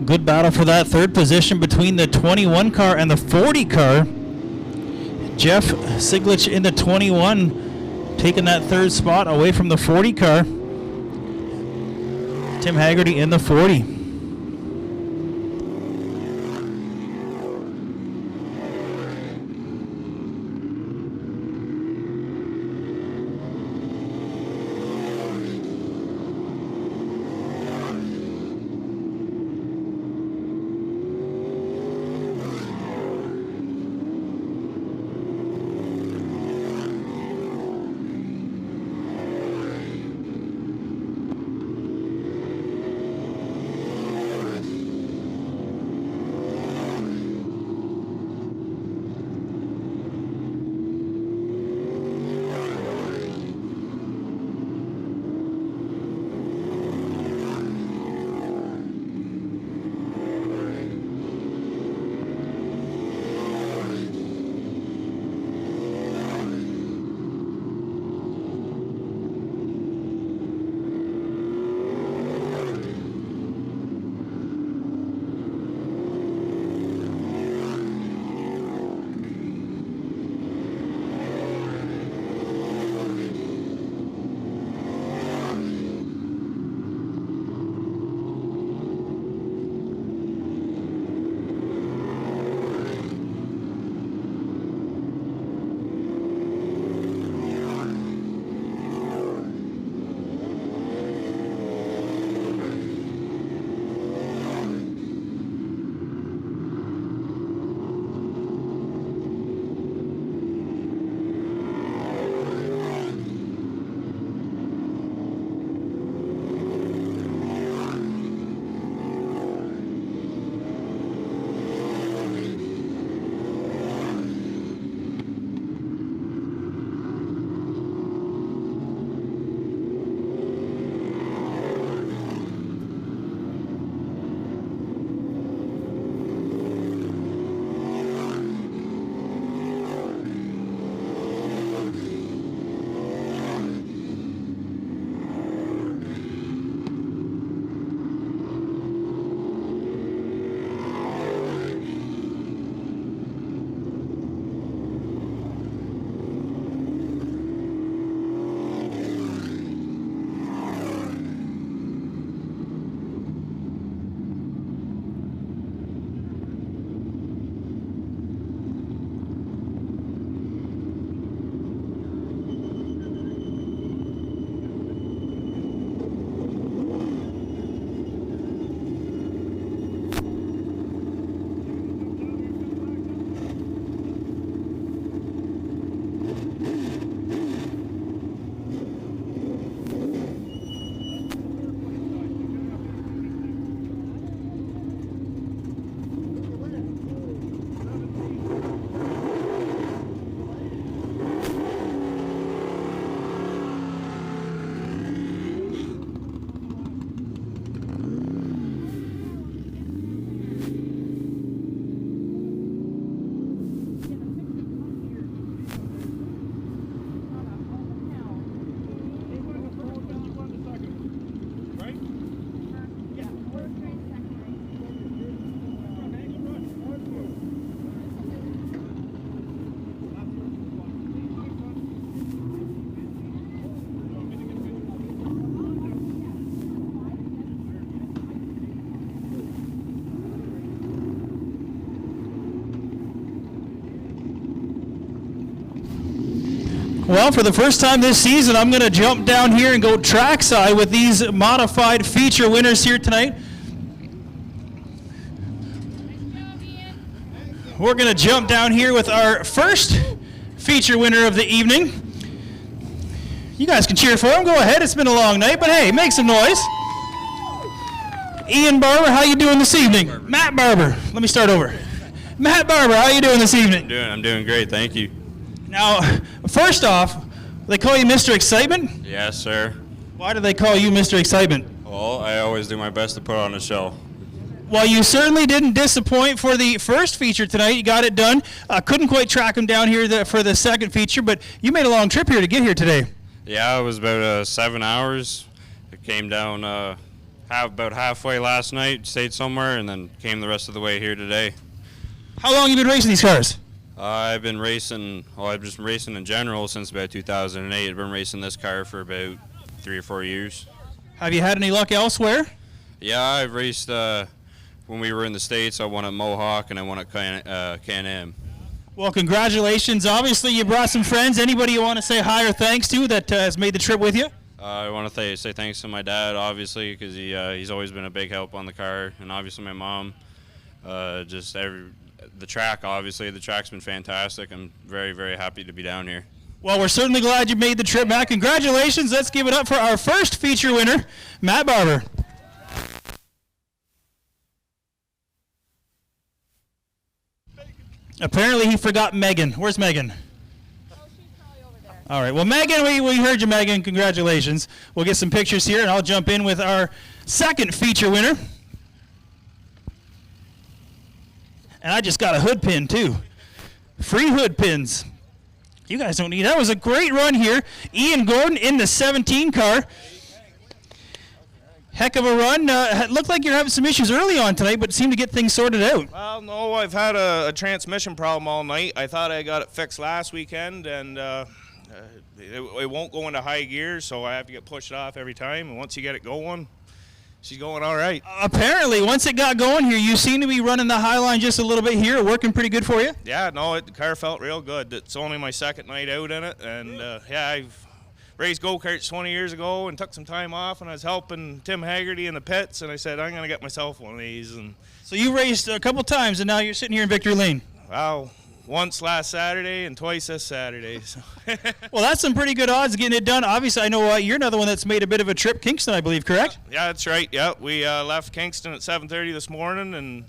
Good battle for that 3rd position between the 21 car and the 40 car. Jeff Siglich in the 21 taking that 3rd spot away from the 40 car. Tim Haggerty in the 40. Well, for the first time this season, I'm going to jump down here and go trackside with these modified feature winners here tonight. We're going to jump down here with our first feature winner of the evening. You guys can cheer for him. Go ahead. It's been a long night, but hey, make some noise. Ian Barber, how you doing this evening? Barber. Matt Barber. Let me start over. Matt Barber, how you doing this evening? I'm doing great, thank you. Now, first off, they call you Mr. Excitement? Yes, sir. Why do they call you Mr. Excitement? Well, I always do my best to put on a show. Well, you certainly didn't disappoint for the first feature tonight. You got it done. Couldn't quite track him down here for the second feature, but you made a long trip here to get here today. Yeah, it was about 7 hours. It came down about halfway last night, stayed somewhere, and then came the rest of the way here today. How long have you been racing these cars? I've been racing, I've just been racing in general since about 2008. I've been racing this car for about 3 or 4 years. Have you had any luck elsewhere? Yeah, I've raced when we were in the States. I won at Mohawk and I won at Can-Am. Well, congratulations. Obviously, you brought some friends. Anybody you want to say hi or thanks to that has made the trip with you? I want to say thanks to my dad, obviously, because he's always been a big help on the car, and obviously my mom. The track, obviously, the track's been fantastic. I'm very, very happy to be down here. Well, we're certainly glad you made the trip, Matt. Congratulations. Let's give it up for our first feature winner, Matt Barber. Apparently he forgot Megan. Where's Megan? Oh, she's probably over there. All right. Well, Megan, we heard you, Megan. Congratulations. We'll get some pictures here, and I'll jump in with our second feature winner. And I just got a hood pin, too. Free hood pins. You guys don't need that. Was a great run here. Ian Gordon in the 17 car. Heck of a run. It looked like you're having some issues early on tonight, but seemed to get things sorted out. Well, no, I've had a transmission problem all night. I thought I got it fixed last weekend, and it won't go into high gear, so I have to get pushed off every time. And once you get it going, she's going all right. Apparently, once it got going here, you seem to be running the high line just a little bit here. Working pretty good for you? Yeah, no, the car felt real good. It's only my second night out in it, and yeah, I've raced go-karts 20 years ago and took some time off, and I was helping Tim Haggerty in the pits, and I said, I'm going to get myself one of these. And so you raced a couple times, and now you're sitting here in Victory Lane. wow, once last Saturday and twice this Saturday. So. Well, that's some pretty good odds getting it done. Obviously, I know you're another one that's made a bit of a trip. Kingston, I believe, correct? Yeah, that's right. Yeah, we left Kingston at 7:30 this morning, and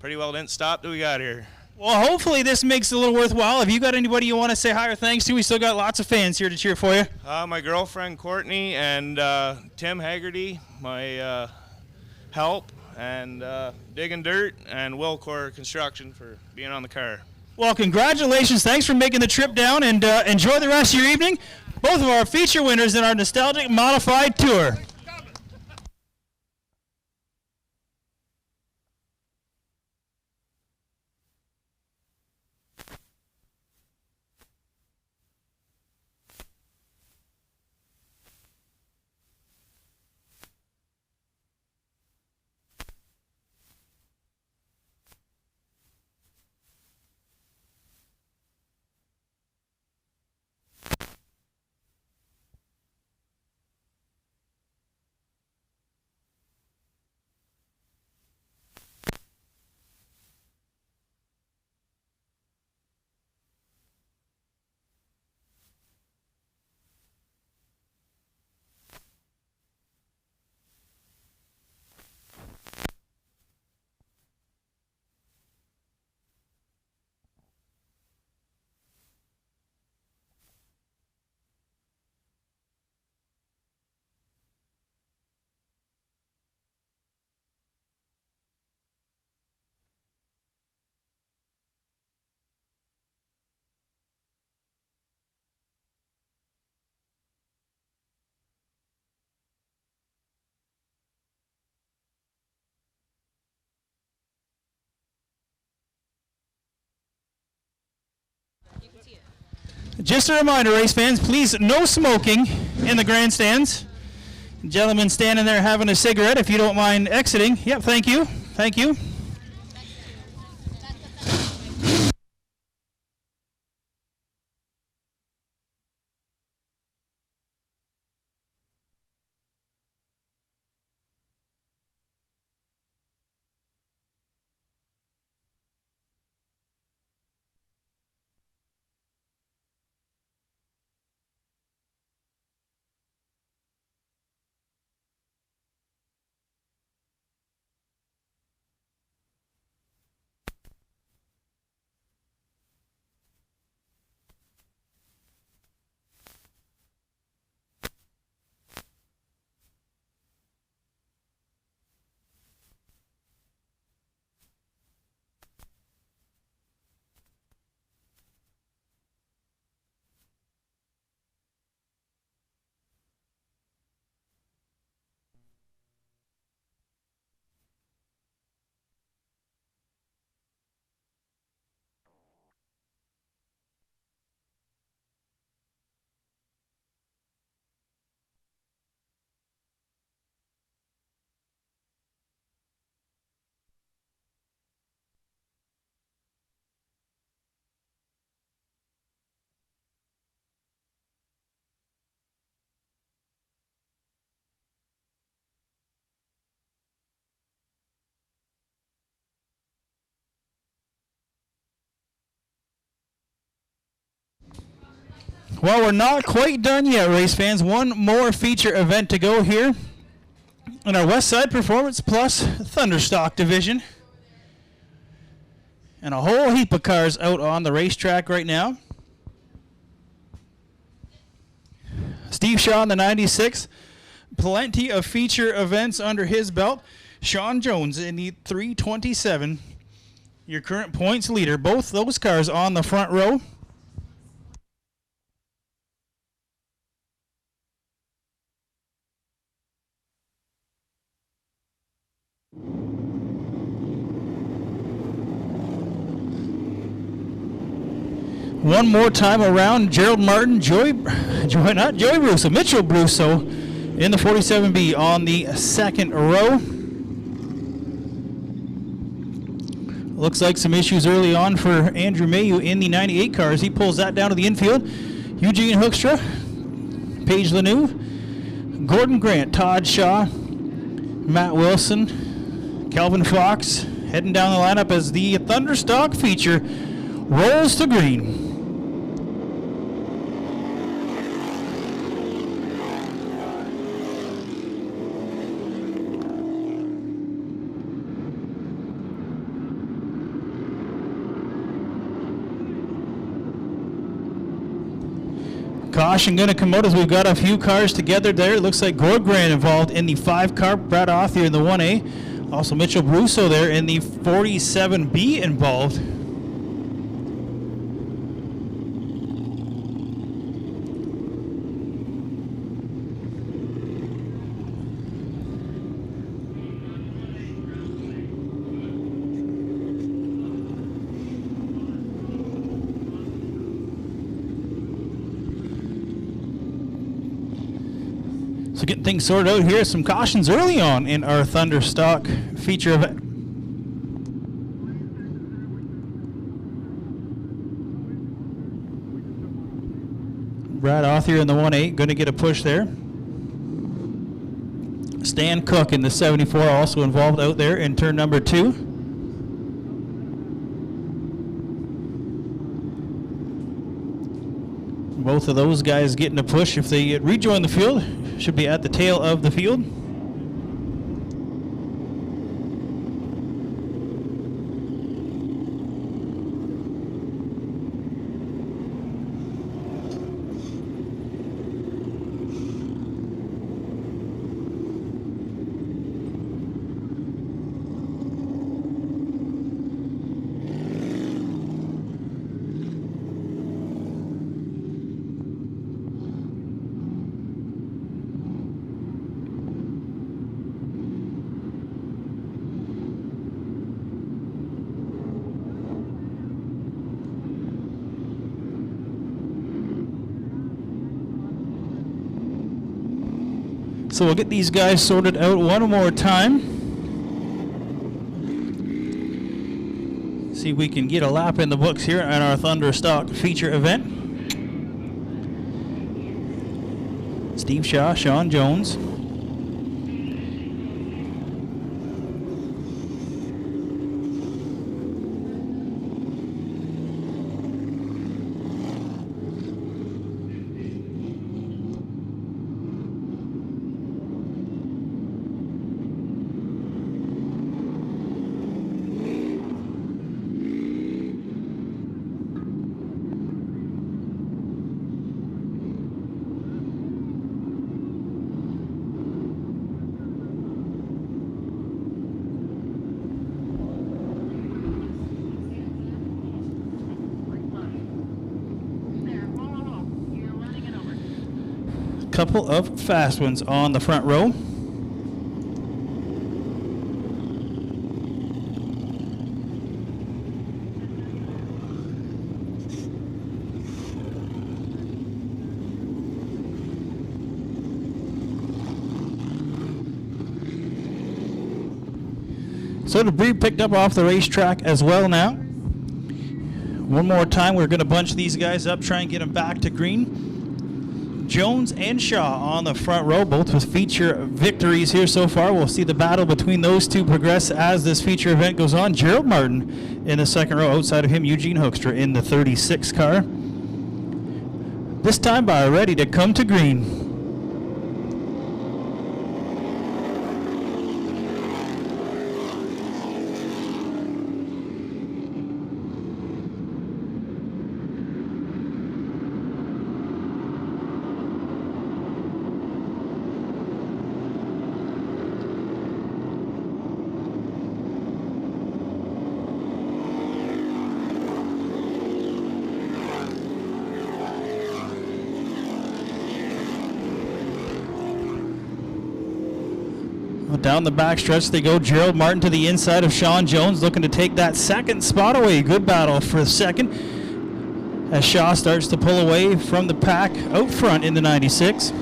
pretty well didn't stop till we got here. Well, hopefully this makes it a little worthwhile. Have you got anybody you want to say hi or thanks to? We still got lots of fans here to cheer for you. My girlfriend, Courtney, and Tim Haggerty, my help, and Digging Dirt, and Wilcor Construction for being on the car. Well, congratulations. Thanks for making the trip down, and enjoy the rest of your evening. Both of our feature winners in our Nostalgic Modified Tour. Just a reminder, race fans, please no smoking in the grandstands. Gentlemen standing there having a cigarette, if you don't mind exiting. Yep, thank you. Thank you. Well, we're not quite done yet, race fans. One more feature event to go here in our West Side Performance Plus Thunderstock division. And a whole heap of cars out on the racetrack right now. Steve Shaw in the 96. Plenty of feature events under his belt. Sean Jones in the 327. Your current points leader. Both those cars on the front row. One more time around, Gerald Martin, Mitchell Brusso in the 47B on the second row. Looks like some issues early on for Andrew Mayu in the 98 cars. He pulls that down to the infield. Eugene Hoekstra, Paige Lanou, Gordon Grant, Todd Shaw, Matt Wilson, Calvin Fox heading down the lineup as the Thunderstock feature rolls to green. Caution going to come out as we've got a few cars together there. It looks like Gord Grant involved in the 5-car, Brad Othier in the 1A. Also Mitchell Brusso there in the 47B involved. So getting things sorted out here, some cautions early on in our Thunderstock feature event. Brad Othier in the 1-8, going to get a push there. Stan Cook in the 74 also involved out there in turn number 2. Both of those guys getting a push. If they rejoin the field, should be at the tail of the field. So we'll get these guys sorted out one more time. See if we can get a lap in the books here on our Thunderstock feature event. Steve Shaw, Sean Jones. Couple of fast ones on the front row. So debris picked up off the racetrack as well now. One more time, we're going to bunch these guys up, try and get them back to green. Jones and Shaw on the front row, both with feature victories here so far. We'll see the battle between those two progress as this feature event goes on. Gerald Martin in the second row. Outside of him, Eugene Hoekstra in the 36 car. This time by ready to come to green. Down the back stretch they go. Gerald Martin to the inside of Sean Jones, looking to take that second spot away. Good battle for second as Shaw starts to pull away from the pack out front in the 96.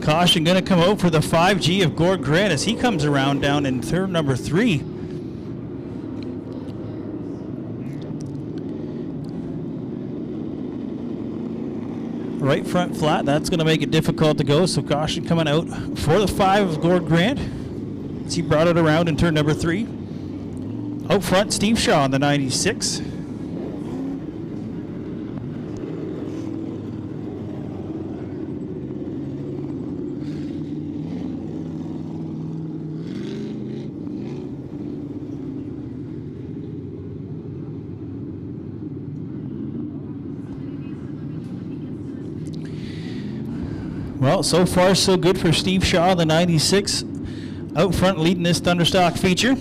Caution going to come out for the 5G of Gord Grant as he comes around down in turn number 3. Right front flat, that's going to make it difficult to go, so caution coming out for the 5 of Gord Grant as he brought it around in turn number 3. Out front, Steve Shaw on the 96. Well, so far so good for Steve Shaw, the 96, out front leading this Thunderstock feature.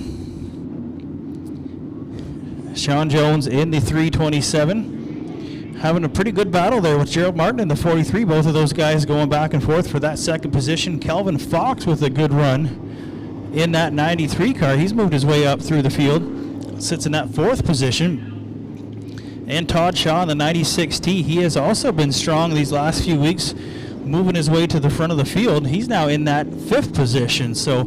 Sean Jones in the 327. Having a pretty good battle there with Gerald Martin in the 43. Both of those guys going back and forth for that second position. Kelvin Fox with a good run in that 93 car. He's moved his way up through the field. Sits in that 4th position. And Todd Shaw in the 96T. He has also been strong these last few weeks, moving his way to the front of the field. He's now in that 5th position. So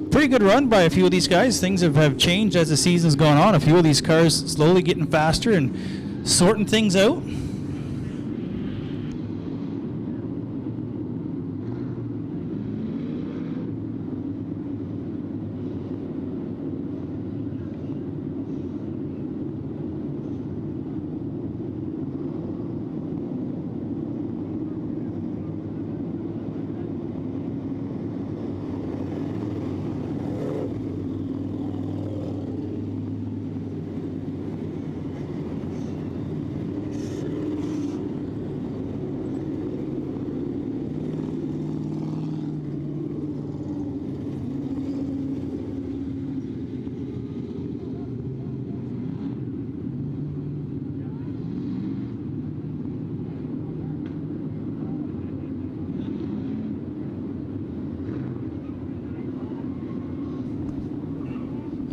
pretty good run by a few of these guys. Things have changed as the season's gone on. A few of these cars slowly getting faster and sorting things out.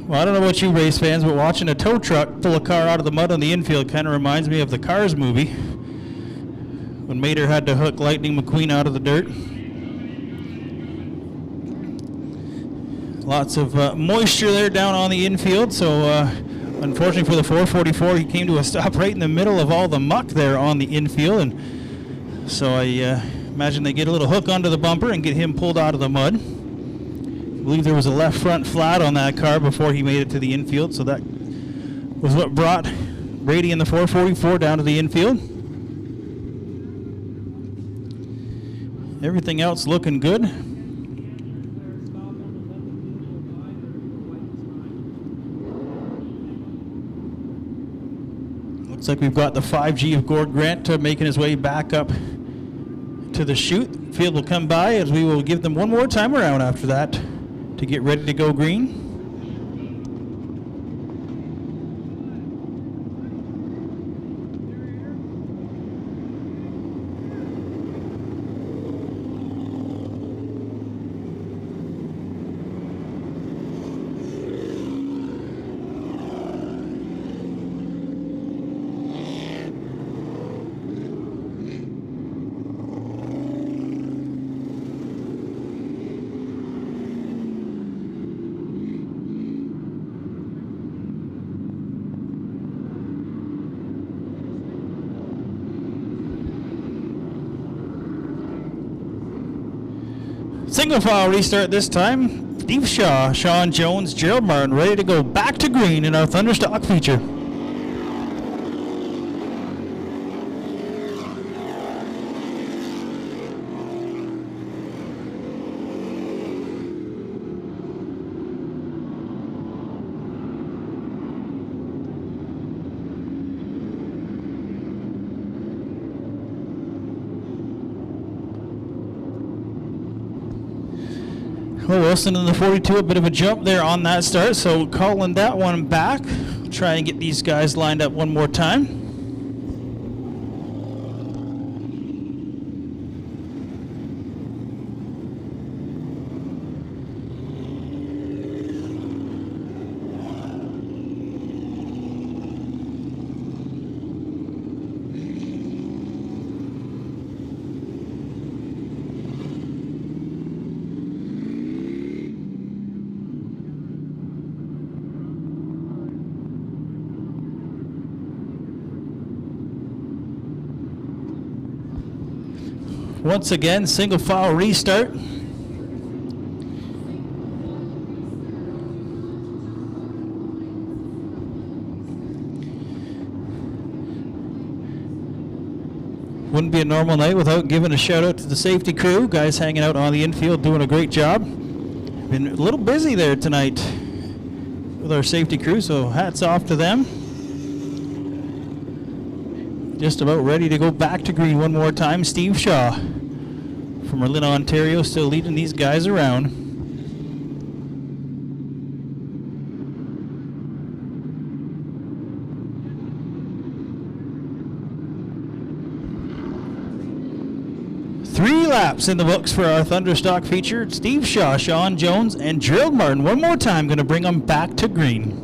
Well, I don't know about you race fans, but watching a tow truck pull a car out of the mud on the infield kind of reminds me of the Cars movie when Mater had to hook Lightning McQueen out of the dirt. Lots of moisture there down on the infield, so unfortunately for the 444, he came to a stop right in the middle of all the muck there on the infield, and so I imagine they get a little hook onto the bumper and get him pulled out of the mud. I believe there was a left front flat on that car before he made it to the infield, so that was what brought Brady in the 444 down to the infield. Everything else looking good. Looks like we've got the 5G of Gord Grant making his way back up to the chute. Field will come by as we will give them one more time around after that to get ready to go green. Single file restart this time. Steve Shaw, Sean Jones, Gerald Martin ready to go back to green in our Thunderstock feature. Well, Wilson in the 42, a bit of a jump there on that start, so calling that one back. Try and get these guys lined up one more time. Once again, single file restart. Wouldn't be a normal night without giving a shout out to the safety crew. Guys hanging out on the infield doing a great job. Been a little busy there tonight with our safety crew, so hats off to them. Just about ready to go back to green one more time. Steve Shaw from Merlin, Ontario, still leading these guys around. Three laps in the books for our Thunderstock feature. Steve Shaw, Sean Jones, and Gerald Martin one more time going to bring them back to green.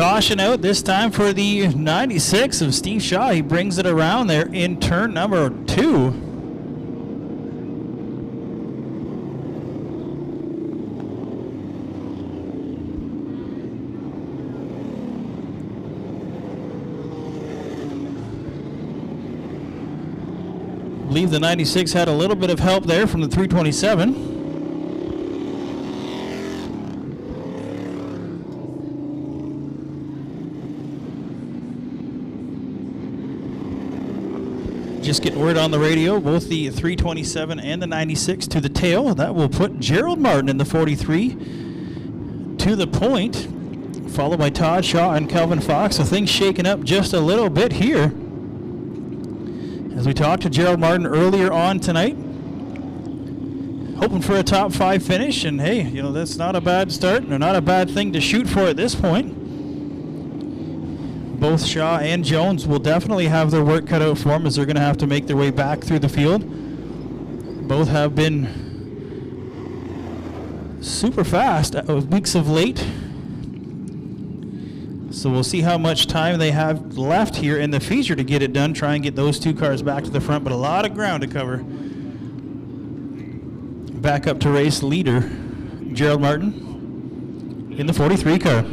Caution out this time for the 96 of Steve Shaw. He brings it around there in turn number 2. I believe the 96 had a little bit of help there from the 327. Just getting word on the radio, both the 327 and the 96 to the tail. That will put Gerald Martin in the 43 to the point, followed by Todd Shaw and Calvin Fox. So things shaking up just a little bit here. As we talked to Gerald Martin earlier on tonight, hoping for a top 5 finish, and hey, you know, that's not a bad start, or not a bad thing to shoot for at this point. Both Shaw and Jones will definitely have their work cut out for them, as they're going to have to make their way back through the field. Both have been super fast weeks of late. So we'll see how much time they have left here in the feature to get it done, try and get those two cars back to the front, but a lot of ground to cover. Back up to race leader Gerald Martin in the 43 car.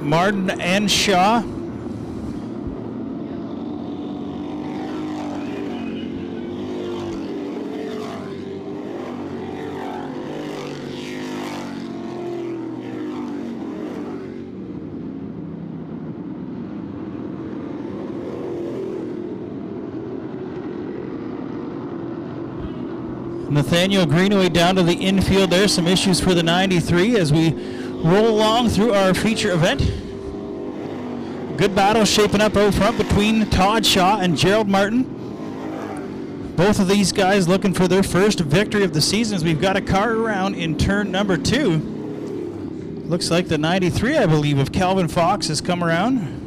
Martin and Shaw. Nathaniel Greenaway down to the infield there. Some issues for the 93 as we roll along through our feature event. Good battle shaping up out front between Todd Shaw and Gerald Martin. Both of these guys looking for their first victory of the season as we've got a car around in turn number 2. Looks like the 93, I believe, of Calvin Fox has come around.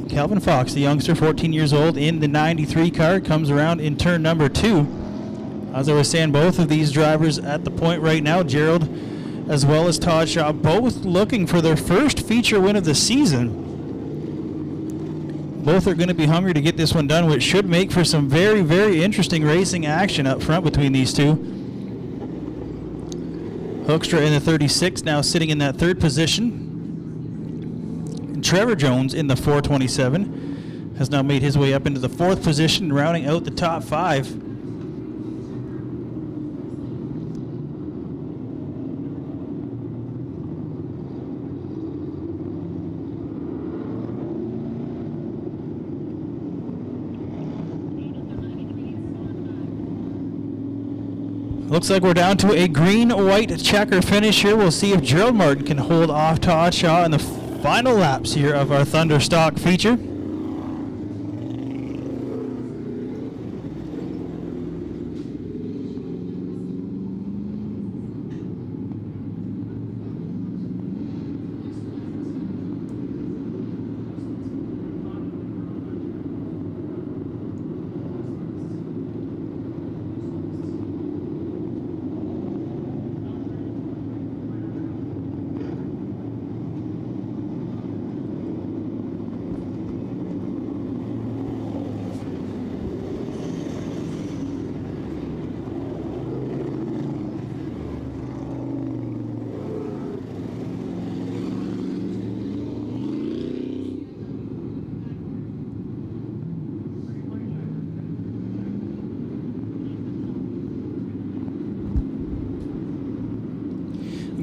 Calvin Fox, the youngster, 14 years old, in the 93 car, comes around in turn number 2. As I was saying, both of these drivers at the point right now, Gerald as well as Todd Shaw, both looking for their first feature win of the season. Both are going to be hungry to get this one done, which should make for some very, very interesting racing action up front between these two. Hoekstra in the 36, now sitting in that third position. And Trevor Jones in the 427 has now made his way up into the fourth position, rounding out the top 5. Looks like we're down to a green-white checker finish here. We'll see if Gerald Martin can hold off Todd Shaw in the final laps here of our Thunder Stock feature.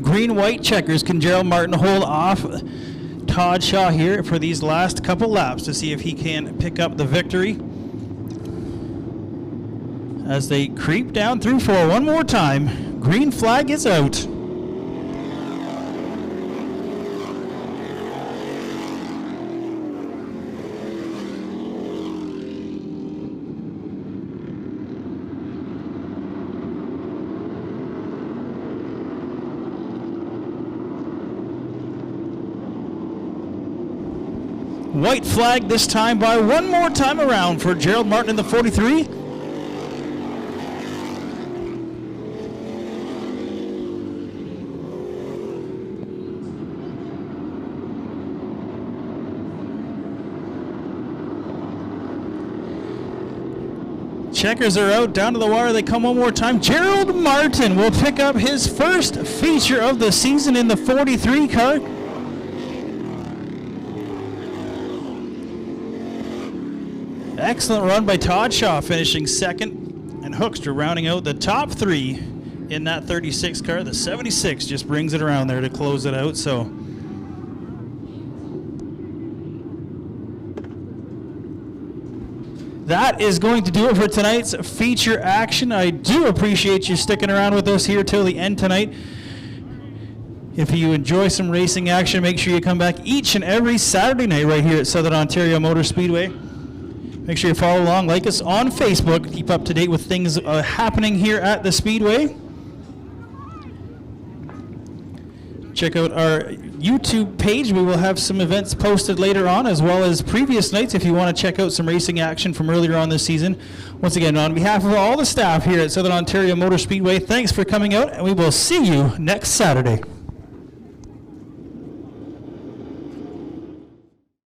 Green-white checkers. Can Gerald Martin hold off Todd Shaw here for these last couple laps to see if he can pick up the victory as they creep down through 4 one more time. Green flag is out. White flag this time by one more time around for Gerald Martin in the 43. Checkers are out, down to the wire they come one more time. Gerald Martin will pick up his first feature of the season in the 43 car. Excellent run by Todd Shaw, finishing second, and Hoekstra rounding out the top 3 in that 36 car. The 76 just brings it around there to close it out. So that is going to do it for tonight's feature action. I do appreciate you sticking around with us here till the end tonight. If you enjoy some racing action, make sure you come back each and every Saturday night right here at Southern Ontario Motor Speedway. Make sure you follow along, like us on Facebook, keep up to date with things happening here at the Speedway. Check out our YouTube page. We will have some events posted later on, as well as previous nights if you want to check out some racing action from earlier on this season. Once again, on behalf of all the staff here at Southern Ontario Motor Speedway, thanks for coming out, and we will see you next Saturday.